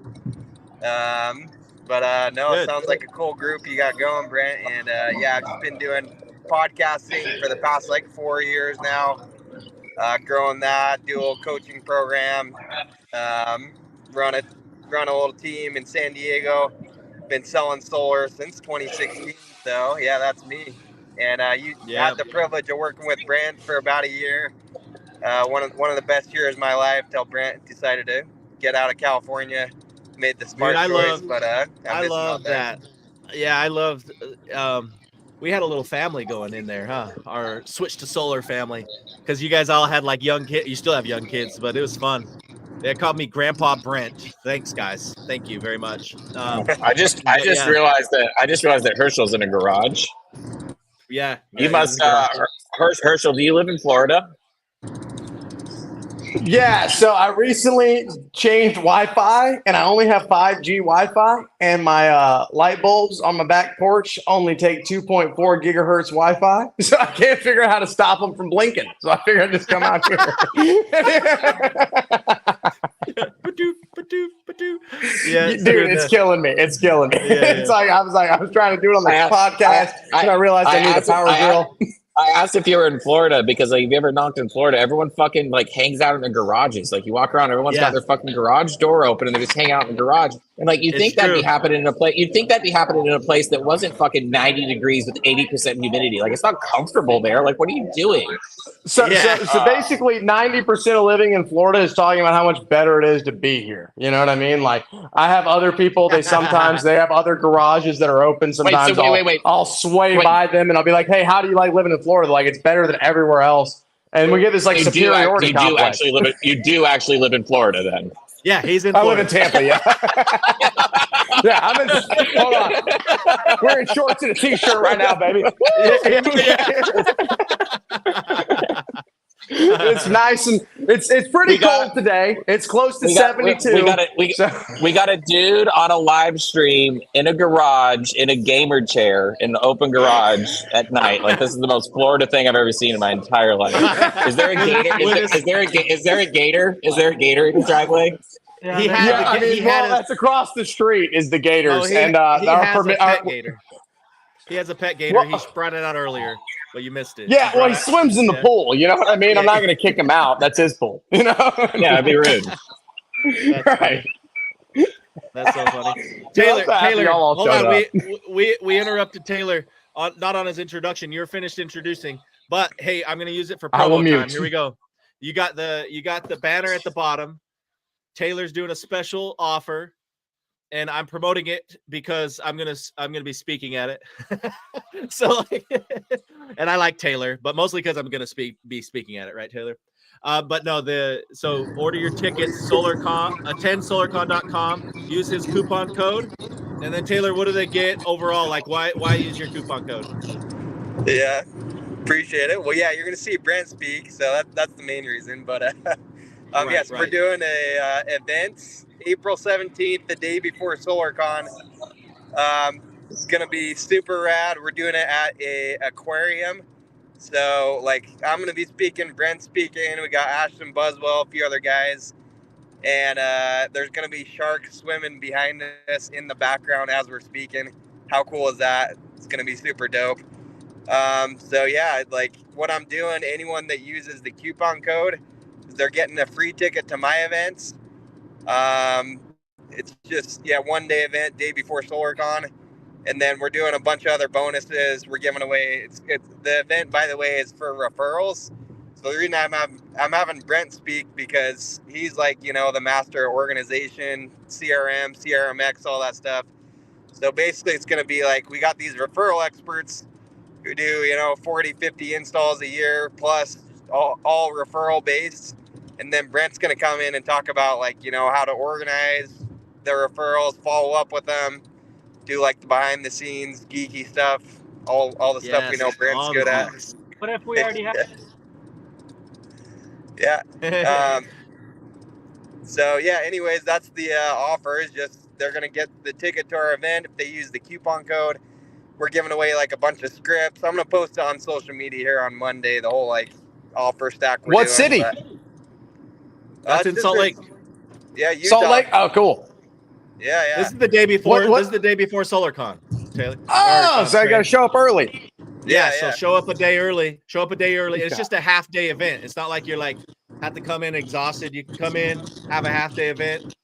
But no, it sounds like a cool group you got going, Brent. And yeah, I've just been doing podcasting for the past like 4 years now. Growing that, do a little coaching program, run a little team in San Diego. Been selling solar since 2016. So yeah, that's me. And you had the privilege of working with Brent for about a year. One of the best years of my life till Brent decided to get out of California. Made the smart choice, but I love that. Yeah, I loved. We had a little family going in there, huh? Our switch to solar family, because you guys all had like young kids. You still have young kids, but it was fun. They called me Grandpa Brent. Thanks, guys. Thank you very much. I just realized that Herschel's in a garage. Yeah, you must. Herschel, do you live in Florida? Yeah, so I recently changed Wi-Fi, and I only have 5G Wi-Fi, and my light bulbs on my back porch only take 2.4 gigahertz Wi-Fi, so I can't figure out how to stop them from blinking. So I figured I'd just come out here. Yeah, dude, it's killing me. It's killing me. It's like I was trying to do it on the podcast, and I realized I need a power drill. I asked if you were in Florida because, like, if you ever knocked in Florida, everyone fucking like hangs out in their garages. Like, you walk around, everyone's got their fucking garage door open, and they just hang out in the garage. And like, you'd think that'd be happening in a place. You'd think that'd be happening in a place that wasn't fucking 90 degrees with 80% humidity. Like, it's not comfortable there. Like, what are you doing? So basically, 90% of living in Florida is talking about how much better it is to be here. You know what I mean? Like, I have other people. They have other garages that are open. Sometimes I'll sway by them, and I'll be like, "Hey, how do you like living in Florida? Like, it's better than everywhere else." And we get this like superiority complex. You do actually live in Florida, then? Yeah, he's in Florida. Florida. I live in Tampa, yeah. Yeah, hold on. We're in shorts and a t-shirt right now, baby. It's nice and it's pretty cold today. It's close to 72. We got a dude on a live stream in a garage in a gamer chair in the open garage at night. Like, this is the most Florida thing I've ever seen in my entire life. Is there a gator? Is there a gator? Is there a gator in his driveway? That's across the street is the Gators, he has a pet gator. He has a pet gator. He brought it out earlier, but you missed it. Yeah, he swims in the pool. You know what I mean? I'm not going to kick him out. That's his pool. You know? Yeah, it'd be rude. That's right. That's so funny. Taylor, hold on. We interrupted Taylor not on his introduction. You're finished introducing, but hey, I'm going to use it for promo time. Here we go. You got the banner at the bottom. Taylor's doing a special offer, and I'm promoting it because I'm gonna be speaking at it. So, and I like Taylor, but mostly because I'm gonna be speaking at it, right, Taylor? But no, so order your tickets, SolarCon, attend solarcon.com, use his coupon code, and then Taylor, what do they get overall? Like, why use your coupon code? Yeah, appreciate it. Well, yeah, you're gonna see Brent speak, so that's the main reason. But yes, we're doing a event April 17th, the day before SolarCon. It's gonna be super rad. We're doing it at a aquarium. So, I'm gonna be speaking, Brent's speaking. We got Ashton Buswell, a few other guys, and there's gonna be sharks swimming behind us in the background as we're speaking. How cool is that? It's gonna be super dope. So yeah, what I'm doing, anyone that uses the coupon code, they're getting a free ticket to my events. It's just, one day event, day before SolarCon. And then we're doing a bunch of other bonuses. We're giving away, the event, by the way, is for referrals. So the reason I'm having Brent speak, because he's the master of organization, CRM, CRMX, all that stuff. So basically it's going to be we got these referral experts who do, 40, 50 installs a year, plus all referral based. And then Brent's going to come in and talk about how to organize their referrals, follow up with them, do the behind the scenes geeky stuff, all the stuff we know Brent's good at. What if we already have it? Yeah. So yeah, anyways, that's the offer. Is just they're going to get the ticket to our event if they use the coupon code. We're giving away a bunch of scripts. I'm going to post it on social media here on Monday, the whole offer stack we're What doing, city? That's in Salt Lake. Yeah, Utah. Salt Lake? Oh, cool. Yeah. This is the day before. This is the day before SolarCon, Taylor. So I got to show up early. Yeah. So show up a day early. It's just a half day event. It's not like you're have to come in exhausted. You can come in, have a half day event,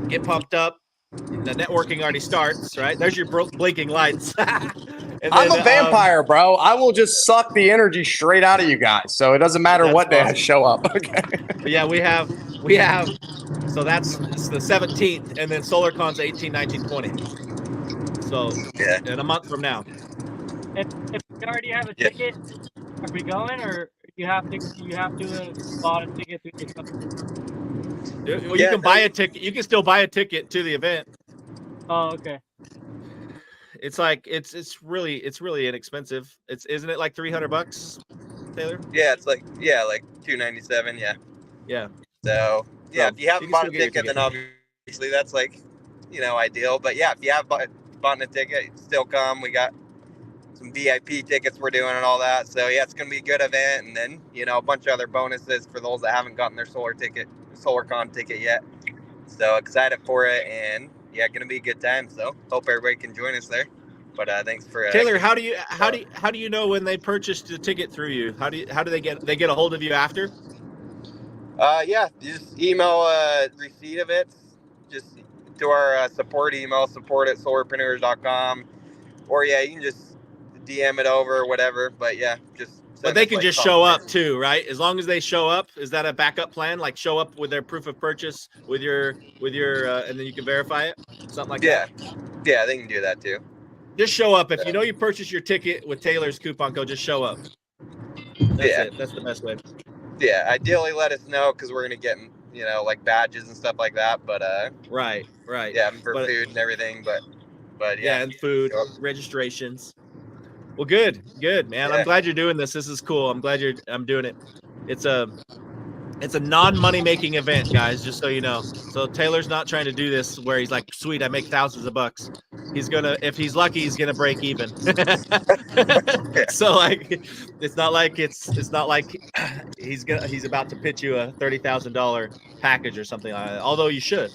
get pumped up. The networking already starts, right? There's your blinking lights. I'm a vampire, bro. I will just suck the energy straight out of you guys. So it doesn't matter what day I show up. Okay. But yeah, we have. So it's the 17th, and then SolarCon's 18, 19, 20. So in a month from now. If we already have a ticket, are we going, or you have to buy a ticket through your company? Well, you can buy a ticket. You can still buy a ticket to the event. Oh, okay. It's it's really inexpensive. Isn't it like $300, Taylor? Yeah, it's $297. Yeah. Yeah. So if you haven't bought a ticket, then obviously that's ideal. But yeah, if you have bought a ticket, still come. We got some VIP tickets we're doing and all that. So yeah, it's gonna be a good event, and then a bunch of other bonuses for those that haven't gotten their SolarCon ticket yet. So excited for it, and gonna be a good time. So hope everybody can join us there. But thanks for Taylor. How do you know when they purchased the ticket through you? How do they get a hold of you after? You just email a receipt of it, just to our support email, support@solarpreneurs.com, or you can just DM it over or whatever. But but they can just show up too, right? As long as they show up, is that a backup plan? Show up with their proof of purchase with your and then you can verify it, something like that. Yeah, they can do that too. Just show up if you know you purchased your ticket with Taylor's coupon code. Just show up. That's it. That's the best way. Yeah, ideally let us know, because we're gonna get you know, like badges and stuff like that. But right. Yeah, for food and everything. But yeah, and food registrations. Well, good, man. Yeah. I'm glad you're doing this. This is cool. I'm glad I'm doing it. It's a non-money making event, guys, just so you know. So Taylor's not trying to do this where he's like, sweet, I make thousands of bucks. He's gonna, if he's lucky, he's gonna break even. So like, it's not like he's about to pitch you a $30,000 package or something like that. Although you should.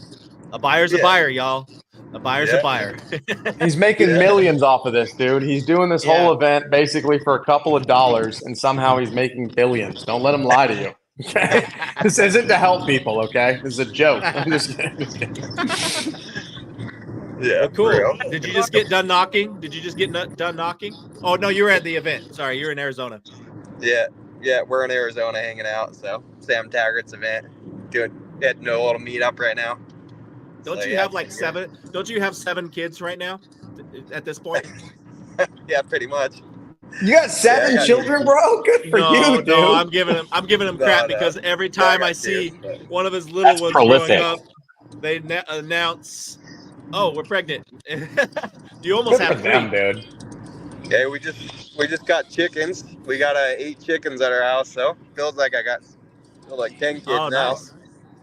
A buyer's a buyer, y'all. A buyer's a buyer. He's making millions off of this, dude. He's doing this whole event basically for a couple of dollars, and somehow he's making billions. Don't let him lie to you. Okay? This isn't to help people, okay? This is a joke. I'm just kidding. Yeah. Well, cool. Did you just get done knocking? Done knocking? Oh, no, you were at the event. Sorry, you're in Arizona. Yeah, we're in Arizona hanging out. So Sam Taggart's event. Getting a little meetup right now. Don't you have like 7? Don't you have 7 kids right now at this point? Yeah, pretty much. You got 7 children, bro? Good for you, dude. No, I'm giving him crap because every time I see one of his little ones growing up, they announce, "Oh, we're pregnant." You almost have 3, dude. Yeah, we just got chickens. We got 8 chickens at our house, so feels like I got like 10 kids now. Nice.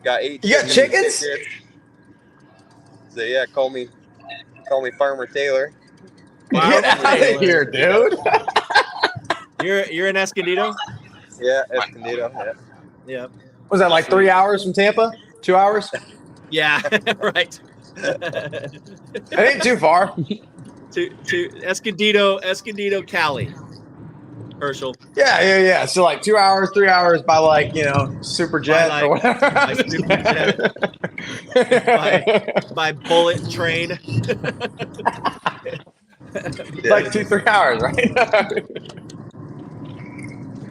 Got 8. You got chickens? So yeah, call me Farmer Taylor. Wow. Get out of here, dude. You're in Escondido? Yeah, Escondido. Yeah. Was that like 3 hours from Tampa? 2 hours? Yeah, right. It ain't too far. to Escondido, Cali. Herschel. Yeah. So like 2 hours, 3 hours by like, super jet or whatever. By super jet. by bullet train. Like 2-3 hours, right?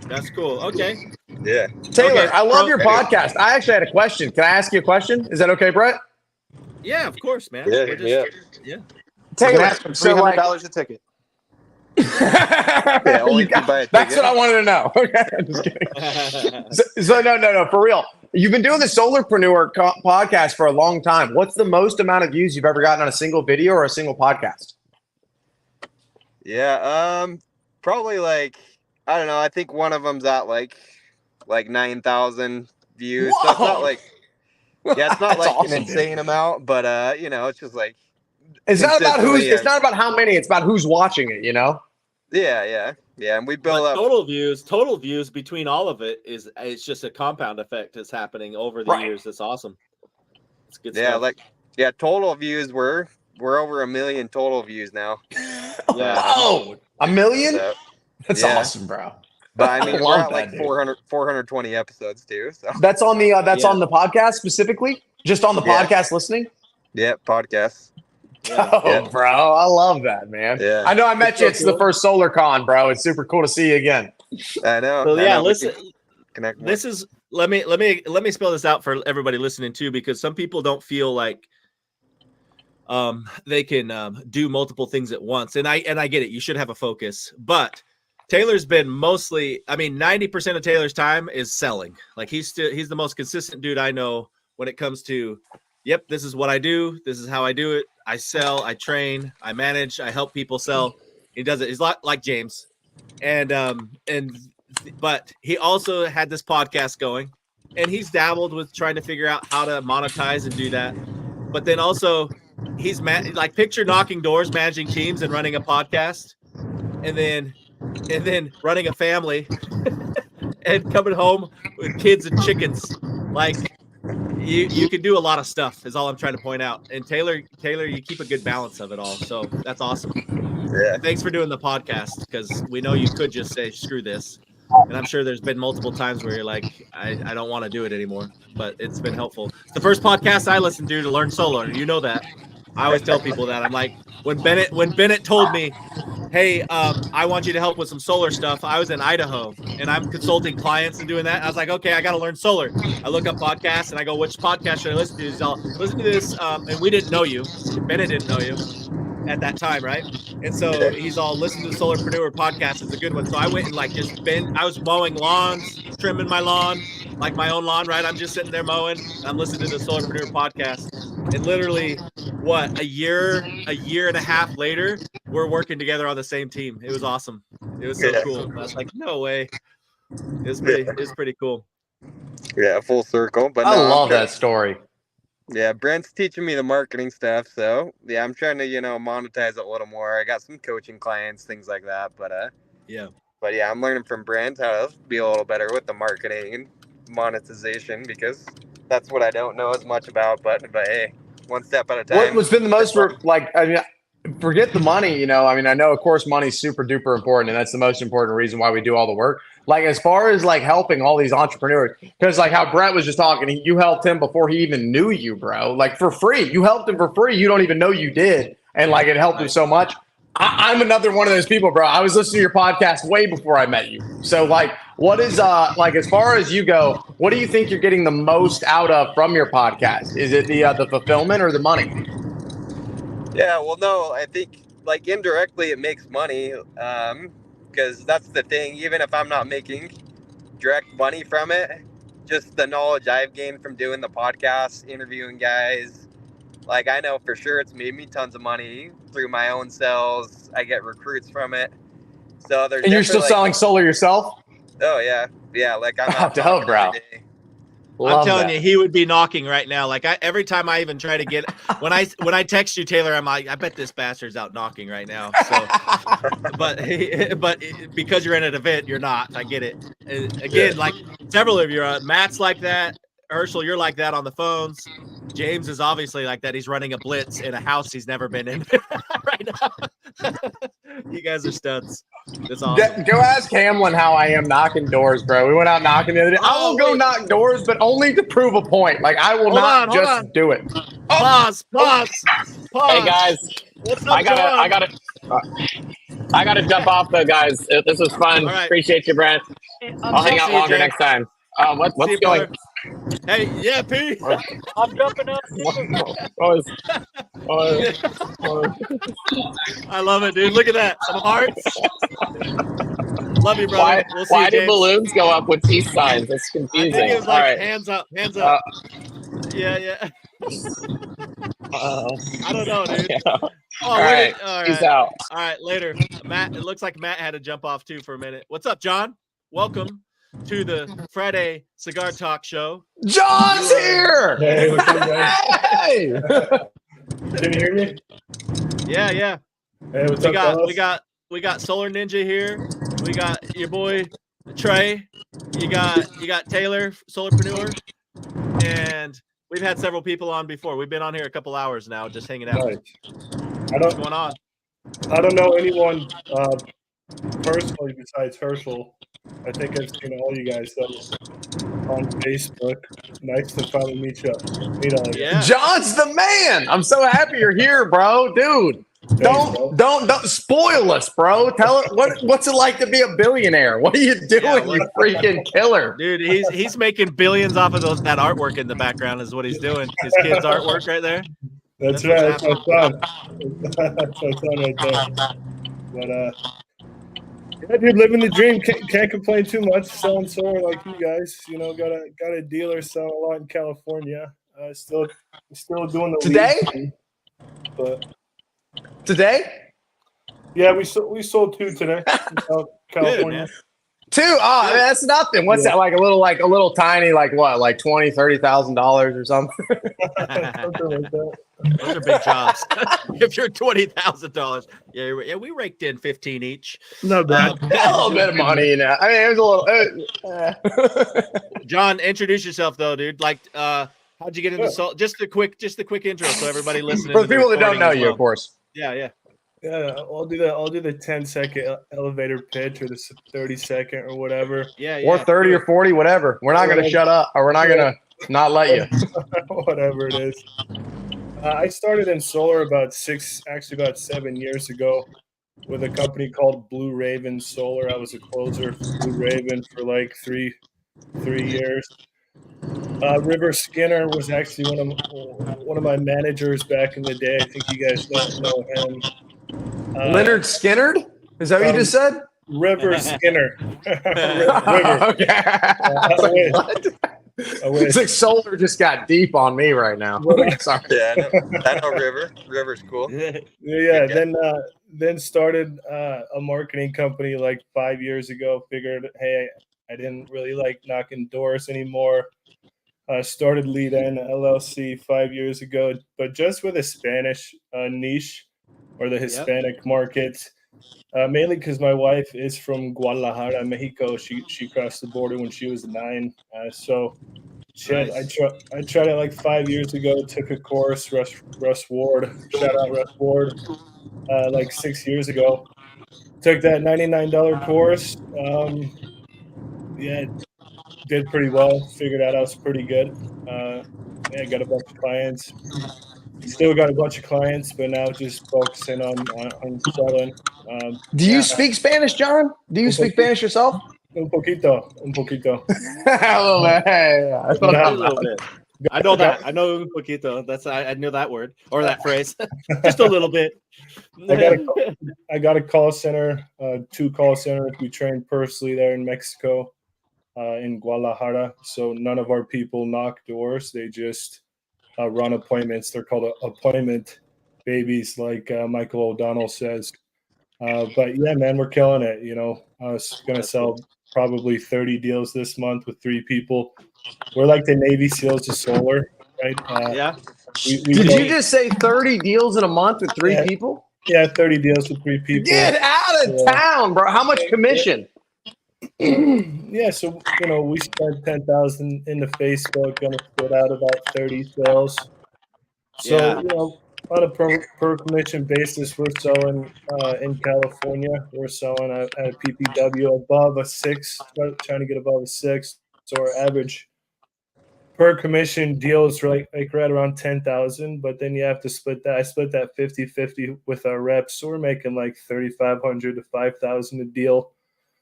That's cool. Okay. Yeah. Taylor, Okay, I love your podcast. I actually had a question. Can I ask you a question? Is that okay, Brett? Yeah, of course, man. Yeah. Taylor, Ask him $300 a ticket. Yeah, only if you buy a ticket. That's what I wanted to know. Okay, I'm just kidding. So no, for real. You've been doing the Solarpreneur podcast for a long time. What's the most amount of views you've ever gotten on a single video or a single podcast? Yeah, probably like, I don't know. I think one of them's at like 9,000 views. So it's not like, it's not like awesome, an insane amount, but it's just like. It's not about it's not about how many. It's about who's watching it. Yeah, and we build up total views between all of it it's just a compound effect that's happening over the years. That's awesome. It's good stuff. Total views we're over 1 million total views now. Yeah. Whoa, 1 million? So, that's awesome, bro. But I mean, we're at like dude. 420 episodes too. So That's on the on the podcast specifically, just on the podcast listening. Yeah, podcast. Oh, bro, I love that, man. Yeah. I know I met you. It's the first SolarCon, bro. It's super cool to see you again. I know. So yeah, listen. Connect more. This is let me spell this out for everybody listening too, because some people don't feel like they can do multiple things at once, and I get it. You should have a focus, but Taylor's been mostly, 90% of Taylor's time is selling. Like he's the most consistent dude I know when it comes to, yep, this is what I do. This is how I do it. I sell, I train, I manage, I help people sell. He does it. He's a lot like James. But he also had this podcast going, and he's dabbled with trying to figure out how to monetize and do that. But then also he's like picture knocking doors, managing teams and running a podcast, and then running a family and coming home with kids and chickens. Like you can do a lot of stuff is all I'm trying to point out. And Taylor, you keep a good balance of it all. So that's awesome. Yeah. Thanks for doing the podcast, because we know you could just say, screw this. And I'm sure there's been multiple times where you're like, I don't want to do it anymore, but it's been helpful. It's the first podcast I listened to learn solar. You know that. I always tell people that. I'm like, when Bennett told me, hey, I want you to help with some solar stuff, I was in Idaho and I'm consulting clients and doing that. I was like, okay, I got to learn solar. I look up podcasts and I go, which podcast should I listen to? So I'll listen to this. And we didn't know you. Bennett didn't know you at that time, right? And so he's all, listen to the Solarpreneur podcast. It's a good one. So I went and like I was mowing lawns, trimming my lawn, like my own lawn, right? I'm just sitting there mowing. I'm listening to the Solarpreneur podcast. And literally, a year and a half later, we're working together on the same team. It was awesome. It was so cool. I was like, no way. It was pretty cool. Yeah, full circle. But I love that story. Yeah, Brent's teaching me the marketing stuff, so yeah, I'm trying to monetize it a little more. I got some coaching clients, things like that, but yeah, I'm learning from Brent how to be a little better with the marketing and monetization because that's what I don't know as much about. But hey, one step at a time. What's been the most forget the money, I know of course money's super duper important and that's the most important reason why we do all the work. Like as far as like helping all these entrepreneurs, because like how Brett was just talking, you helped him before he even knew you, bro. Like for free, you helped him for free. You don't even know you did, and like it helped him so much. I'm another one of those people, bro. I was listening to your podcast way before I met you. So like, what is like as far as you go, what do you think you're getting the most out of from your podcast? Is it the fulfillment or the money? Yeah, well, no, I think like indirectly it makes money. Because that's the thing, even if I'm not making direct money from it, just the knowledge I've gained from doing the podcast, interviewing guys, like I know for sure it's made me tons of money through my own sales. I get recruits from it. So there's and you're still selling solar yourself? Oh yeah, like I'm out dope, bro. I'm telling you, he would be knocking right now. Like every time I even try to get when I text you, Taylor, I'm like, I bet this bastard's out knocking right now. So, but because you're in an event, you're not. I get it. Again, like several of you are. Matt's like that. Herschel, you're like that on the phones. James is obviously like that. He's running a blitz in a house he's never been in right now. You guys are studs. That's awesome. Go ask Hamlin how I am knocking doors, bro. We went out knocking the other day. I will go knock doors, but only to prove a point. Like I will not just do it. Pause. Hey guys, what's up, I gotta jump off though, guys. This was fun. Right. Appreciate you, Brent. I'll hang out longer next time. What's going? Brother. Hey, yeah, P. I'm jumping up. I love it, dude. Look at that. Some hearts. Love you, brother. Why do balloons go up with peace signs? That's confusing. I think it was like all right. hands up. Yeah. I don't know, dude. Yeah. Oh, all right. Peace out. All right, later. Matt, it looks like Matt had to jump off too for a minute. What's up, John? Welcome to the Friday Cigar Talk show. John's here. Hey, what's up, guys? Hey. Can you hear me? Yeah. Hey, what's up, fellas? We got Solar Ninja here. We got your boy Trey. You got Taylor, Solarpreneur, and we've had several people on before. We've been on here a couple hours now, just hanging out. Nice. What's going on? I don't know anyone personally besides Herschel. I think I've seen all you guys on Facebook. Nice to finally meet all of you. Yeah. John's the man. I'm so happy you're here, bro. Dude. Don't spoil us, bro. Tell us what's it like to be a billionaire? What are you doing, you freaking killer? Dude, he's making billions off of that artwork in the background is what he's doing. His kid's artwork right there. That's right. That's my son. That's my son right there. But yeah, dude, living the dream. Can't complain too much. Selling solar like you guys. Got a dealer selling a lot in California. Still doing the today. lead, but today, yeah, we sold 2 today. In California. Good, 2? Oh, I mean, that's nothing. What's that? Like a little tiny, like what? Like $20,000-$30,000 or something? Something like that. Those are big jobs. If you're $20,000, yeah, we raked in 15 each. Not bad. A little bit of money now. I mean, it was a little. John, introduce yourself though, dude. Like, how'd you get into salt? Just a quick intro so everybody listening. For the people that don't know you, of course. Yeah. Yeah, I'll do the 10-second elevator pitch or the 30-second or whatever. Yeah. Or 30 or 40, whatever. We're not going to shut up, or we're not going to not let you. Whatever it is. I started in solar about 7 years ago with a company called Blue Raven Solar. I was a closer for Blue Raven for like three years. River Skinner was actually one of my managers back in the day. I think you guys know him. Leonard Skinnerd? Is that what you just said? River Skinner. River. Okay. I was like, what? It's like Solar just got deep on me right now. Sorry. Yeah, I know River. River's cool. Yeah. Then started a marketing company like 5 years ago. Figured, hey, I didn't really like knocking doors anymore. Started Lead N LLC 5 years ago, but just with a Spanish niche or the Hispanic market. Mainly because my wife is from Guadalajara, Mexico. She crossed the border when she was 9. So I tried it like 5 years ago. Took a course, Russ Ward. Shout out Russ Ward. Like 6 years ago. Took that $99 course. Yeah, did pretty well. Figured out I was pretty good. Yeah, got a bunch of clients. Still got a bunch of clients, but now just focusing on selling. Do you speak Spanish, John? Do you speak Spanish yourself? Un poquito. A little bit. Hey, a little bit. I know that. I know un poquito. I know that word or that phrase. Just a little bit. I got a call center, 2 call centers. We trained personally there in Mexico, in Guadalajara. So none of our people knock doors. They just run appointments. They're called appointment babies, like Michael O'Donnell says. But yeah, man, we're killing it. I was going to sell probably 30 deals this month with 3 people. We're like the Navy SEALs of solar, right? Yeah. Did you just say 30 deals in a month with 3 people? Yeah, 30 deals with 3 people. Get out of town, bro. How much commission? Yeah, so we spent 10,000 into Facebook, gonna split out about 30 sales. So on a per commission basis, we're selling in California. We're selling at a PPW above a 6, trying to get above a 6. So our average per commission deal is right around 10,000, but then you have to split that. I split that 50-50 with our reps, so we're making like 3,500 to 5,000 a deal.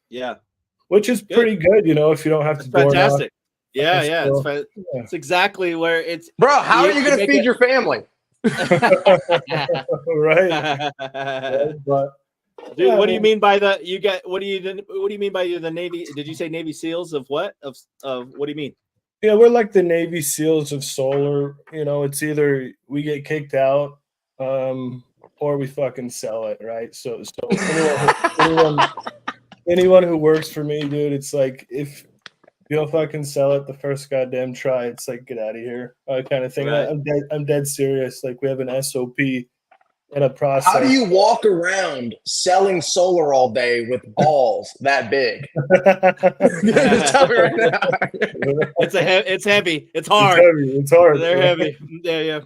Yeah, which is pretty good, if you don't have to. Fantastic. Yeah. It's exactly where it's. Bro, how are you going to feed your family? Right. But dude, what do you mean by the you get? What do you mean by you're the Navy? Did you say Navy SEALs of what? Of what do you mean? Yeah, we're like the Navy SEALs of solar. It's either we get kicked out, or we fucking sell it, right? So anyone who works for me, dude, it's like if you don't fucking sell it the first goddamn try, it's like get out of here, kind of thing. Right. I'm dead serious. Like we have an SOP and a process. How do you walk around selling solar all day with balls that big? Just tell me right now. It's heavy. It's hard. It's hard. They're heavy. Yeah.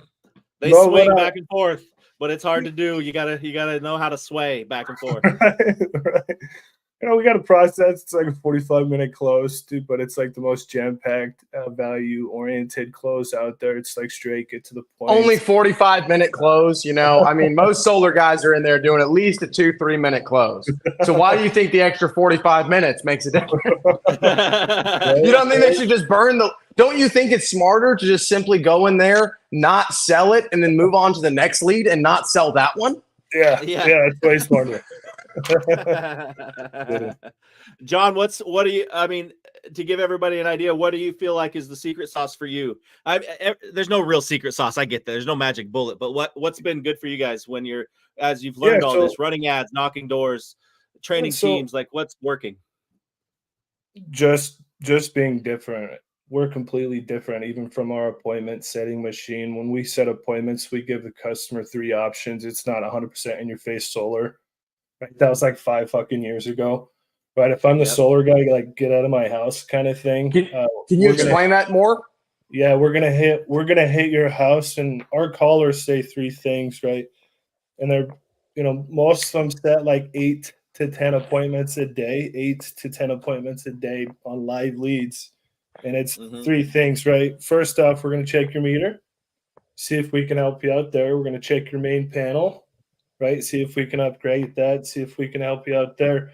They swing back and forth, but it's hard to do. You gotta know how to sway back and forth. Right. We got a process. It's like a 45-minute close, dude, but it's like the most jam-packed, value-oriented close out there. It's like straight, get to the point. Only 45-minute close, I mean, most solar guys are in there doing at least a 2-3 minute close. So why do you think the extra 45 minutes makes a difference? You don't think they should just don't you think it's smarter to just simply go in there, not sell it, and then move on to the next lead and not sell that one? Yeah, it's way smarter. John, what do you, I mean, to give everybody an idea, what do you feel like is the secret sauce for you? There's no real secret sauce. I get that. There's no magic bullet, but what's been good for you guys when as you've learned all this, running ads, knocking doors, training teams, like what's working? Just being different. We're completely different, even from our appointment setting machine. When we set appointments, we give the customer 3 options. It's not 100% in your face solar. Right? That was like 5 fucking years ago. Right? If I'm the solar guy, like get out of my house kind of thing. Can you explain that more? Yeah, we're gonna hit your house, and our callers say 3 things, right? And they're, most of them set like 8 to 10 appointments a day, 8 to 10 appointments a day on live leads. And it's 3 things, right? First off, we're going to check your meter, see if we can help you out there. We're going to check your main panel, right? See if we can upgrade that, see if we can help you out there.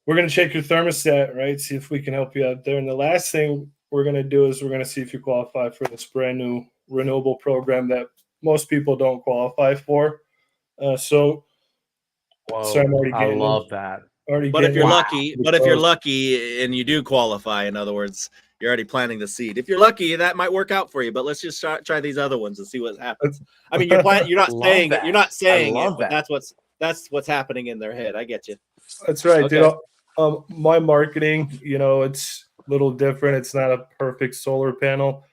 We're going to check your thermostat, right? See if we can help you out there. And the last thing we're going to do is we're going to see if you qualify for this brand new renewable program that most people don't qualify for. So Whoa, So I'm already I getting love that. But if you're lucky and you do qualify, in other words, you're already planting the seed. If you're lucky, that might work out for you. But let's just try these other ones and see what happens. I mean, you're not saying it. You're not saying it, but that's what's happening in their head. I get you. That's right, Okay. dude. My marketing, it's a little different. It's not a perfect solar panel.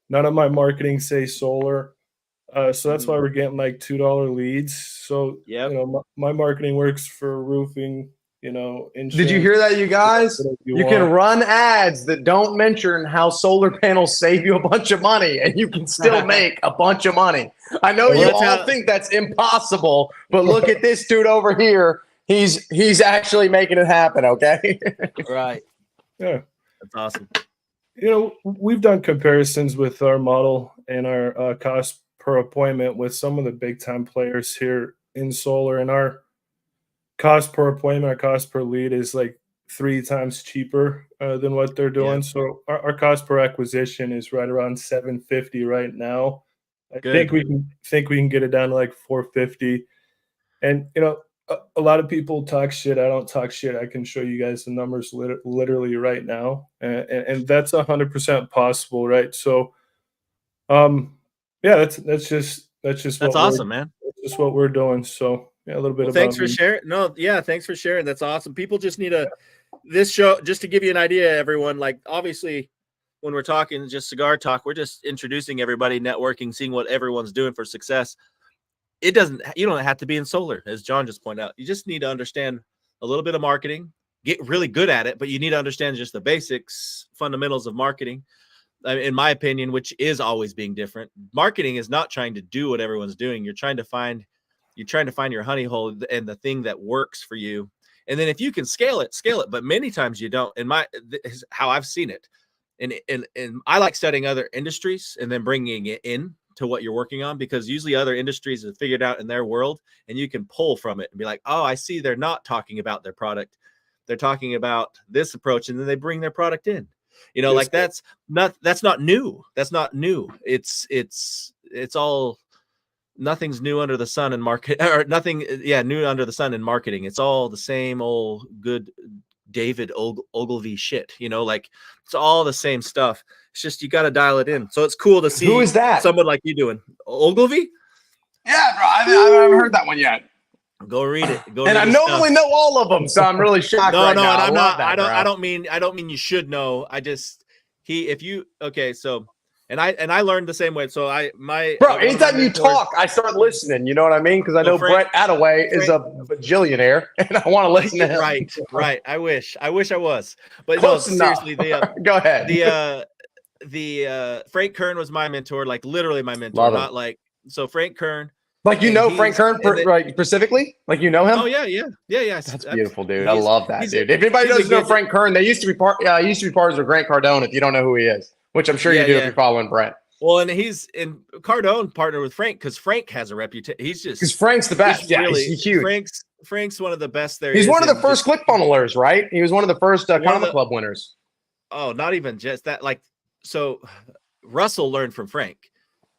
None of my marketing say solar. So that's why we're getting like $2 leads. So, my marketing works for roofing, insurance. Did you hear that, you guys? You can run ads that don't mention how solar panels save you a bunch of money, and you can still make a bunch of money. I know you all think that's impossible, but look at this dude over here. He's actually making it happen, okay? Right. Yeah. That's awesome. We've done comparisons with our model and our cost per appointment with some of the big time players here in solar, and our cost per appointment, our cost per lead is like 3 times cheaper than what they're doing. Yeah. So our cost per acquisition is right around $750 right now. I think we can get it down to like $450. And a lot of people talk shit. I don't talk shit. I can show you guys the numbers literally right now, and that's 100% possible, right? So, that's awesome, man. That's just what we're doing. So, a little bit about thanks for sharing. Thanks for sharing. That's awesome. People just need this show, just to give you an idea, everyone, like obviously when we're talking just cigar talk, we're just introducing everybody, networking, seeing what everyone's doing for success. You don't have to be in solar, as John just pointed out. You just need to understand a little bit of marketing, get really good at it, but you need to understand just the basics, fundamentals of marketing. In my opinion, which is always being different. Marketing is not trying to do what everyone's doing. You're trying to find your honey hole and the thing that works for you. And then if you can scale it. But many times you don't. This is how I've seen it. And I like studying other industries and then bringing it in to what you're working on, because usually other industries have figured out in their world, and you can pull from it and be like, oh, I see they're not talking about their product. They're talking about this approach, and then they bring their product in. Like that's not new. That's not new. It's all, nothing's new under the sun in market, or nothing. Yeah. New under the sun in marketing. It's all the same old good David Ogilvy shit, like it's all the same stuff. It's just, you got to dial it in. So it's cool to see. Who is that? Someone like you doing Ogilvy. Yeah, bro. I haven't heard that one yet. Go read it. And I normally know all of them, so I'm really shocked. No, now. I'm not. That, I don't mean you should know. And I learned the same way. So anytime you talk, I start listening. You know what I mean? Because I know Brett Attaway is a bajillionaire, and I want to listen to him. Right. I wish I was. But close enough. Seriously, go ahead. The Frank Kern was my mentor, like literally my mentor. Not like, so Frank Kern. Like, Frank Kern specifically? Like, you know him? Oh yeah. That's beautiful, dude. I love that, dude. If anybody doesn't know Frank Kern, they used to be partners with Grant Cardone. If you don't know who he is, which I'm sure you do if you're following Brett. Well, and Cardone partnered with Frank because Frank has a reputation. Because Frank's the best. He's huge. Frank's one of the best there. He's one of the first ClickFunnelers, right? He was one of the first Comic Club winners. Oh, not even just that. Like, so Russell learned from Frank.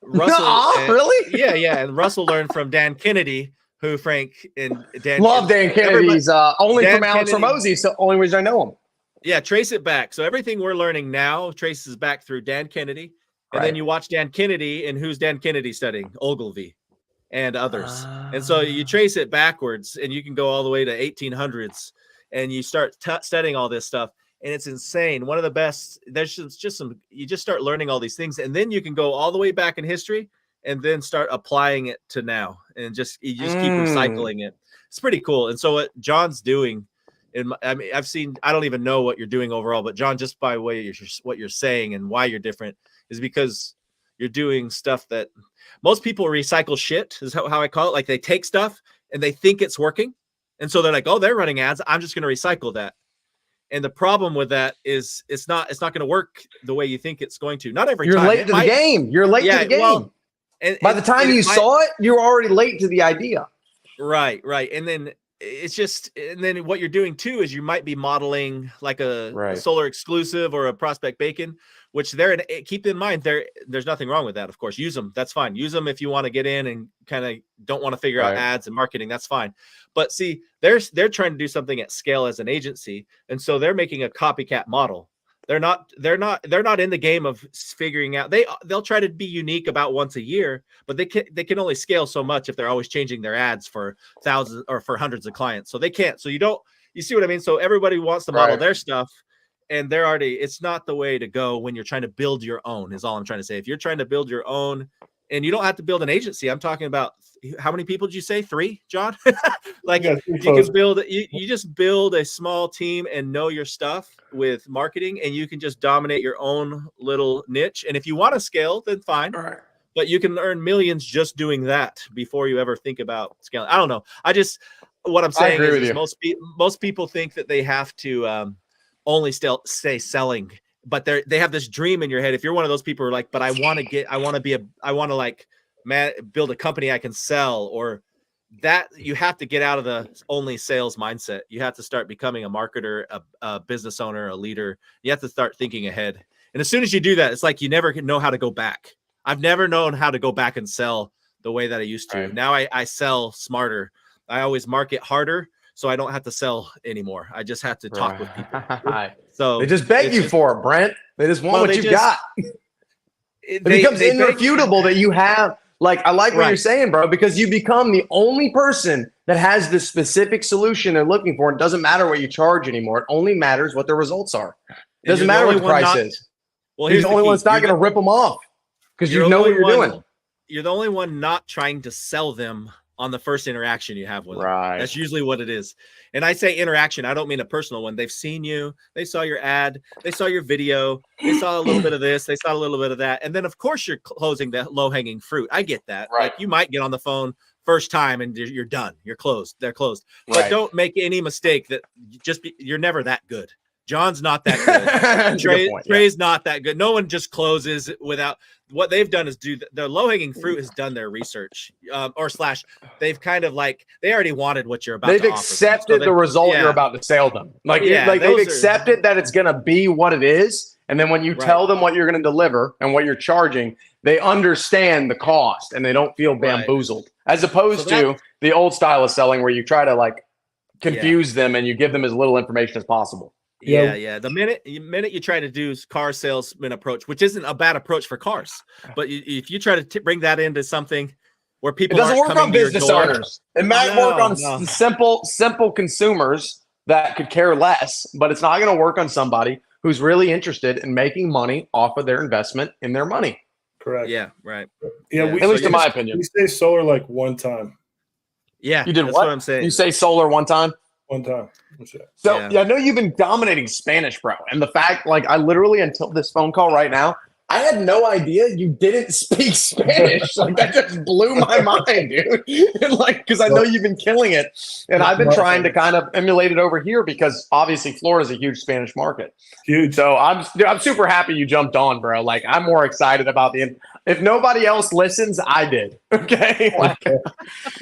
Really? Yeah. And Russell learned from Dan Kennedy, who Frank and Dan. Love Dan Kennedy. He's only Dan from Alex Ramosi, so only reason I know him. Yeah, trace it back. So everything we're learning now traces back through Dan Kennedy. And then you watch Dan Kennedy, and who's Dan Kennedy studying? Ogilvy and others. And so you trace it backwards, and you can go all the way to 1800s, and you start studying all this stuff. And it's insane. One of the best. There's just some. You just start learning all these things, and then you can go all the way back in history, and then start applying it to now, and you just keep recycling it. It's pretty cool. And so what John's doing, I've seen. I don't even know what you're doing overall, but John, just by way what you're saying and why you're different, is because you're doing stuff that most people recycle shit. Is how I call it. Like, they take stuff and they think it's working, and so they're like, oh, they're running ads. I'm just going to recycle that. And the problem with that is it's not going to work the way you think it's going to. Not every time. You're late to the game. You're late to the game. Well, by the time you saw it, you were already late to the idea. Right. And then it's just, and then what you're doing too is you might be modeling like a solar exclusive or a prospect bacon, which keep in mind there's nothing wrong with that. Of course, use them. That's fine. Use them if you want to get in and kind of don't want to figure out ads and marketing. That's fine. But see, they're trying to do something at scale as an agency, and so they're making a copycat model. They're not in the game of figuring out. They'll try to be unique about once a year, but they can only scale so much if they're always changing their ads for thousands or for hundreds of clients. So they can't. So you see what I mean? So everybody wants to model their stuff, and it's not the way to go when you're trying to build your own, is all I'm trying to say. If you're trying to build your own, and you don't have to build an agency. I'm talking about, how many people did you say? 3, John? Like you can build, you just build a small team and know your stuff with marketing, and you can just dominate your own little niche. And if you want to scale, then fine. But you can earn millions just doing that before you ever think about scaling. I don't know. What I'm saying is most people think that they have to only stay selling, but they have this dream in your head. If you're one of those people who are like, but I want to like build a company I can sell, or that, you have to get out of the only sales mindset. You have to start becoming a marketer, a business owner, a leader. You have to start thinking ahead. And as soon as you do that, it's like you never know how to go back. I've never known how to go back and sell the way that I used to. Now I sell smarter. I always market harder, so I don't have to sell anymore. I just have to talk with people. So they just beg you for it, Brent. They just want what you got. It becomes irrefutable that you have. Like, I like what you're saying, bro, because you become the only person that has the specific solution they're looking for. It doesn't matter what you charge anymore. It only matters what the results are. It doesn't matter what the price is. Well, here's the only one that's not going to rip them off, because you know what you're doing. You're the only one not trying to sell them on the first interaction you have with them. That's usually what it is. And I say interaction, I don't mean a personal one. They've seen you, they saw your ad, they saw your video, they saw a little bit of this, they saw a little bit of that. And then of course you're closing the low-hanging fruit. I get that. Like, you might get on the phone first time and you're done. You're closed. They're closed. But don't make any mistake that you're never that good. John's not that good. Trey's not that good. No one just closes without. What they've done is the low-hanging fruit has done their research, they've kind of like, they already wanted what you're about to offer. They've accepted the result you're about to sell them. Like they've accepted that it's going to be what it is. And then when you tell them what you're going to deliver and what you're charging, they understand the cost and they don't feel bamboozled, as opposed to the old style of selling where you try to like confuse them and you give them as little information as possible. Yeah. The minute you try to do car salesman approach, which isn't a bad approach for cars, but if you try to bring that into something where people, it doesn't work on business owners. It might work on simple consumers that could care less, but it's not going to work on somebody who's really interested in making money off of their investment in their money. Correct. Yeah. Right. Yeah. At least in my opinion. We say solar like one time. Yeah. You did that's what I'm saying. You say solar one time? One time. So I know you've been dominating Spanish, bro. And the fact, like, I literally, until this phone call right now, I had no idea you didn't speak Spanish. Like, that just blew my mind, dude. And like, because I know you've been killing it, and I've been trying to kind of emulate it over here because obviously Florida's a huge Spanish market. Huge. So I'm super happy you jumped on, bro. Like, I'm more excited about if nobody else listens, I did. Okay, like,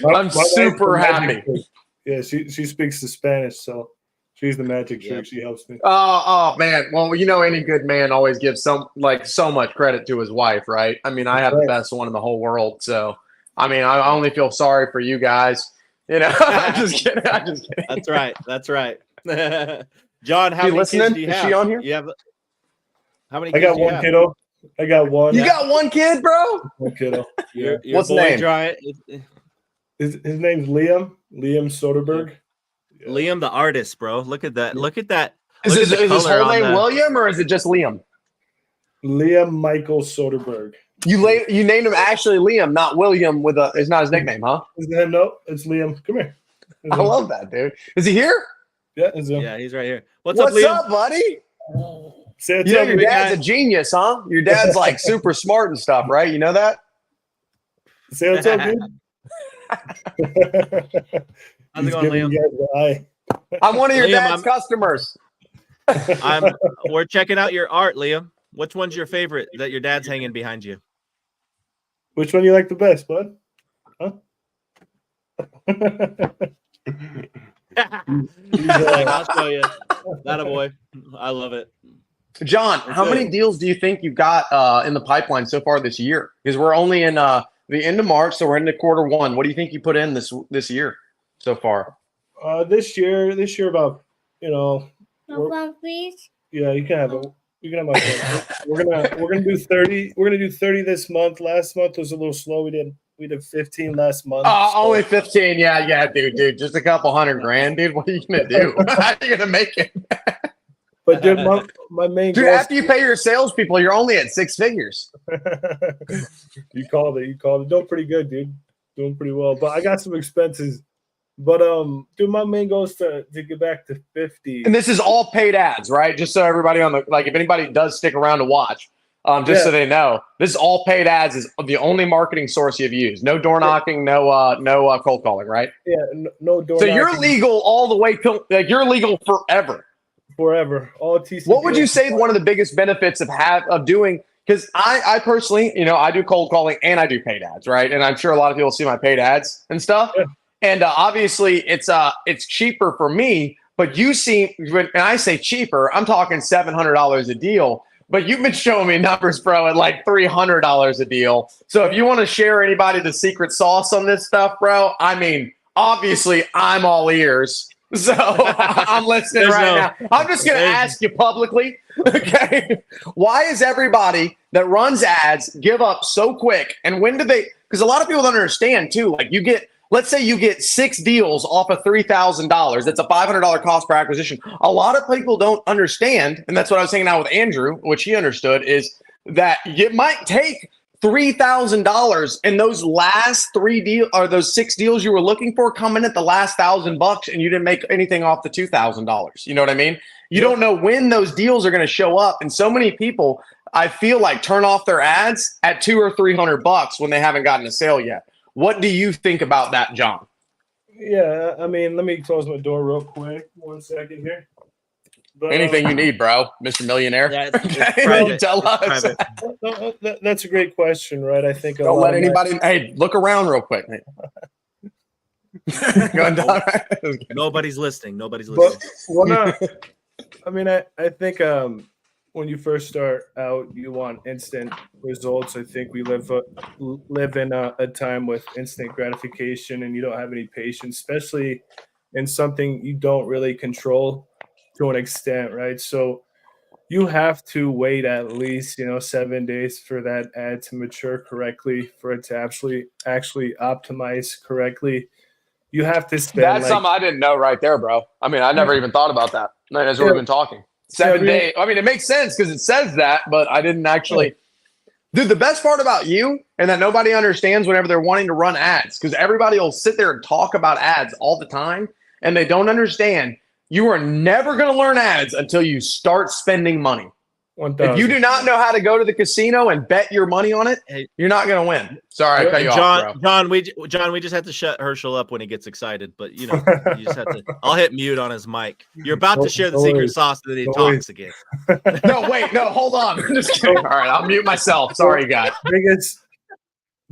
I'm super happy. Yeah, she speaks the Spanish, so she's the magic trick. She helps me. Oh man. Well, you know, any good man always gives so much credit to his wife, right? I mean, I have the best one in the whole world. So, I mean, I only feel sorry for you guys. You know, I'm just kidding. That's right. John, how many kids do you have? Is she on here? You have how many? I got one kiddo. I got one. You got one kid, bro? One kiddo. Your What's his name? His name's Liam Soderberg. Yeah. Liam the artist, bro. Look at that. Is his whole name William, or is it just Liam? Liam Michael Soderberg. You named him actually Liam, not William it's not his nickname, huh? No, it's Liam. Come here. I love that, dude. Is he here? Yeah, it's him. Yeah, he's right here. What's up, Liam? Buddy? Your dad's a genius, huh? Your dad's like super smart and stuff, right? You know that? Say what's up, dude. How's it going, Liam? I'm one of your dad's customers. We're checking out your art, Liam. Which one's your favorite that your dad's hanging behind you? Which one you like the best, bud? Huh? I'll show you. That a boy. I love it. John, how many deals do you think you've got in the pipeline so far this year? Because we're only in the end of March, so we're into Q1. What do you think you put in this year so far? This year about, No one, please. Yeah, you can have it. You can have my phone. We're gonna do 30. We're gonna do 30 this month. Last month was a little slow. We did 15 last month. Only 15. Yeah, dude. Just a couple $100,000, dude. What are you gonna do? How are you gonna make it? But dude, my main dude, goal after you pay your salespeople, you're only at 6 figures. You called it. Doing pretty good, dude. Doing pretty well. But I got some expenses. But dude, my main goal is to get back to 50. And this is all paid ads, right? Just so everybody if anybody does stick around to watch, so they know, this is all paid ads is the only marketing source you've used. No door knocking, no cold calling, right? Yeah, no door. So you're legal all the way till you're legal forever. Forever. All TC. What would you say is one of the biggest benefits of doing? Because I personally, I do cold calling and I do paid ads, right? And I'm sure a lot of people see my paid ads and stuff. Yeah. And obviously, it's cheaper for me. But you see, when I say cheaper, I'm talking $700 a deal. But you've been showing me numbers, bro, at like $300 a deal. So if you want to share anybody the secret sauce on this stuff, bro, I mean, obviously, I'm all ears. So I'm listening now. I'm just going to ask you publicly, okay? Why is everybody that runs ads give up so quick? And when do they? Because a lot of people don't understand too. Like let's say you get 6 deals off of $3,000. That's a $500 cost per acquisition. A lot of people don't understand, and that's what I was saying now with Andrew, which he understood, is that it might take $3,000 and those last 3 deals or those 6 deals you were looking for come in at the last $1,000 and you didn't make anything off the $2,000. You know what I mean? You don't know when those deals are going to show up. And so many people, I feel like, turn off their ads at $200 or $300 when they haven't gotten a sale yet. What do you think about that, John? Yeah, I mean, let me close my door real quick. 1 second here. But, anything you need, bro, Mr. Millionaire. Yeah, private, tell us. That's a great question, right? I think don't let anybody. Hey, look around real quick. Nobody's listening. Nobody's listening. I mean, I think when you first start out, you want instant results. I think we live in a time with instant gratification, and you don't have any patience, especially in something you don't really control to an extent, right? So you have to wait at least 7 days for that ad to mature correctly, for it to actually optimize correctly. You have to spend. That's something I didn't know right there, bro. I mean, I never even thought about that. As we've been talking. 7 days. I mean, it makes sense because it says that, but I didn't actually. Dude, the best part about you, and that nobody understands whenever they're wanting to run ads, because everybody will sit there and talk about ads all the time, and they don't understand. You are never going to learn ads until you start spending money. 1,000. If you do not know how to go to the casino and bet your money on it, you're not going to win. Sorry, I cut you off, bro. John, we just have to shut Herschel up when he gets excited. But you just have to. I'll hit mute on his mic. You're about to share the secret sauce, and then he talks again. No, hold on. I'm just kidding. All right, I'll mute myself. Sorry, guys.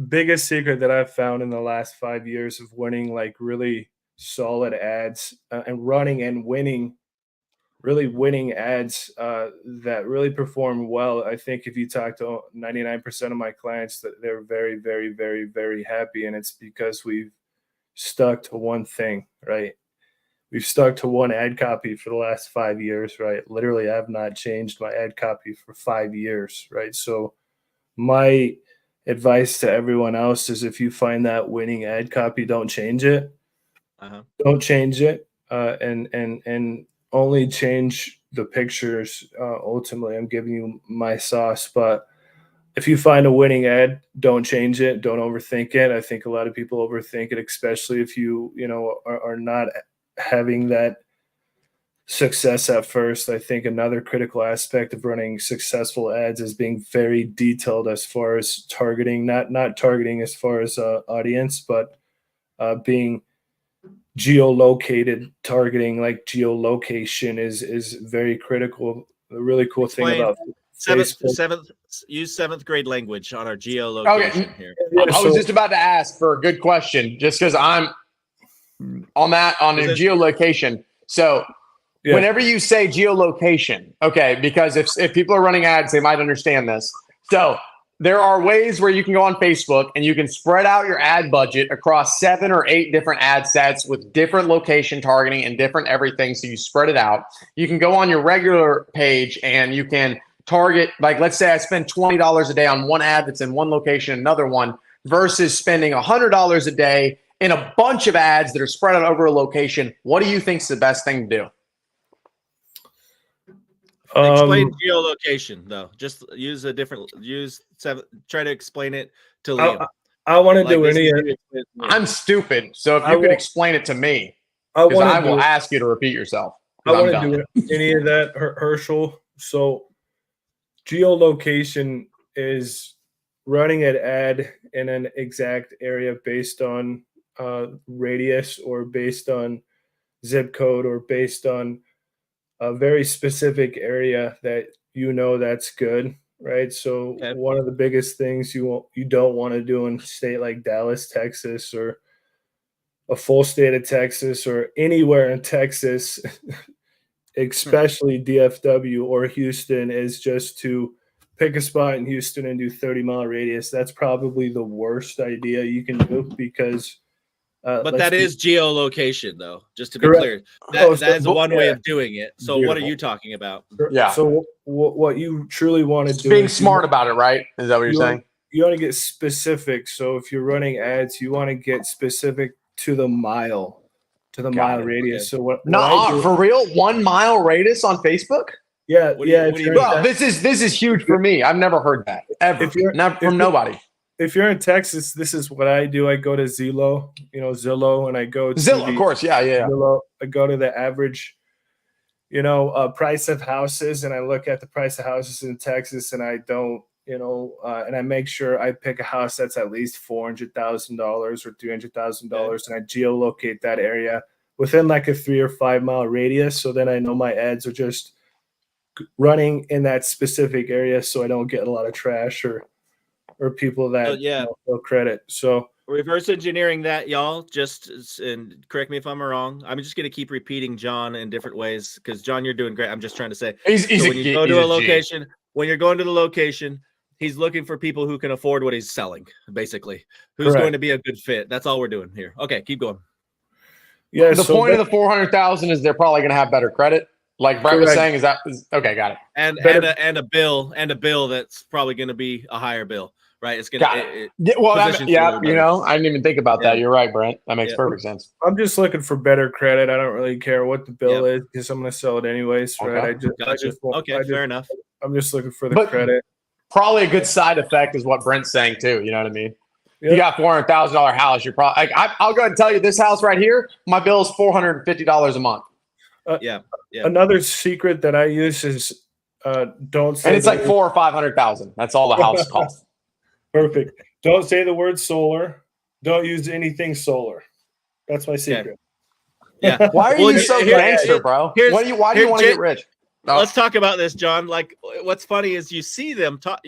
Biggest secret that I've found in the last 5 years of winning like really solid ads and running and winning ads that really perform well. I think if you talk to 99% of my clients, that they're very, very, very, very happy. And it's because we've stuck to one thing, right? We've stuck to one ad copy for the last 5 years, right? Literally, I have not changed my ad copy for 5 years, right? So my advice to everyone else is if you find that winning ad copy, don't change it. Don't change it. And only change the pictures. Ultimately, I'm giving you my sauce. But if you find a winning ad, don't change it. Don't overthink it. I think a lot of people overthink it, especially if you are not having that success at first. I think another critical aspect of running successful ads is being very detailed as far as targeting, not targeting as far as audience, but being geolocated targeting. Like geolocation is very critical. The really cool thing about use seventh grade language on our geolocation here. I was just about to ask for a good question, just because I'm on a geolocation. So whenever you say geolocation, okay, because if people are running ads, they might understand this. So there are ways where you can go on Facebook and you can spread out your ad budget across 7 or 8 different ad sets with different location targeting and different everything. So you spread it out. You can go on your regular page and you can target, like, let's say I spend $20 a day on one ad that's in one location, another one, versus spending $100 a day in a bunch of ads that are spread out over a location. What do you think is the best thing to do? Explain geolocation though. Just try to explain it to Liam. I want to do any. I'm stupid, so if you could explain it to me, I will ask you to repeat yourself. I want to do any of that, Herschel. So geolocation is running an ad in an exact area based on radius or based on zip code or based on a very specific area that that's good, right? So one of the biggest things you don't want to do in a state like Dallas, Texas, or a full state of Texas, or anywhere in Texas, especially DFW or Houston, is just to pick a spot in Houston and do 30-mile radius. That's probably the worst idea you can do because but that is geolocation, though, just to be clear. That is one way of doing it. So what are you talking about? Yeah. So what you truly want to do being smart about it, right? Is that what you're saying? You want to get specific. So if you're running ads, you want to get specific to the mile radius. So for real? 1 mile radius on Facebook? Yeah. This is huge for me. I've never heard that ever. From nobody. If you're in Texas, this is what I do. I go to Zillow, and I go to Zillow, of course. Yeah. Zillow. I go to the average, price of houses, and I look at the price of houses in Texas, and I don't, and I make sure I pick a house that's at least $400,000 or $300,000, and I geolocate that area within like a 3 or 5 mile radius. So then I know my ads are just running in that specific area, so I don't get a lot of trash or people that no credit. So reverse engineering that, y'all. And correct me if I'm wrong. I'm just going to keep repeating John in different ways because John, you're doing great. I'm just trying to say, when you go to a location, when you're going to the location, he's looking for people who can afford what he's selling, basically, who's going to be a good fit. That's all we're doing here. Okay, keep going. Yeah. The point of the 400,000 is they're probably going to have better credit. Like Brett was saying, okay, got it. And a bill that's probably going to be a higher bill. Right, it's gonna. I didn't even think about that. You're right, Brent. That makes perfect sense. I'm just looking for better credit. I don't really care what the bill is because I'm going to sell it anyways, right? Fair enough. I'm just looking for the credit. Probably a good side effect is what Brent's saying too. You know what I mean? Yep. You got $400,000 house. You're probably. I'll go ahead and tell you, this house right here, my bill is $450 a month. Another secret that I use is don't say. And it's like $400,000 or $500,000. That's all the house costs. Perfect. Don't say the word solar. Don't use anything solar. That's my secret. Yeah. Why are you so gangster, bro? Why do you want to get rich? No. Let's talk about this, John. Like, what's funny is you see them talk.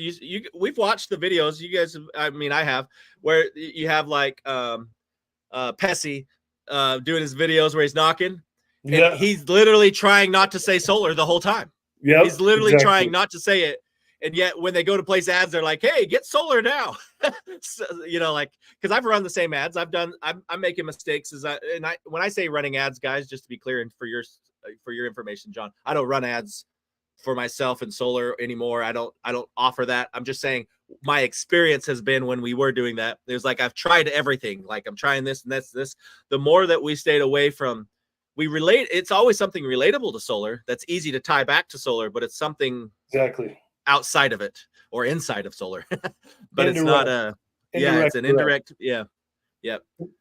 We've watched the videos. You guys, I have, where you have like Pessy doing his videos where he's knocking. And he's literally trying not to say solar the whole time. Yeah, he's literally trying not to say it. And yet when they go to place ads, they're like, hey, get solar now. So, because I've run the same ads. I'm making mistakes when I say running ads, guys, just to be clear and for your information, John, I don't run ads for myself and solar anymore. I don't offer that. I'm just saying my experience has been when we were doing that. There's like, I've tried everything. Like I'm trying this and that's this. The more that we stayed away from, it's always something relatable to solar. That's easy to tie back to solar, but it's something outside of it or inside of solar. But it's not it's an indirect.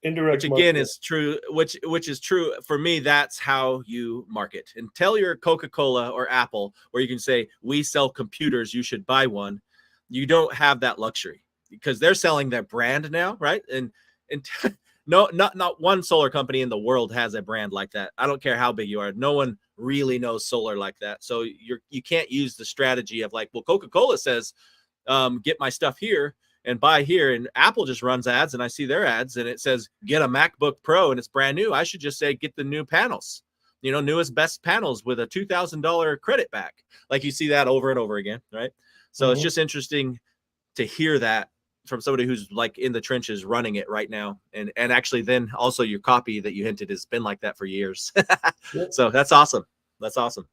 Indirect, which again is true, which is true for me. That's how you market. And tell your Coca-Cola or Apple, where you can say, we sell computers, you should buy one. You don't have that luxury because they're selling their brand now, right? And no, not one solar company in the world has a brand like that. I don't care how big you are. No one really knows solar like that. So you can't use the strategy of like, well, Coca-Cola says, get my stuff here. and buy here. And Apple just runs ads, and I see their ads, and it says get a MacBook Pro, and it's brand new. I should just say get the new panels, newest best panels with a $2,000 credit back. Like you see that over and over again, right? So it's just interesting to hear that from somebody who's like in the trenches running it right now. And actually then also your copy that you hinted has been like that for years. So that's awesome. That's awesome.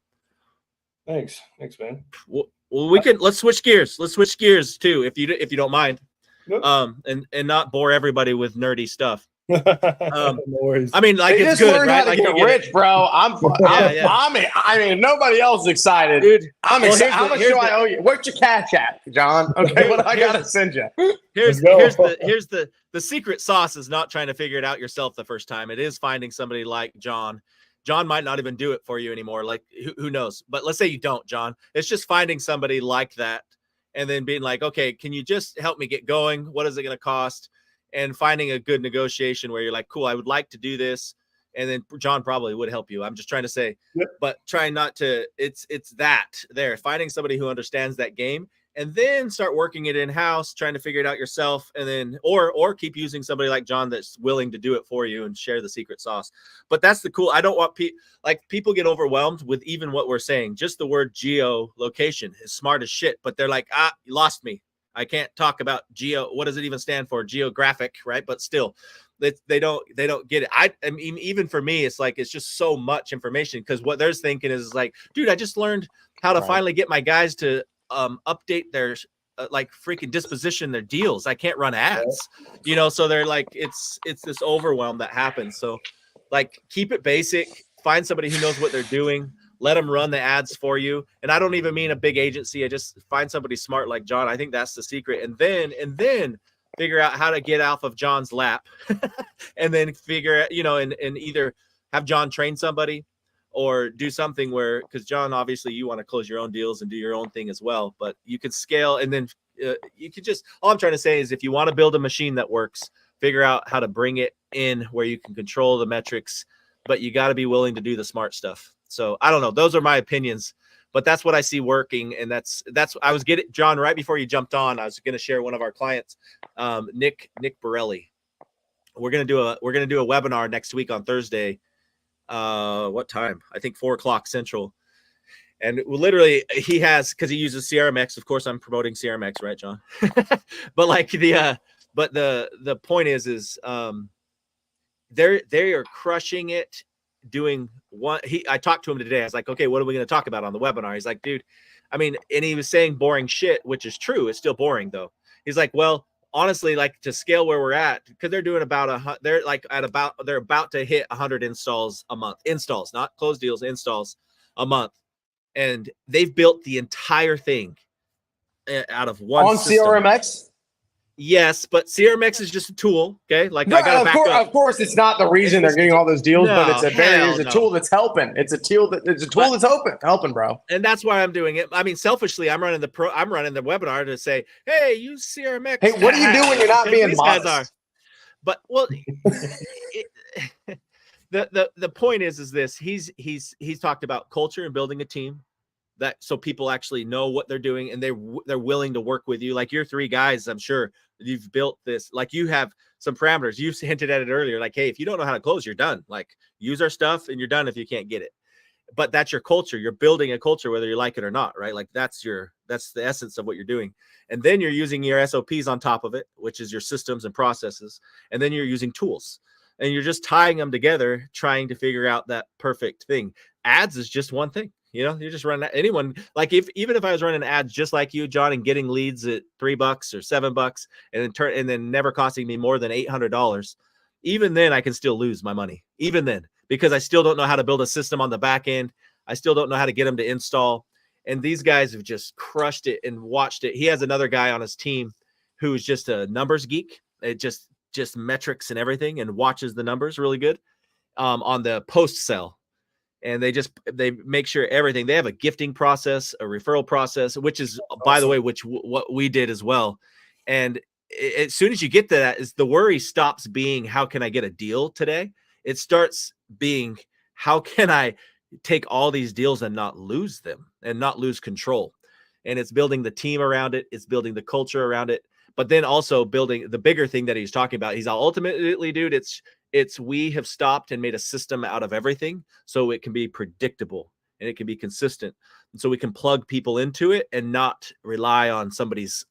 Thanks, man. Well, let's switch gears. Let's switch gears too, if you don't mind. Yep. And not bore everybody with nerdy stuff. No worries. I mean, like, they it's just good, learned right? how to like, get rich, bro. I mean, nobody else is excited, dude. I'm excited. How much do I owe you? What's your cash at, John? Okay, what I gotta send you? Here's the secret sauce is not trying to figure it out yourself the first time. It is finding somebody like John. John might not even do it for you anymore. Like, who knows? But let's say you don't, John. It's just finding somebody like that and then being like, okay, can you just help me get going? What is it going to cost? And finding a good negotiation where you're like, cool, I would like to do this. And then John probably would help you. I'm just trying to say, but trying not to, it's that there, finding somebody who understands that game and then start working it in-house, trying to figure it out yourself. And then, or keep using somebody like John that's willing to do it for you and share the secret sauce. But that's the cool. I don't want people get overwhelmed with even what we're saying. Just the word geolocation is smart as shit, but they're like, you lost me. I can't talk about geo. What does it even stand for? Geographic, right? But still, they don't get it. I mean, even for me, it's like, it's just so much information because what they're thinking is like, dude, I just learned how to finally get my guys to update their like freaking disposition their deals. I can't run ads, so they're like, it's this overwhelm that happens. So like, keep it basic, find somebody who knows what they're doing. Let them run the ads for you. And I don't even mean a big agency. I just find somebody smart like John. I think that's the secret. And then figure out how to get off of John's lap and then figure out, and either have John train somebody or do something where, because John, obviously you want to close your own deals and do your own thing as well, but you could scale. And then you could just, all I'm trying to say is if you want to build a machine that works, figure out how to bring it in where you can control the metrics, but you got to be willing to do the smart stuff. So I don't know. Those are my opinions, but that's what I see working. And that's I was getting, John, right before you jumped on, I was going to share one of our clients, Nick Borelli. We're going to do a webinar next week on Thursday. What time? I think 4:00 Central. And literally he has, cause he uses CRMX. Of course I'm promoting CRMX, right, John? But like the point is they are crushing it. Doing one, I talked to him today. I was like, okay, what are we going to talk about on the webinar? He's like, dude, I mean, and he was saying boring shit, which is true. It's still boring though. He's like, well, honestly, like to scale where we're at, because they're doing they're about to hit 100 installs a month. Installs, not closed deals, installs a month, and they've built the entire thing out of one on system. CRMX. Yes, but CRMX is just a tool. Okay, like no, I got to back up. Of course, it's not the reason they're getting all those deals, but it's a tool that's helping. It's a tool that's helping, bro. And that's why I'm doing it. I mean, selfishly, I'm running the webinar to say, hey, use CRMX. Hey, what do you do when you're not being modest? But well, the point is this: he's talked about culture and building a team. That so people actually know what they're doing and they're willing to work with you. Like your three guys, I'm sure you've built this, like you have some parameters. You've hinted at it earlier. Like, hey, if you don't know how to close, you're done. Like use our stuff and you're done if you can't get it. But that's your culture. You're building a culture, whether you like it or not, right? Like that's the essence of what you're doing. And then you're using your SOPs on top of it, which is your systems and processes. And then you're using tools and you're just tying them together, trying to figure out that perfect thing. Ads is just one thing. You're just running anyone. Like even if I was running ads just like you, John, and getting leads at $3 or $7 and then never costing me more than $800, even then I can still lose my money. Even then, because I still don't know how to build a system on the back end. I still don't know how to get them to install. And these guys have just crushed it and watched it. He has another guy on his team who's just a numbers geek. It just metrics and everything and watches the numbers really good on the post sell. And they make sure everything, they have a gifting process, a referral process, which is, by the way, what we did as well. And as soon as you get to that, is the worry stops being, how can I get a deal today? It starts being, how can I take all these deals and not lose them and not lose control? And it's building the team around it. It's building the culture around it. but then also building the bigger thing that he's talking about. He's ultimately, dude, it's we have stopped and made a system out of everything so it can be predictable and it can be consistent. And so we can plug people into it and not rely on somebody's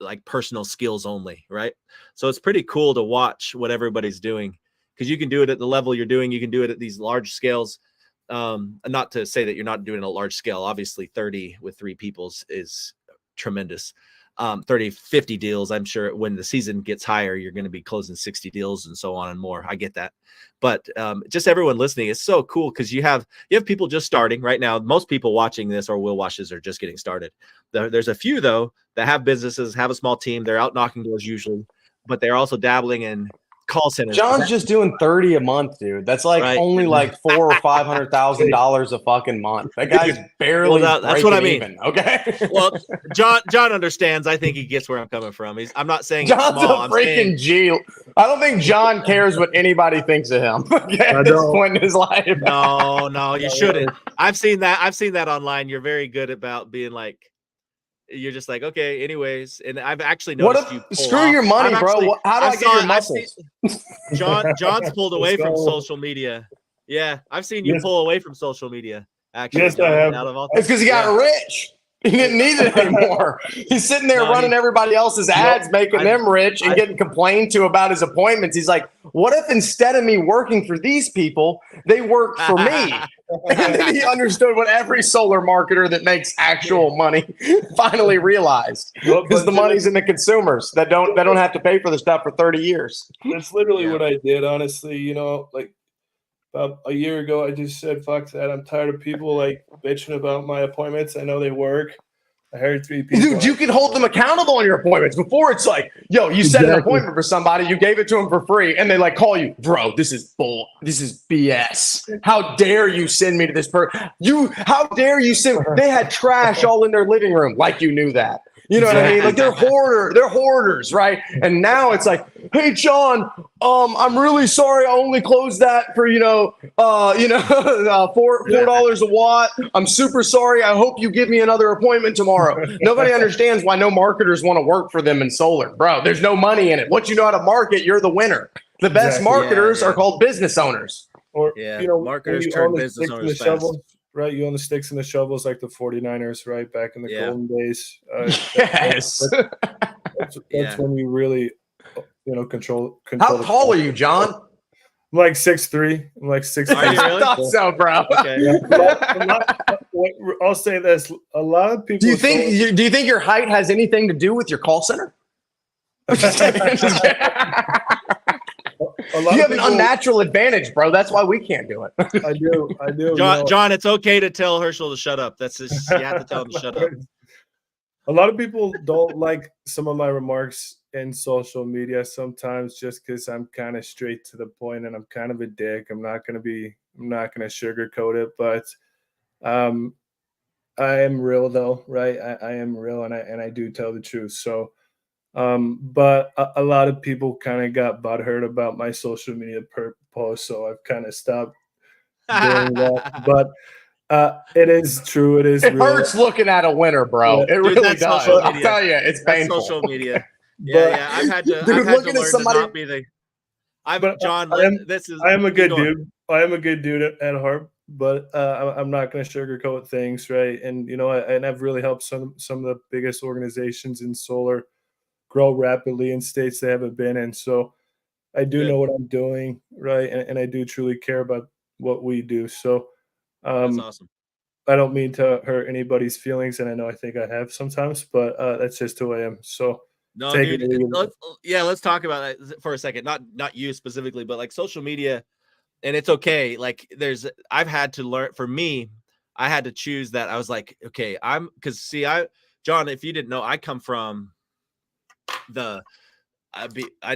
like personal skills only, right? So it's pretty cool to watch what everybody's doing, because you can do it at the level you're doing. You can do it at these large scales. Not to say that you're not doing a large scale. Obviously 30 with 3 peoples is tremendous. 30, 50 deals. I'm sure when the season gets higher, you're going to be closing 60 deals and so on and more. I get that. But just everyone listening, it's so cool because you have people just starting right now. Most people watching this or will watch this are just getting started. There's a few, though, that have businesses, have a small team. They're out knocking doors usually, but they're also dabbling in call centers. John's just doing 30 a month, dude. That's like only like $400,000 or $500,000 a fucking month. That guy's barely that's what I mean. Even, okay. Well, John understands. I think he gets where I'm coming from. I'm not saying John's small. a freaking G. I don't think John cares what anybody thinks of him at this point in his life. No, you shouldn't. I've seen that online. You're very good about being like, you're just like, okay, anyways. And I've actually noticed you screw your money, bro. How do I get your muscles? John's pulled away from social media. Yeah, I've seen you pull away from social media. Actually, yes, I have. It's because he got rich. He didn't need it anymore. He's sitting there running everybody else's ads, making them rich and getting complained to about his appointments. He's like, what if instead of me working for these people, they work for me? And then he understood what every solar marketer that makes actual money finally realized. Because the money's in the consumers that don't have to pay for the stuff for 30 years. That's literally what I did, honestly. You know, like about a year ago, I just said, fuck that. I'm tired of people like bitching about my appointments. I know they work. I hired 3 people. Dude, you can hold them accountable on your appointments. Before it's like, yo, you set an appointment for somebody, you gave it to them for free, and they like call you, bro, this is bull. This is BS. How dare you send me to this person? How dare you send? They had trash all in their living room. Like you knew that. You know what I mean? Like they're hoarders, right? And now it's like, hey, John, I'm really sorry. I only closed that for $4 a watt. I'm super sorry. I hope you give me another appointment tomorrow. Nobody understands why no marketers want to work for them in solar, bro. There's no money in it. Once you know how to market, you're the winner. The best marketers are called business owners. Or marketers turn business owners fast. Right, you own the sticks and the shovels like the 49ers, right, back in the golden days. Yes. That's when you really, control. How tall are you, John? I'm like 6'3". I'm like 6'3". Are you really? I thought so, bro. Okay. I'll say this: a lot of people. Do you think your height has anything to do with your call center? You have an unnatural advantage, bro. That's why we can't do it. I do. John, it's okay to tell Herschel to shut up. That's just, you have to tell him to shut up. A lot of people don't like some of my remarks in social media sometimes just because I'm kind of straight to the point and I'm kind of a dick. I'm not going to sugarcoat it, but I am real though, right? I am real and I do tell the truth. So but a lot of people kind of got butthurt about my social media posts, so I've kind of stopped doing that. But it is true. It hurts looking at a winner, bro. Yeah. It really does. I'll tell you, it's painful. Social media. Yeah. I've had to learn to not be the. I am a good dude. I am a good dude at heart, but I'm not going to sugarcoat things, right? And and I've really helped some of the biggest organizations in solar grow rapidly in states they haven't been in. So I do know what I'm doing, right? And I do truly care about what we do. So that's awesome. I don't mean to hurt anybody's feelings, and I think I have sometimes, but that's just who I am. So no, dude, let's talk about that for a second. Not you specifically, but like social media, and it's okay. Like I've had to learn. For me, I had to choose that. I was like, okay, John, if you didn't know, I come from I've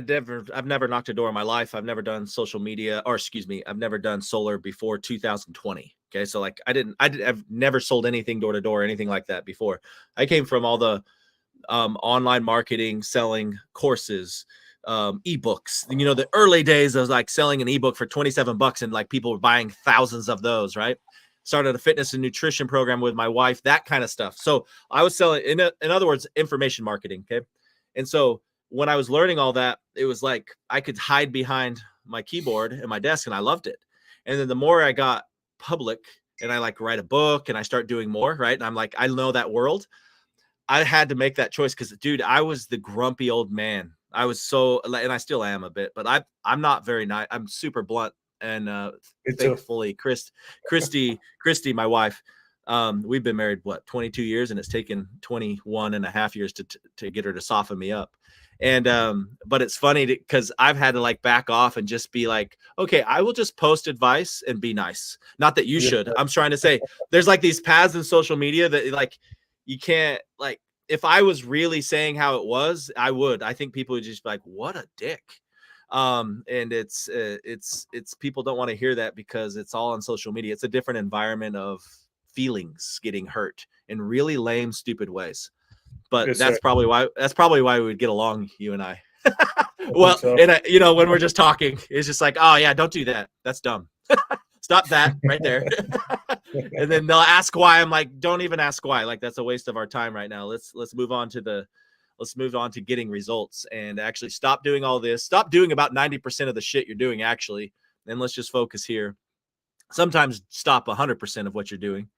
never knocked a door in my life. I've never done social media, I've never done solar before 2020. Okay. So like I've never sold anything door to door, anything like that before. I came from all the online marketing, selling courses, ebooks. The early days of like selling an ebook for $27 and like people were buying thousands of those, right? Started a fitness and nutrition program with my wife, that kind of stuff. So I was selling, in other words, information marketing. Okay. And so when I was learning all that, it was like I could hide behind my keyboard and my desk, and I loved it. And then the more I got public and I like write a book and I start doing more, right? And I'm like, I know that world. I had to make that choice because, dude, I was the grumpy old man. I was so, and I still am a bit, but I'm not very nice. I'm super blunt. And thankfully, Christy, my wife, we've been married, 22 years, and it's taken 21 and a half years to get her to soften me up. And but it's funny because I've had to like back off and just be like, okay, I will just post advice and be nice. Not that you should. I'm trying to say there's like these paths in social media that like you can't, like, if I was really saying how it was, I think people would just be like, what a dick. And it's people don't want to hear that because it's all on social media. It's a different environment of feelings getting hurt in really lame, stupid ways. But that's probably why we would get along, you and I. Well, and when we're just talking, it's just like, oh yeah, don't do that. That's dumb. Stop that right there. And then they'll ask why. I'm like, don't even ask why. Like, that's a waste of our time right now. Let's move on to getting results and actually stop doing all this. Stop doing about 90% of the shit you're doing actually. And let's just focus here. Sometimes stop 100% of what you're doing.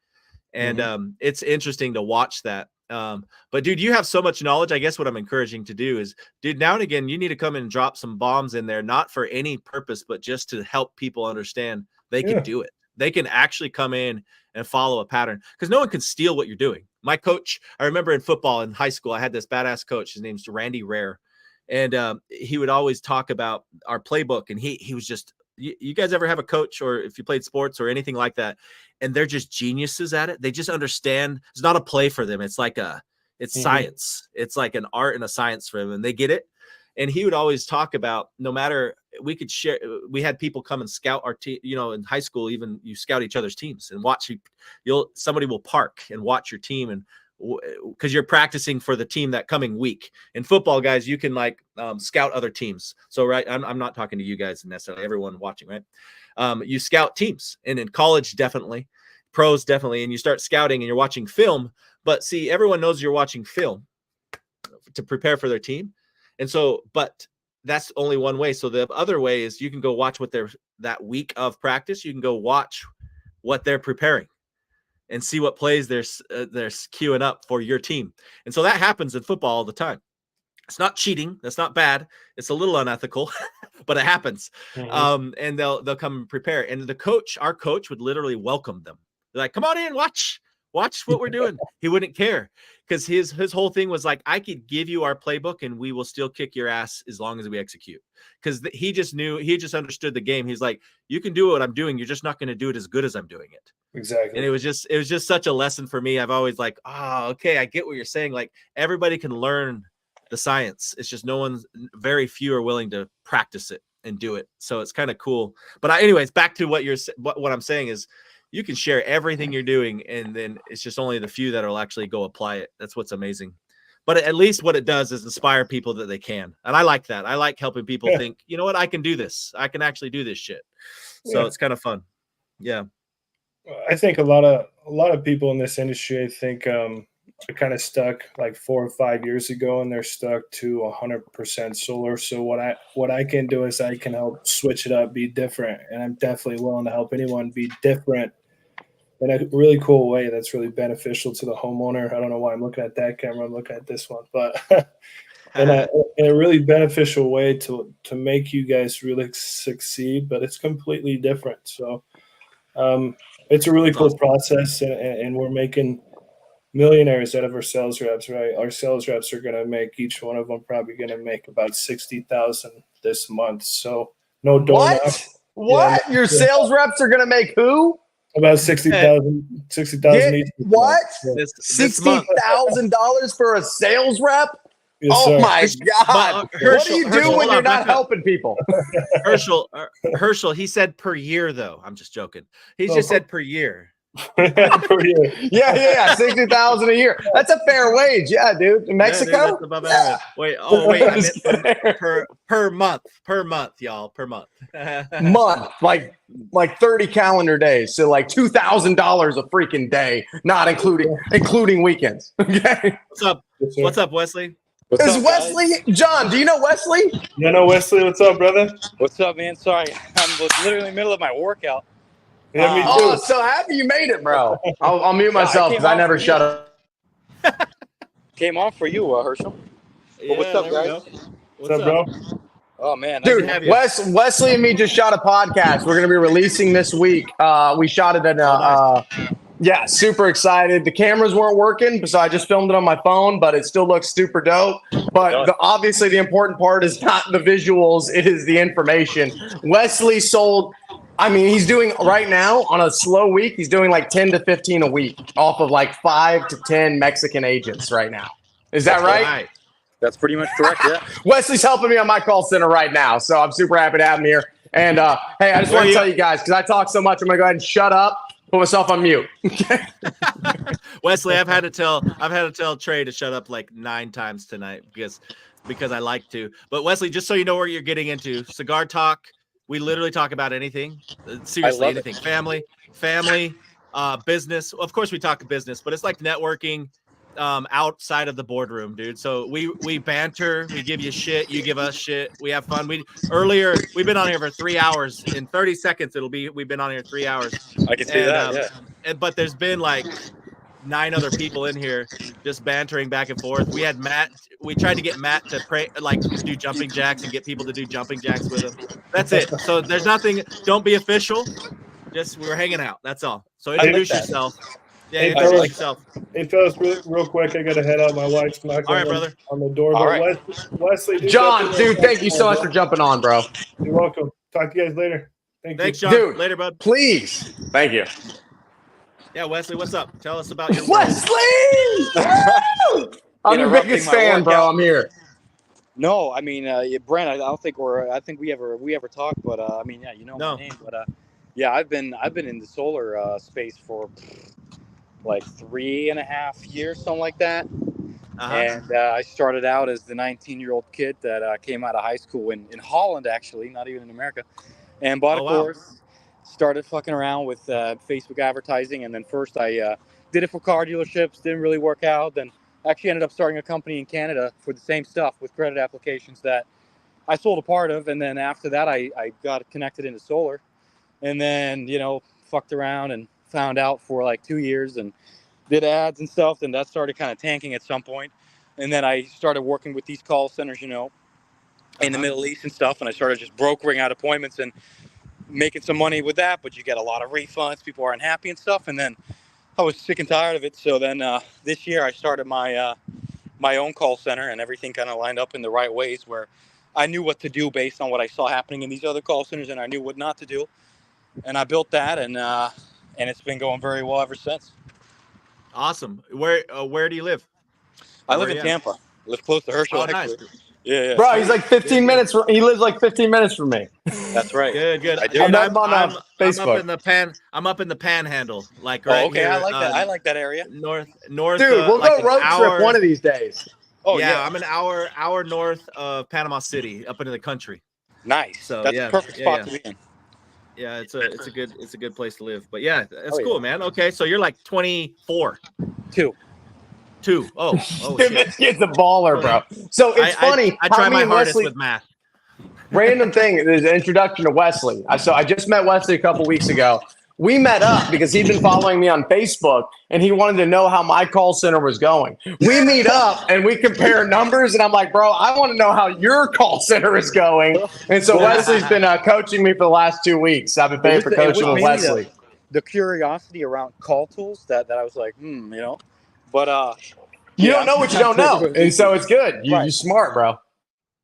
And it's interesting to watch that. But dude, you have so much knowledge. I guess what I'm encouraging to do is, dude, now and again, you need to come and drop some bombs in there, not for any purpose, but just to help people understand they can do it. They can actually come in and follow a pattern because no one can steal what you're doing. My coach, I remember in football in high school, I had this badass coach. His name's Randy Rare. And he would always talk about our playbook. And he was just, you guys ever have a coach, or if you played sports or anything like that, and they're just geniuses at it? They just understand. It's not a play for them. It's like it's science. It's like an art and a science for them, and they get it. And he would always talk about, no matter, we could share, we had people come and scout our team, in high school, even you scout each other's teams and watch, somebody will park and watch your team, and because you're practicing for the team that coming week. In football, guys, you can like scout other teams. So, right, I'm not talking to you guys necessarily, everyone watching, right? You scout teams, and in college, definitely, pros, definitely, and you start scouting and you're watching film. But see, everyone knows you're watching film to prepare for their team. And so, but that's only one way. So the other way is you can go watch what that week of practice, you can go watch what they're preparing and see what plays they're queuing up for your team. And so that happens in football all the time. It's not cheating. That's not bad. It's a little unethical, but it happens. And they'll come and prepare. And our coach would literally welcome them. They're like, come on in, watch what we're doing. He wouldn't care because his whole thing was like, I could give you our playbook and we will still kick your ass as long as we execute. Because he just understood the game. He's like, you can do what I'm doing. You're just not going to do it as good as I'm doing it. Exactly. And it was just such a lesson for me. I've always like, okay, I get what you're saying. Like, everybody can learn the science. It's just very few are willing to practice it and do it. So it's kind of cool. But anyways, back to what I'm saying is, you can share everything you're doing, and then it's just only the few that will actually go apply it. That's what's amazing. But at least what it does is inspire people that they can. And I like that. I like helping people think, you know what, I can do this. I can actually do this shit. So it's kind of fun. Yeah. I think a lot of people in this industry, I think, are kind of stuck like 4 or 5 years ago, and they're stuck to 100% solar. So what I can do is I can help switch it up, be different. And I'm definitely willing to help anyone be different in a really cool way that's really beneficial to the homeowner. I don't know why I'm looking at that camera. I'm looking at this one, but in a really beneficial way to make you guys really succeed, but it's completely different. So it's a really cool process, and we're making millionaires out of our sales reps, right? Our sales reps are going to make, each one of them probably going to make about $60,000 this month. So no door knock. What? Your sales reps are going to make who? About $60,000 each. What? $60,000 for a sales rep? Yes, oh sir. my God! What do you do when you're not helping people? Herschel, he said per year though. I'm just joking. He just said per year. Per year. Yeah, $60,000 a year. That's a fair wage, yeah, dude. In Mexico, yeah, dude, above average. Wait, I meant per month, y'all, per month. Month, like 30 calendar days, so like $2,000 a freaking day, not including weekends. Okay. What's up, Wesley? What's Is up, Wesley guys? John? Do you know Wesley? You know Wesley? What's up, brother? What's up, man? Sorry, I was literally in the middle of my workout. Yeah, me too. Oh, so happy you made it, bro. I'll mute myself because I never shut up. Came on for you, Herschel. Yeah, what's up, there we guys? go. What's up, bro? Oh man, Dude, Wesley and me just shot a podcast. We're gonna be releasing this week. We shot it at yeah, super excited. The cameras weren't working, so I just filmed it on my phone, but it still looks super dope. But obviously the important part is not the visuals, it is the information. Wesley sold, I mean, he's doing right now on a slow week, he's doing like 10 to 15 a week off of like 5 to 10 Mexican agents right now. Is that right? That's pretty much correct, yeah. Wesley's helping me on my call center right now, so I'm super happy to have him here. And hey, I just want to tell you guys, because I talk so much, I'm going to go ahead and shut up, put myself on mute. Wesley, I've had to tell Trey to shut up like 9 times tonight because I like to. But Wesley, just so you know where you're getting into, Cigar Talk, we literally talk about anything. Seriously, anything. Family, business. Of course we talk business, but it's like networking outside of the boardroom, dude. So we banter, we give you shit, you give us shit, we have fun. We've been on here for 3 hours. In 30 seconds we've been on here 3 hours. I can see that, yeah. But there's been like 9 other people in here just bantering back and forth. We had Matt, we tried to get Matt to do jumping jacks and get people to do jumping jacks with him. That's it. So there's nothing, don't be official, just we're hanging out, that's all. So introduce yourself. Yeah, introduce yourself. Hey, fellas, real quick, I got to head out. My wife's knocking on the door. All But right. Wesley, John, dude, thank you so much for jumping on, bro. You're welcome. Talk to you guys later. Thanks, you. John. Dude, later, bud. Please. Thank you. Yeah, Wesley, what's up? Tell us about your Wesley! I'm your biggest fan, bro. I'm here. No, I mean, Brent, I don't think we ever talked, but I mean, yeah, you know my name, but yeah, I've been in the solar space for like 3.5 years, something like that. And I started out as the 19-year-old kid that came out of high school in Holland, actually, not even in America, and bought a course. Started fucking around with Facebook advertising, and then first I did it for car dealerships, didn't really work out. Then actually ended up starting a company in Canada for the same stuff with credit applications that I sold a part of, and then after that I got connected into solar, and then fucked around and found out for like 2 years and did ads and stuff. And that started kind of tanking at some point, and then I started working with these call centers in the Middle East and stuff, and I started just brokering out appointments and making some money with that, but you get a lot of refunds, people aren't happy and stuff. And then I was sick and tired of it, so then this year I started my my own call center, and everything kind of lined up in the right ways where I knew what to do based on what I saw happening in these other call centers, and I knew what not to do. And I built that, and it's been going very well ever since. Awesome. Where do you live? I live in Tampa. I live close to Herschel. Oh, nice. Yeah. Bro, he's like 15 minutes. He lives like 15 minutes from me. That's right. Good. I do. I'm Facebook. I'm up in the Panhandle, like right okay, here. I like that. I like that area. North. Dude, we'll like go road trip one of these days. Oh yeah, I'm an hour north of Panama City, up into the country. Nice. So that's a perfect spot to be in. Yeah, it's a good place to live. But yeah, that's cool, man. Okay, so you're like 24. Two. Oh Dude, this kid's a baller, bro. So it's funny. I try my hardest with math. Random thing is an introduction to Wesley. So I just met Wesley a couple weeks ago. We met up because he'd been following me on Facebook, and he wanted to know how my call center was going. We meet up and we compare numbers, and I'm like, bro, I want to know how your call center is going. And so Wesley's been coaching me for the last 2 weeks. I've been paying for coaching with Wesley. The curiosity around call tools that I was like, But you don't know what you don't know, and so it's good. You're smart, bro.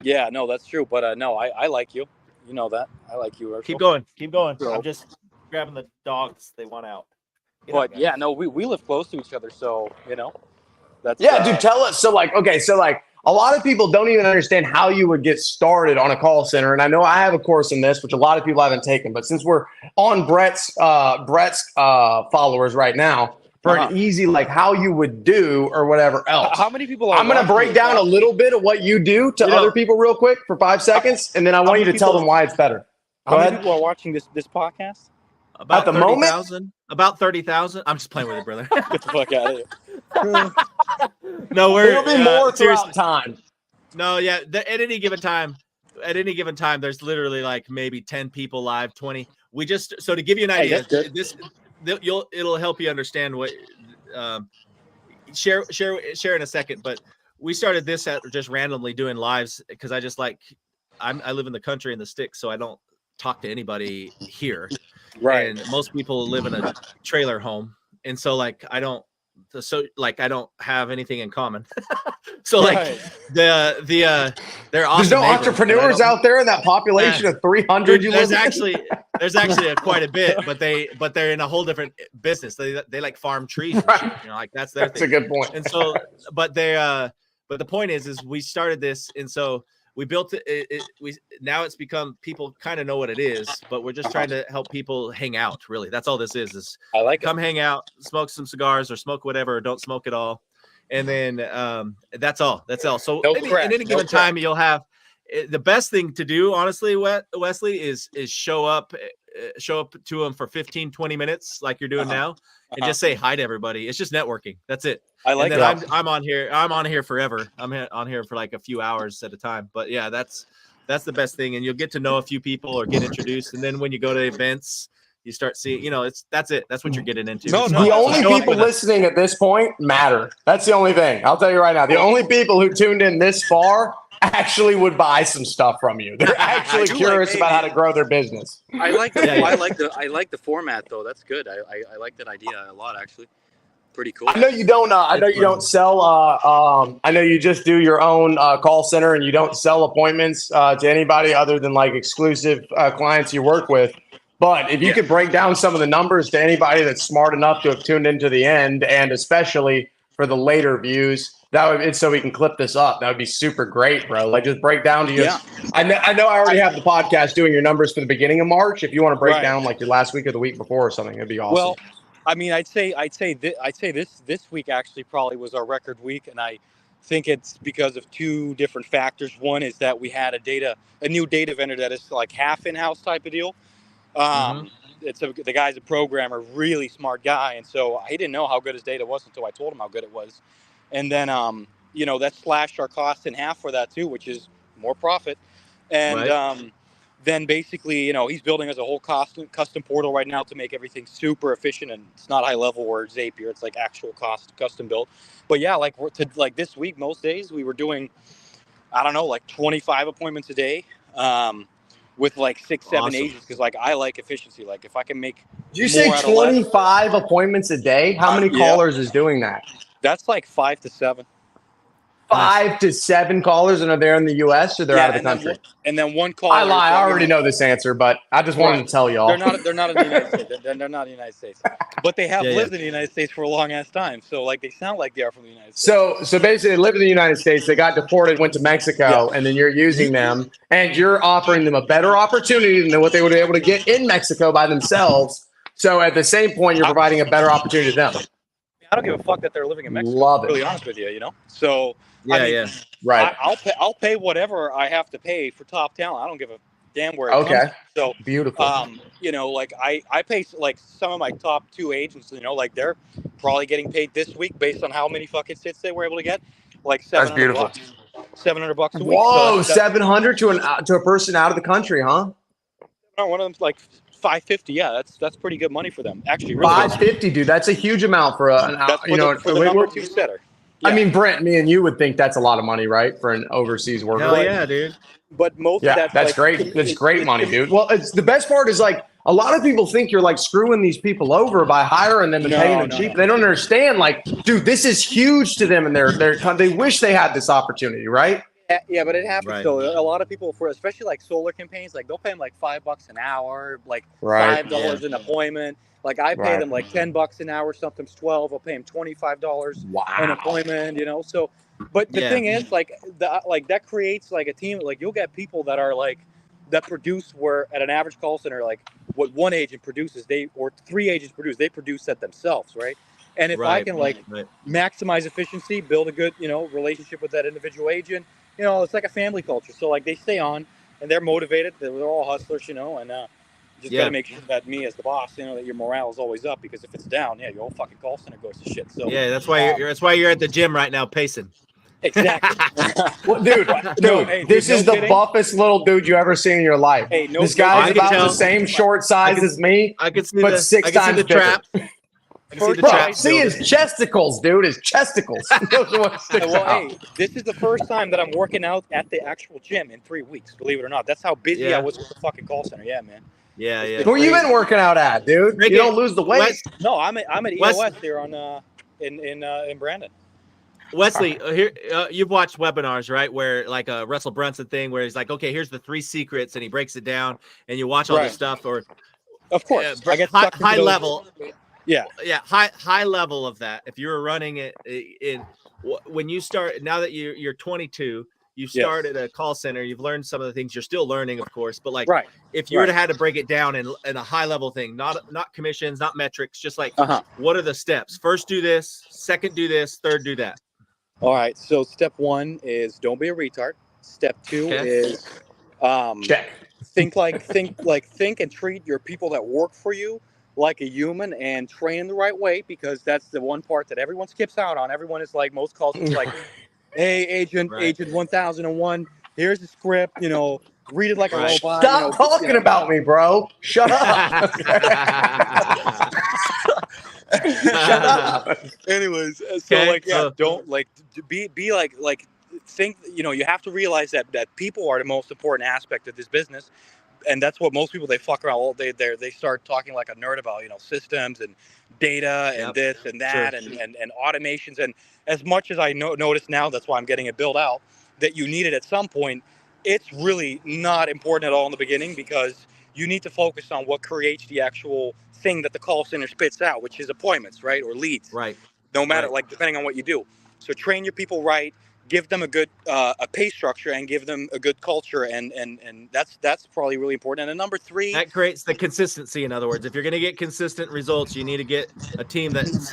Yeah, no, that's true. But no, I like you. You know that. I like you. Keep going. I'm just grabbing the dogs. They want out. But yeah, no, we live close to each other, so that's dude. Tell us. So like a lot of people don't even understand how you would get started on a call center, and I know I have a course in this, which a lot of people haven't taken. But since we're on Brett's followers right now. For an easy, like how you would do or whatever else. How many people are I'm going to break down a little bit of what you do to other people real quick for 5 seconds, and then I want you to tell them why it's better. How many people are watching this podcast? At the moment? About 30,000. I'm just playing with it, brother. Get the fuck out of here. No, It'll be more throughout time. No, yeah. At any given time, there's literally like maybe 10 people live, 20. We just so to give you an idea, it'll help you understand what. Share in a second, but we started this at just randomly doing lives because I just like I live in the country in the sticks, so I don't talk to anybody here. Right. And most people live in a trailer home, and so like I don't have anything in common. So like they're awesome. There's no entrepreneurs out there in that population of 300. There's actually quite a bit, but they're in a whole different business. They like farm trees, and shit, you know, like that's their That's thing. a good point. And so, but the point is we started this, and so we built it. Now it's become people kind of know what it is, but we're just trying to help people hang out. Really, that's all this is I like come hang out, smoke some cigars, or smoke whatever, or don't smoke at all, and then that's all. So at any given time, you'll have the best thing to do, honestly, Wesley, is show up to them for 15, 20 minutes like you're doing now, and just say hi to everybody. It's just networking. That's it. I like and that. then I'm on here forever. I'm on here for like a few hours at a time. But yeah, that's the best thing. And you'll get to know a few people or get introduced. And then when you go to events, you start seeing, that's it. That's what you're getting into. The only people listening at this point matter. That's the only thing. I'll tell you right now. The only people who tuned in this far actually would buy some stuff from you. They're actually curious about how to grow their business. I like the I like the format though. That's good. I like that idea a lot actually. Pretty cool. I know you don't. I know you don't sell. I know you just do your own call center, and you don't sell appointments to anybody other than like exclusive clients you work with. But if you could break down some of the numbers to anybody that's smart enough to have tuned into the end, and especially for the later views, so we can clip this up. That would be super great, bro. Like just break down to you. Yeah. I know. I already have the podcast doing your numbers for the beginning of March. If you want to break down like your last week or the week before or something, it'd be awesome. Well, I mean, I'd say this week actually probably was our record week, and I think it's because of two different factors. One is that we had a new data vendor that is like half in-house type of deal. The guy's a programmer, really smart guy, and so he didn't know how good his data was until I told him how good it was. And then that slashed our costs in half for that too, which is more profit. And then basically, he's building us a whole custom portal right now to make everything super efficient, and it's not high level or Zapier, it's like actual custom built. But yeah, like this week, most days we were doing, I don't know, like 25 appointments a day. With like 6, 7 agents, because like I like efficiency. Like if I can make. Did you say 25 appointments a day? How many callers is doing that? That's like 5 to 7. 5 to 7 callers, and are they in the U.S. or they're out of the country? And then one caller. I lie. I already know this answer, but I just wanted to tell y'all. They're not in the United States. They're not in the United States, but they have lived in the United States for a long ass time. So like they sound like they are from the United States. So basically, they live in the United States. They got deported, went to Mexico, and then you're using them, and you're offering them a better opportunity than what they would be able to get in Mexico by themselves. So at the same point, you're providing a better opportunity to them. I don't give a fuck that they're living in Mexico. Love it. To be honest with you, So right. I'll pay whatever I have to pay for top talent. I don't give a damn where it comes from. So beautiful. Like I pay like some of my top 2 agents. Like they're probably getting paid this week based on how many fucking sits they were able to get. Like $700. $700 a week. Whoa, so 700 to a person out of the country, huh? One of them's like $550. Yeah, that's pretty good money for them. Actually, really $550, dude. That's a huge amount for an hour. For the number 2 setter. Yeah. I mean, Brent, me and you would think that's a lot of money, right, for an overseas worker? Hell yeah, dude. But most of that's like, great. That's great money, dude. Well, it's the best part is like a lot of people think you're like screwing these people over by hiring them and paying them cheap. They don't understand, like, dude, this is huge to them, and they wish they had this opportunity, right? Yeah, but it happens. So a lot of people, for especially like solar campaigns, like they'll pay them like $5 an hour, like $5 an appointment. Like I pay them like $10 an hour. Sometimes 12. I'll pay them $25 an appointment. So, but the thing is, like that creates like a team. Like you'll get people that are like that produce where at an average call center, like what one agent produces, or 3 agents produce, they produce that themselves, right? And if I can maximize efficiency, build a good relationship with that individual agent. It's like a family culture. So like they stay on and they're motivated. They're all hustlers, and just got to make sure that me as the boss, that your morale is always up, because if it's down, your whole fucking call center goes to shit. So that's why you're at the gym right now pacing. Exactly. Well, dude, hey, this no is the kidding. buffest little dude you ever seen in your life. Hey, no this kidding. guy's I can about tell. the same short size as me, I can see but the 6 I can see times the bigger. trap. I can see the Bro, trap. see his chesticles, dude. His chesticles. Those are what sticks Well, out. hey, this is the first time that I'm working out at the actual gym in 3 weeks. Believe it or not, that's how busy Yeah. I was with the fucking call center. Yeah, man. Yeah, It's yeah. been Where you crazy. been working out at, dude? Break You it. don't lose the weight. No, I'm at Wes- EOS here on in Brandon. Wesley, here you've watched webinars, right? Where like a Russell Brunson thing, where he's like, "Okay, here's the 3 secrets," and he breaks it down, and you watch all this Right. stuff. Or Of course, I get high, sucked into high those- level. Yeah, Yeah, high level of that. If you were running it in when you start, now that you're 22, you start at a call center. You've learned some of the things. You're still learning, of course, but like, right. if you were to had to break it down in a high level thing, not commissions, not metrics, just like what are the steps? First, do this. Second, do this. Third, do that. All right. So step 1 is don't be a retard. Step 2 is Check. think and treat your people that work for you like a human and train in the right way, because that's the one part that everyone skips out on. Everyone is like, most calls is like, hey, agent 1001, here's the script, read it like a robot. Stop talking about me, bro. Shut up. Shut up. Anyways, don't be like think, you have to realize that people are the most important aspect of this business. And that's what most people, they fuck around all day. They start talking like a nerd about, systems and data and this and that and automations. And as much as I notice now, that's why I'm getting it built out, that you need it at some point. It's really not important at all in the beginning, because you need to focus on what creates the actual thing that the call center spits out, which is appointments, right? Or leads. Right. No matter, depending on what you do. So train your people right. Give them a good a pay structure and give them a good culture, and that's probably really important. And then number 3, that creates the consistency. In other words, if you're going to get consistent results, you need to get a team that's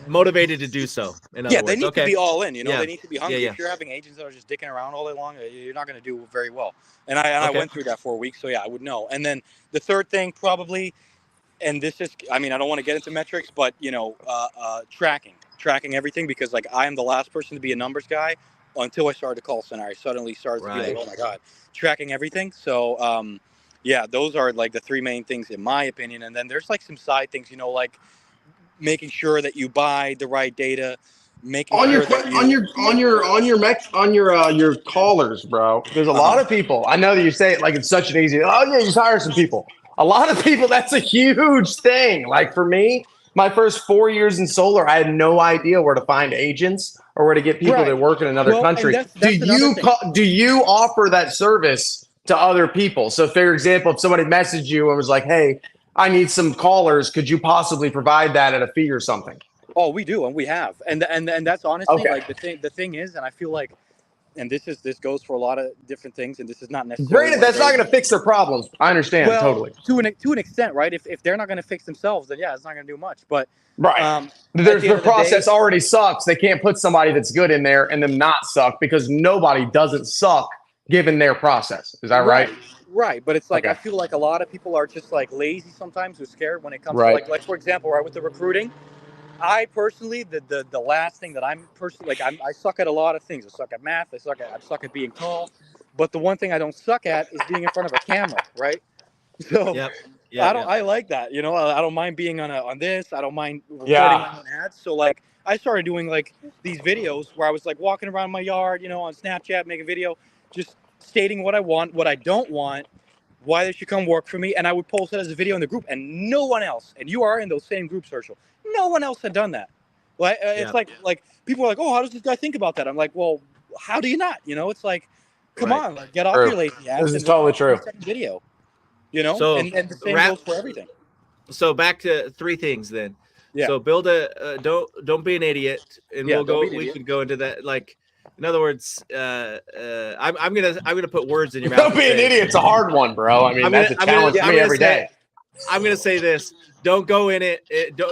motivated to do so. In other words, they need to be all in. They need to be hungry. Yeah. If you're having agents that are just dicking around all day long, you're not going to do very well. And I went through that for a week, so yeah, I would know. And then the third thing probably, and this is, I don't want to get into metrics, but tracking everything, because I am the last person to be a numbers guy until I started the call center. I suddenly started to be like, oh my God, tracking everything. So those are the 3 main things in my opinion. And then there's some side things, like making sure that you buy the right data, making on sure your callers, bro. There's a lot of people. I know that you say it like it's such an easy, you just hire some people. A lot of people, that's a huge thing. Like for me, my first 4 years in solar, I had no idea where to find agents or where to get people that work in another country. Do you offer that service to other people? So for example, if somebody messaged you and was like, hey, I need some callers, could you possibly provide that at a fee or something? Oh, we do, and we have. And that's honestly the thing is, and I feel like, and this goes for a lot of different things, and this is not necessarily. Granted, that's not going to fix their problems. I understand totally. To an extent, right? If they're not going to fix themselves, then it's not going to do much. But their process already sucks. They can't put somebody that's good in there and them not suck, because nobody doesn't suck given their process. Is that right? Right, but it's I feel like a lot of people are just lazy sometimes, who's scared when it comes to like for example, right, with the recruiting. I personally, the last thing that I'm personally I suck at a lot of things. I suck at math. I suck at being tall. But the one thing I don't suck at is being in front of a camera, right? So I like that. I don't mind being on this. I don't mind recording my own ads. So I started doing these videos where I was walking around my yard, on Snapchat, make a video, just stating what I want, what I don't want, why they should come work for me, and I would post it as a video in the group, and no one else, and you are in those same groups, Herschel, no one else had done that. It's like people are like, oh, how does this guy think about that? I'm like, well, how do you not? It's come on, get off your lazy ass. This is totally true. Video, So and the same goes for everything. So back to 3 things then. Yeah. So build don't be an idiot, and we can go into that. In other words, I'm gonna put words in your mouth. Don't be an idiot. It's a hard one, bro. That's a challenge for me every day. I'm gonna say this. Don't go in it.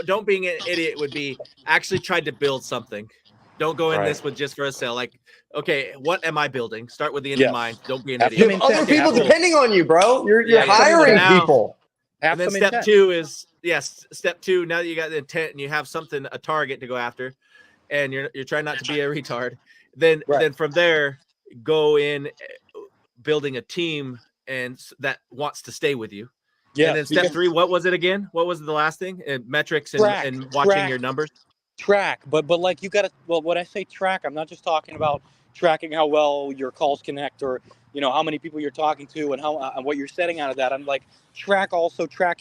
Don't being an idiot would be actually tried to build something. Don't go in this with just for a sale. Okay, what am I building? Start with the end in mind. Don't be an idiot. You have other people depending on you, bro. You're hiring people. And then step 2 is step 2. Now that you got the intent and you have a target to go after, and you're trying not to be a retard, then from there go in building a team that wants to stay with you. Yes, and then step 3, what was it again? What was the last thing? Metrics and watching your numbers. Track, but like you gotta, well, when I say track, I'm not just talking about tracking how well your calls connect, or how many people you're talking to, and how and what you're setting out of that. I'm like, track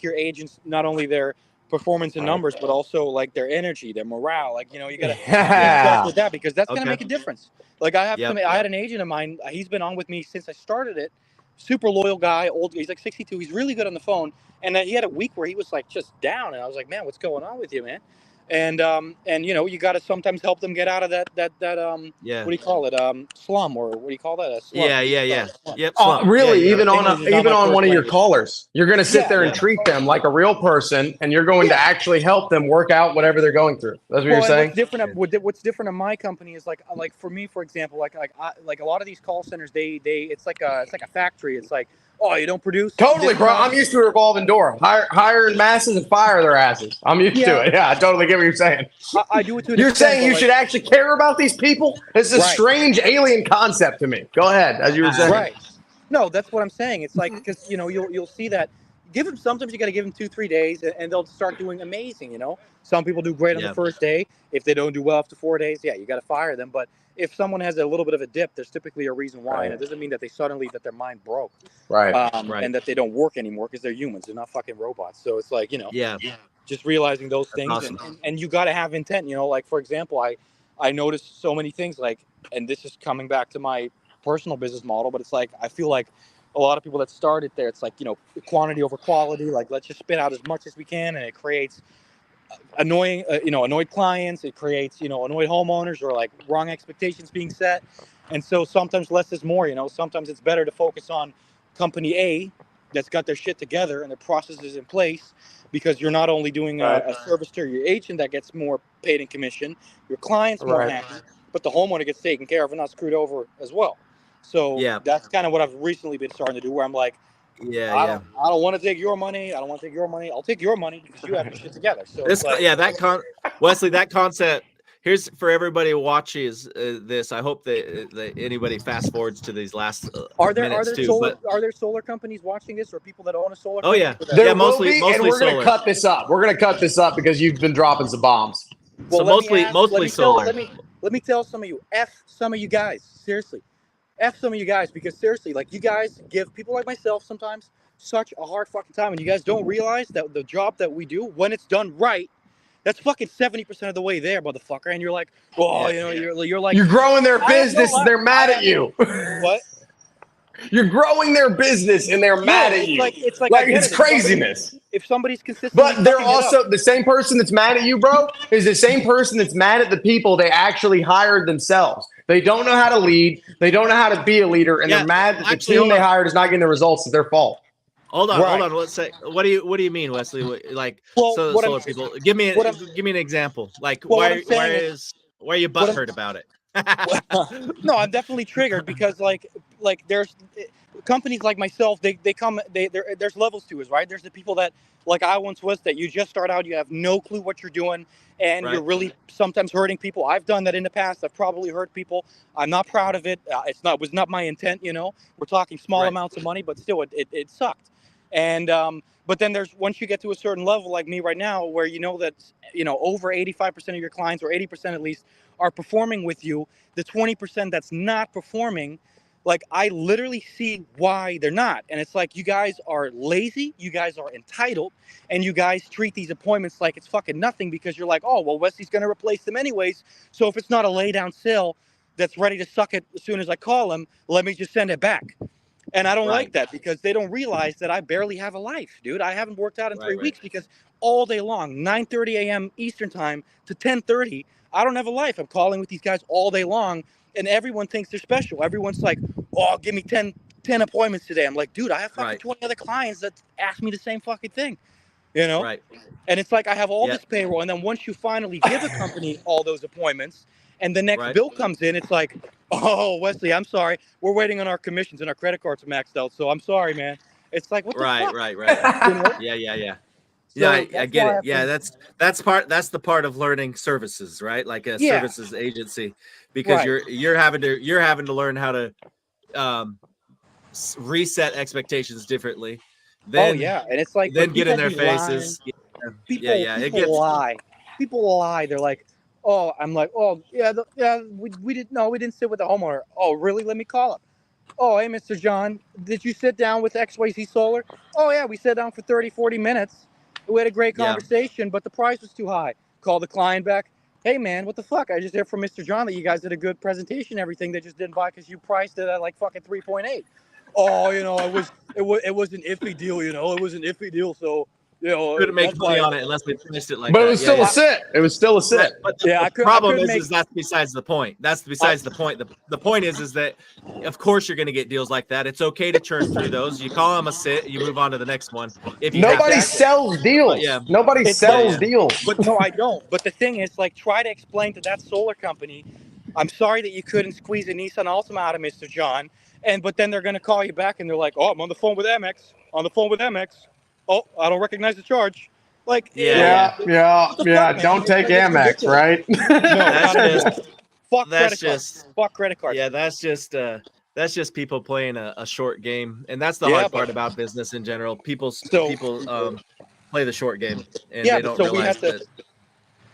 your agents, not only their performance and numbers, but also like their energy, their morale. Like, you gotta start with that, because that's gonna make a difference. Like I had an agent of mine, he's been on with me since I started it. Super loyal guy, old. He's like 62. He's really good on the phone. And he had a week where he was like just down, and I was like, man, what's going on with you, man? And you got to sometimes help them get out of that what do you call it, slum, or what do you call that, a slum? Yep. Really, even on one of your callers, you're going to sit there and treat them like a real person, and you're going to actually help them work out whatever they're going through. That's what you're saying. What's different in my company is like for me, for example, like a lot of these call centers, it's like a factory. It's like, oh, you don't produce? Totally, bro. I'm used to a revolving door. Hire in masses and fire their asses. I'm used to it. Yeah, I totally get what you're saying. I do it to an You're extent, saying you should actually care about these people? It's a strange alien concept to me. Go ahead, as you were saying. Right. No, that's what I'm saying. It's like, because, you'll see that. Sometimes you got to give them 2-3 days, and they'll start doing amazing, Some people do great on the first day. If they don't do well after 4 days, you got to fire them. But if someone has a little bit of a dip, there's typically a reason why. And it doesn't mean that that their mind broke. And that they don't work anymore, because they're humans. They're not fucking robots. So it's like, just realizing those things. Awesome. And you got to have intent, like, for example, I noticed so many things, like, and this is coming back to my personal business model, but it's like, I feel like a lot of people that started there, it's like, quantity over quality. Like, let's just spit out as much as we can, and it creates annoyed clients. It creates, annoyed homeowners, or like wrong expectations being set. And so sometimes less is more. Sometimes it's better to focus on company A that's got their shit together and their processes in place, because you're not only doing a service to your agent that gets more paid in commission, your client's more happy, but the homeowner gets taken care of and not screwed over as well. So that's kind of what I've recently been starting to do, where I'm like, I don't want to take your money. I don't want to take your money. I'll take your money because you have your shit together. So Wesley, that concept. Here's for everybody who watches this. I hope that anybody fast forwards to these last are there solar companies watching this, or people that own a solar company? Mostly and we're going to cut this up. We're going to cut this up because you've been dropping some bombs. Well, so mostly solar. Let me tell some of you, some of you guys, seriously. Some of you guys, because seriously, like, you guys give people like myself sometimes such a hard fucking time, and you guys don't realize that the job that we do, when it's done right, that's fucking 70% of the way there, motherfucker. And you're like, you're like, you're growing their business and they're mad at you. What? You're growing their business and they're mad at you. It's like it's craziness. If somebody's consistent, but they're also the same person that's mad at you, bro, is the same person that's mad at the people they actually hired themselves. They don't know how to lead. They don't know how to be a leader, and they're mad that the team they hired is not getting the results. It's their fault. Hold on. Let's say, what do you mean, Wesley? Like, solar people? Give me an example. Like, why are you butthurt about it? No, I'm definitely triggered, because like there's companies like myself. There's levels to it, right? There's the people that, like I once was, that you just start out, you have no clue what you're doing, and you're really sometimes hurting people. I've done that in the past. I've probably hurt people. I'm not proud of it. It was not my intent. We're talking small amounts of money, but still, it sucked. And but then there's, once you get to a certain level, like me right now, where that over 85% of your clients, or 80% at least, are performing with you. The 20% that's not performing, like, I literally see why they're not. And it's like, you guys are lazy, you guys are entitled, and you guys treat these appointments like it's fucking nothing, because you're like, oh, well, Wesley's going to replace them anyways. So if it's not a lay down sale that's ready to suck it as soon as I call him, let me just send it back. And I don't like that, because they don't realize that I barely have a life, dude. I haven't worked out in 3 weeks, because all day long, 9:30 a.m. Eastern time to 10:30, I don't have a life. I'm calling with these guys all day long, and everyone thinks they're special. Everyone's like, oh, give me 10 appointments today. I'm like, dude, I have fucking 20 other clients that ask me the same fucking thing, And it's like, I have all this payroll, and then once you finally give a company all those appointments, and the next bill comes in, it's like, oh, Wesley, I'm sorry. We're waiting on our commissions, and our credit cards are maxed out, so I'm sorry, man. It's like, what the fuck? Right. Yeah. Yeah, I get it. Yeah, that's the part of learning services, right? Like a services agency, because you're having to learn how to reset expectations differently. Then and it's like then get in people their be lying. faces. People lie. People lie. They're like, oh, I'm like, oh yeah, we didn't sit with the homeowner. Oh, really? Let me call him. Oh, hey, Mr. John, did you sit down with XYZ Solar? Oh, yeah, we sat down for 30, 40 minutes. We had a great conversation, but the price was too high. Call the client back. Hey, man, what the fuck? I just heard from Mr. John that you guys did a good presentation and everything. They just didn't buy because you priced it at like fucking 3.8. Oh, it was an iffy deal, It was an iffy deal, so... couldn't make money on it unless we finished it like but that. It was still a sit. It was still a sit. But the problem is that's besides the point. That's besides the point. The point is that of course you're going to get deals like that. It's okay to churn through those. You call them a sit, you move on to the next one. If you nobody sells deals, nobody sells deals. But no, I don't. But the thing is, like, try to explain to that solar company, I'm sorry that you couldn't squeeze a Nissan Altima out of Mr. John, but then they're going to call you back and they're like, oh, I'm on the phone with MX. Oh, I don't recognize the charge. Like, yeah. Don't take Amex, right? Fuck credit cards. Yeah, that's just people playing a short game, and that's the hard part about business in general. People play the short game, and they don't realize that.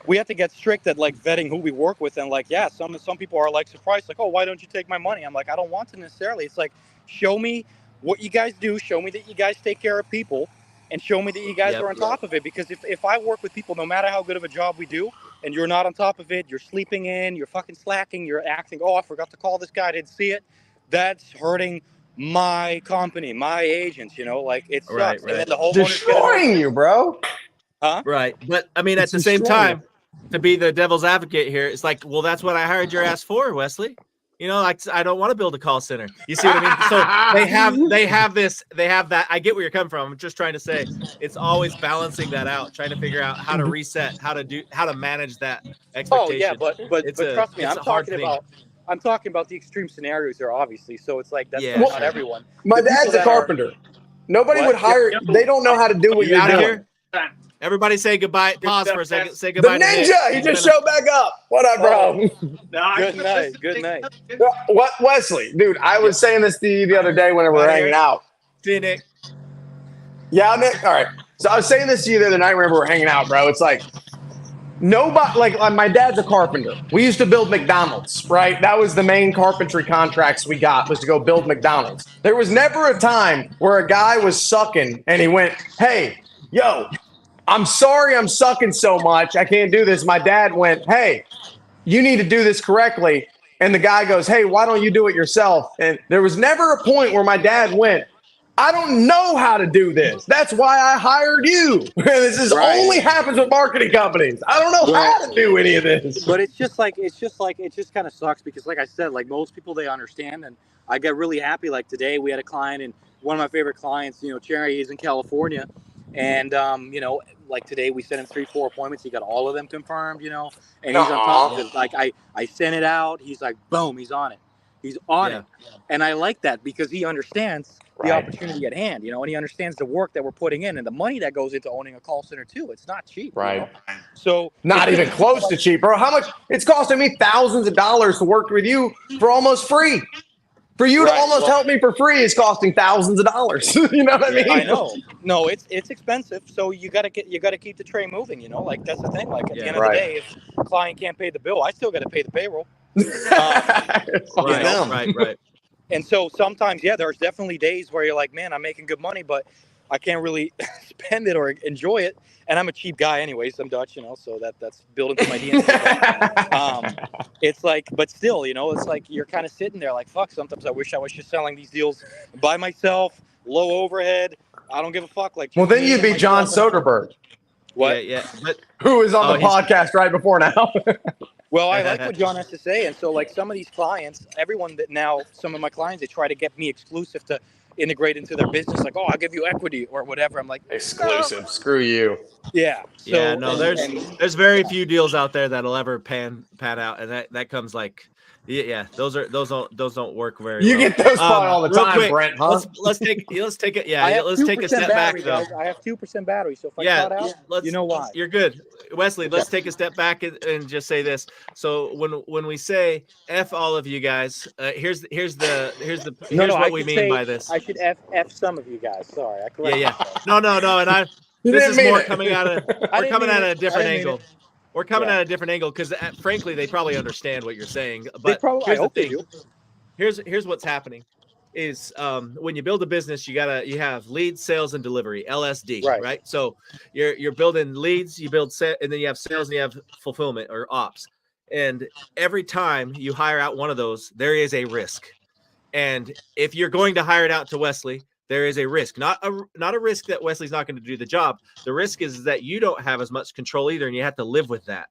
We have to get strict at like vetting who we work with, and like, some people are like surprised, like, oh, why don't you take my money? I'm like, I don't want to necessarily. It's like, show me what you guys do, show me that you guys take care of people, and show me that you guys are on top of it. Because if I work with people, no matter how good of a job we do, and you're not on top of it, you're sleeping in, you're fucking slacking, you're acting, oh, I forgot to call this guy, I didn't see it, that's hurting my company, my agents, like, it sucks. Right. And then the whole destroying you, bro. Huh? Right. But I mean, at the same time, to be the devil's advocate here, it's like, well, that's what I hired your ass for, Wesley. Like, I don't want to build a call center. You see what I mean? So they have that. I get where you're coming from. I'm just trying to say it's always balancing that out, trying to figure out how to reset, how to manage that expectation. Oh yeah, but trust me, I'm talking about the extreme scenarios here, obviously. So it's like that's not everyone. My dad's a carpenter. Nobody would hire. They don't know how to do what you're doing. Here? Everybody say goodbye. Pause for a second. Say goodbye. The ninja, he just showed back up. What up, bro? Good night. What, Wesley, dude? I was saying this to you the other day when we were hanging out. See, Nick. Yeah, Nick. All right. So I was saying this to you the other night whenever we were hanging out, bro. It's like nobody. Like my dad's a carpenter. We used to build McDonald's, right? That was the main carpentry contracts we got, was to go build McDonald's. There was never a time where a guy was sucking and he went, "Hey, yo, I'm sorry I'm sucking so much. I can't do this." My dad went, "Hey, you need to do this correctly." And the guy goes, "Hey, why don't you do it yourself?" And there was never a point where my dad went, "I don't know how to do this. That's why I hired you." This only happens with marketing companies. I don't know how to do any of this. But it just kind of sucks because, like I said, like most people, they understand. And I get really happy. Like today we had a client, and one of my favorite clients, Cherry, he's in California. And, like today we sent him 3-4 appointments. He got all of them confirmed, and he's on top of it. Like I sent it out. He's like, boom, he's on it. He's on it. And I like that because he understands the opportunity at hand, and he understands the work that we're putting in and the money that goes into owning a call center too. It's not cheap. Right. So not even close to cheap, bro. How much it's costing me thousands of dollars to work with you for almost free. For you to almost help me for free is costing thousands of dollars. You know what I mean? I know. No, it's expensive. So you gotta keep the tray moving. Like that's the thing. Like at the end of the day, if a client can't pay the bill, I still got to pay the payroll. Right. And so sometimes, there's definitely days where you're like, man, I'm making good money, but I can't really spend it or enjoy it. And I'm a cheap guy anyways. I'm Dutch, so that's built into my DNA. It's like, but still, it's like you're kind of sitting there like, fuck, sometimes I wish I was just selling these deals by myself, low overhead. I don't give a fuck. Like, well, then you'd be John Soderbergh. What? Yeah. But who is on the podcast right before now? Well, I like what John has to say. And so like some of these clients, some of my clients, they try to get me exclusive to integrate into their business. Like, oh, I'll give you equity or whatever. I'm like, exclusive. No. Screw you. Yeah. So, there's very few deals out there that'll ever pan out. And that comes like Yeah, those don't work very You well. get those probably all the real time, quick, Brent, huh? Let's take it. Yeah, I have let's take a 2% step battery, back though. guys. I have 2% battery, so if I Yeah, cut out, let's. you know why. You're good, Wesley. Let's take a step back and just say this. So when we say F all of you guys, here's what we mean by this. I should F some of you guys. Sorry, I corrected Yeah. myself. No, and You this didn't is mean more it. coming out of we're coming at a different angle. We're coming Yeah. at a different angle because frankly they probably understand what you're saying. They But probably, I here's the hope they thing. do. Here's what's happening is when you build a business, you have leads, sales, and delivery, LSD, right? So you're building leads, you build and then you have sales and you have fulfillment or ops. And every time you hire out one of those, there is a risk. And if you're going to hire it out to Wesley, there is a risk, not a risk that Wesley's not going to do the job. The risk is that you don't have as much control either, and you have to live with that.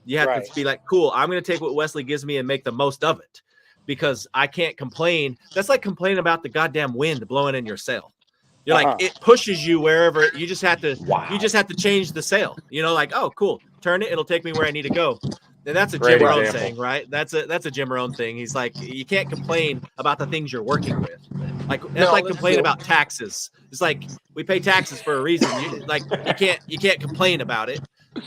You have to be like, cool, I'm going to take what Wesley gives me and make the most of it, because I can't complain. That's like complaining about the goddamn wind blowing in your sail. You're like, it pushes you wherever. You just have to change the sail. Like, oh, cool, turn it. It'll take me where I need to go. And that's a Jim Rohn saying, right? That's a Jim Rohn thing. He's like, you can't complain about the things you're working with. That's like complaining about taxes. It's like we pay taxes for a reason. You can't complain about it.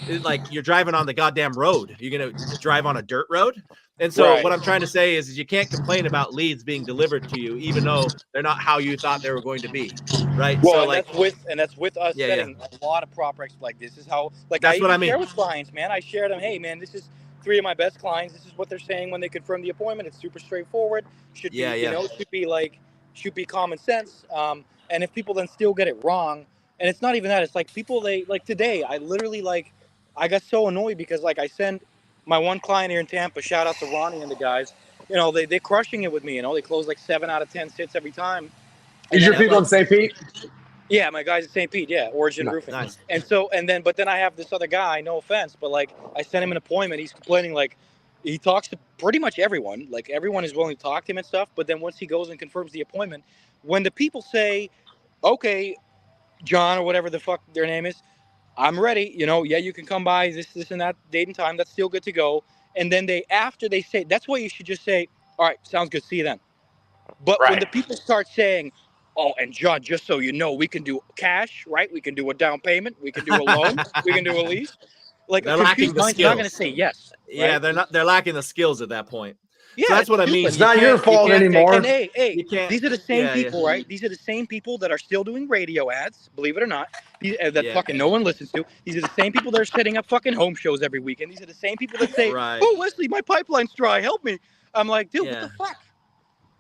It's like you're driving on the goddamn road. You're gonna drive on a dirt road. And so what I'm trying to say is you can't complain about leads being delivered to you, even though they're not how you thought they were going to be, right? Well, so that's with us setting a lot of proper like this is how that's what I mean. Share with clients, man. I share them. Hey, man, this is 3 of my best clients. This is what they're saying when they confirm the appointment. It's super straightforward. Should be common sense. And if people then still get it wrong, and it's not even that, it's like people today. I literally I got so annoyed because I send my one client here in Tampa. Shout out to Ronnie and the guys. They're crushing it with me. They close 7 out of 10 sits every time. Is your people in St. Pete? Yeah, my guys at St. Pete, Origin Roofing. Nice. But then I have this other guy, no offense, but I sent him an appointment. He's complaining he talks to pretty much everyone. Everyone is willing to talk to him and stuff. But then once he goes and confirms the appointment, when the people say, okay, John or whatever the fuck their name is, I'm ready. You can come by this and that date and time. That's still good to go. And then after they say, that's why you should just say, all right, sounds good. See you then. But when the people start saying, oh, and John, just so you know, we can do cash, right? We can do a down payment. We can do a loan. We can do a lease. They're lacking the skills. Not going to say yes. Right? Yeah, they're lacking the skills at that point. Yeah, so that's what I mean. It's not your fault anymore. And hey, these are the same people, right? These are the same people that are still doing radio ads, believe it or not. Fucking no one listens to. These are the same people that are setting up fucking home shows every weekend. These are the same people that say, oh, Wesley, my pipeline's dry. Help me. I'm like, dude, what the fuck?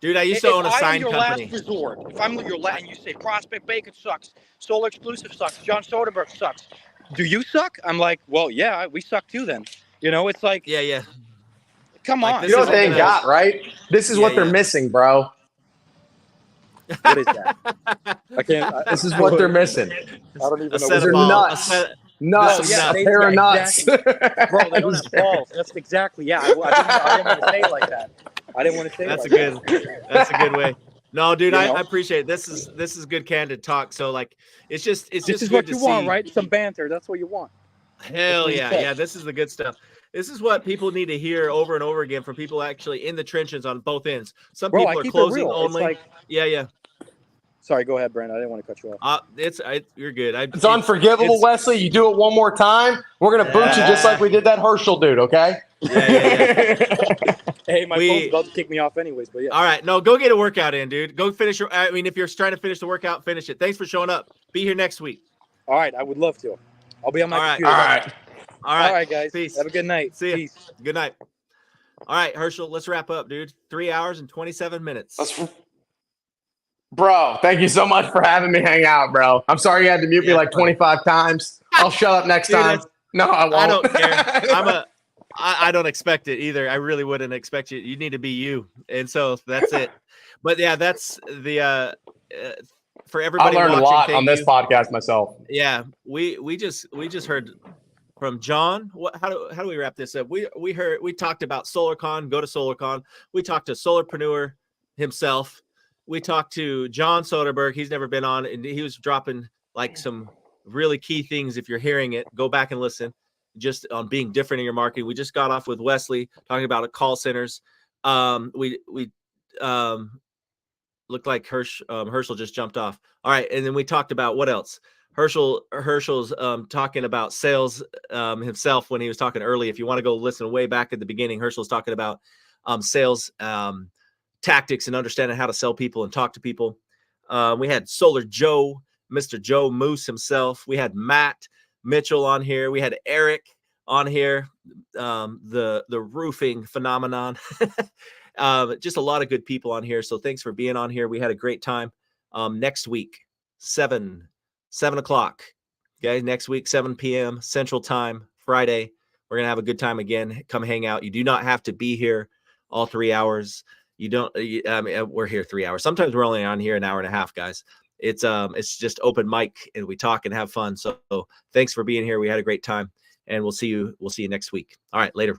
Dude, I used to own a sign company. If I'm your last, and you say Prospect Bacon sucks, Solar Exclusive sucks, John Soderbergh sucks, do you suck? I'm like, well, yeah, we suck too then. It's like, yeah. Come on. You know what they ain't got, right? This is what they're missing, bro. What is that? I can't. This is what they're missing. I don't even know. They're nuts. Nuts. A pair of nuts. Bro, they don't have balls. That's exactly, I didn't want to say it like that. I didn't want to say that's that. That's a good way. No, dude, I appreciate it. This is good candid talk. So it's just this is what you want, right? Some banter. That's what you want. Hell yeah. This is the good stuff. This is what people need to hear over and over again from people actually in the trenches on both ends. Some people are closing only. Sorry, go ahead, Brent. I didn't want to cut you off. You're good. It's unforgivable, Wesley. You do it one more time, we're gonna boot you just like we did that Herschel dude. Okay. Hey, my phone's about to kick me off anyways, but yeah. All right, no, go get a workout in, dude. Go finish your. I mean, if you're trying to finish the workout, finish it. Thanks for showing up. Be here next week. All right, I would love to. I'll be on my computer. All right, guys. Peace. Have a good night. See you. Peace. Good night. All right, Herschel, let's wrap up, dude. 3 hours and 27 minutes. Bro, thank you so much for having me hang out, bro. I'm sorry you had to mute me 25 times. I'll shut up next time. No, I won't. I don't care. I don't expect it either. I really wouldn't expect you. You need to be you. And so that's it. But yeah, that's the for everybody. I learned a lot on this podcast myself. Yeah, we just heard from John. How do we wrap this up? We talked about SolarCon. Go to SolarCon. We talked to Solarpreneur himself. We talked to John Soderbergh. He's never been on, and he was dropping some really key things. If you're hearing it, go back and listen. Just on being different in your marketing. We just got off with Wesley talking about call centers. We looked like Herschel just jumped off. All right, and then we talked about what else? Herschel's talking about sales himself when he was talking early. If you want to go listen way back at the beginning, Herschel's talking about sales tactics and understanding how to sell people and talk to people. We had Solar Joe, Mr. Joe Moose himself. We had Matt Mitchell on here. We had Eric on here, the roofing phenomenon. Just a lot of good people on here. So thanks for being on here. We had a great time. Next week, 7 o'clock. Okay, next week, 7 p.m. Central Time, Friday. We're gonna have a good time again. Come hang out. You do not have to be here all 3 hours. You don't. I mean, we're here 3 hours. Sometimes we're only on here an hour and a half, guys. It's just open mic and we talk and have fun. So thanks for being here. We had a great time, and we'll see you next week. All right, later.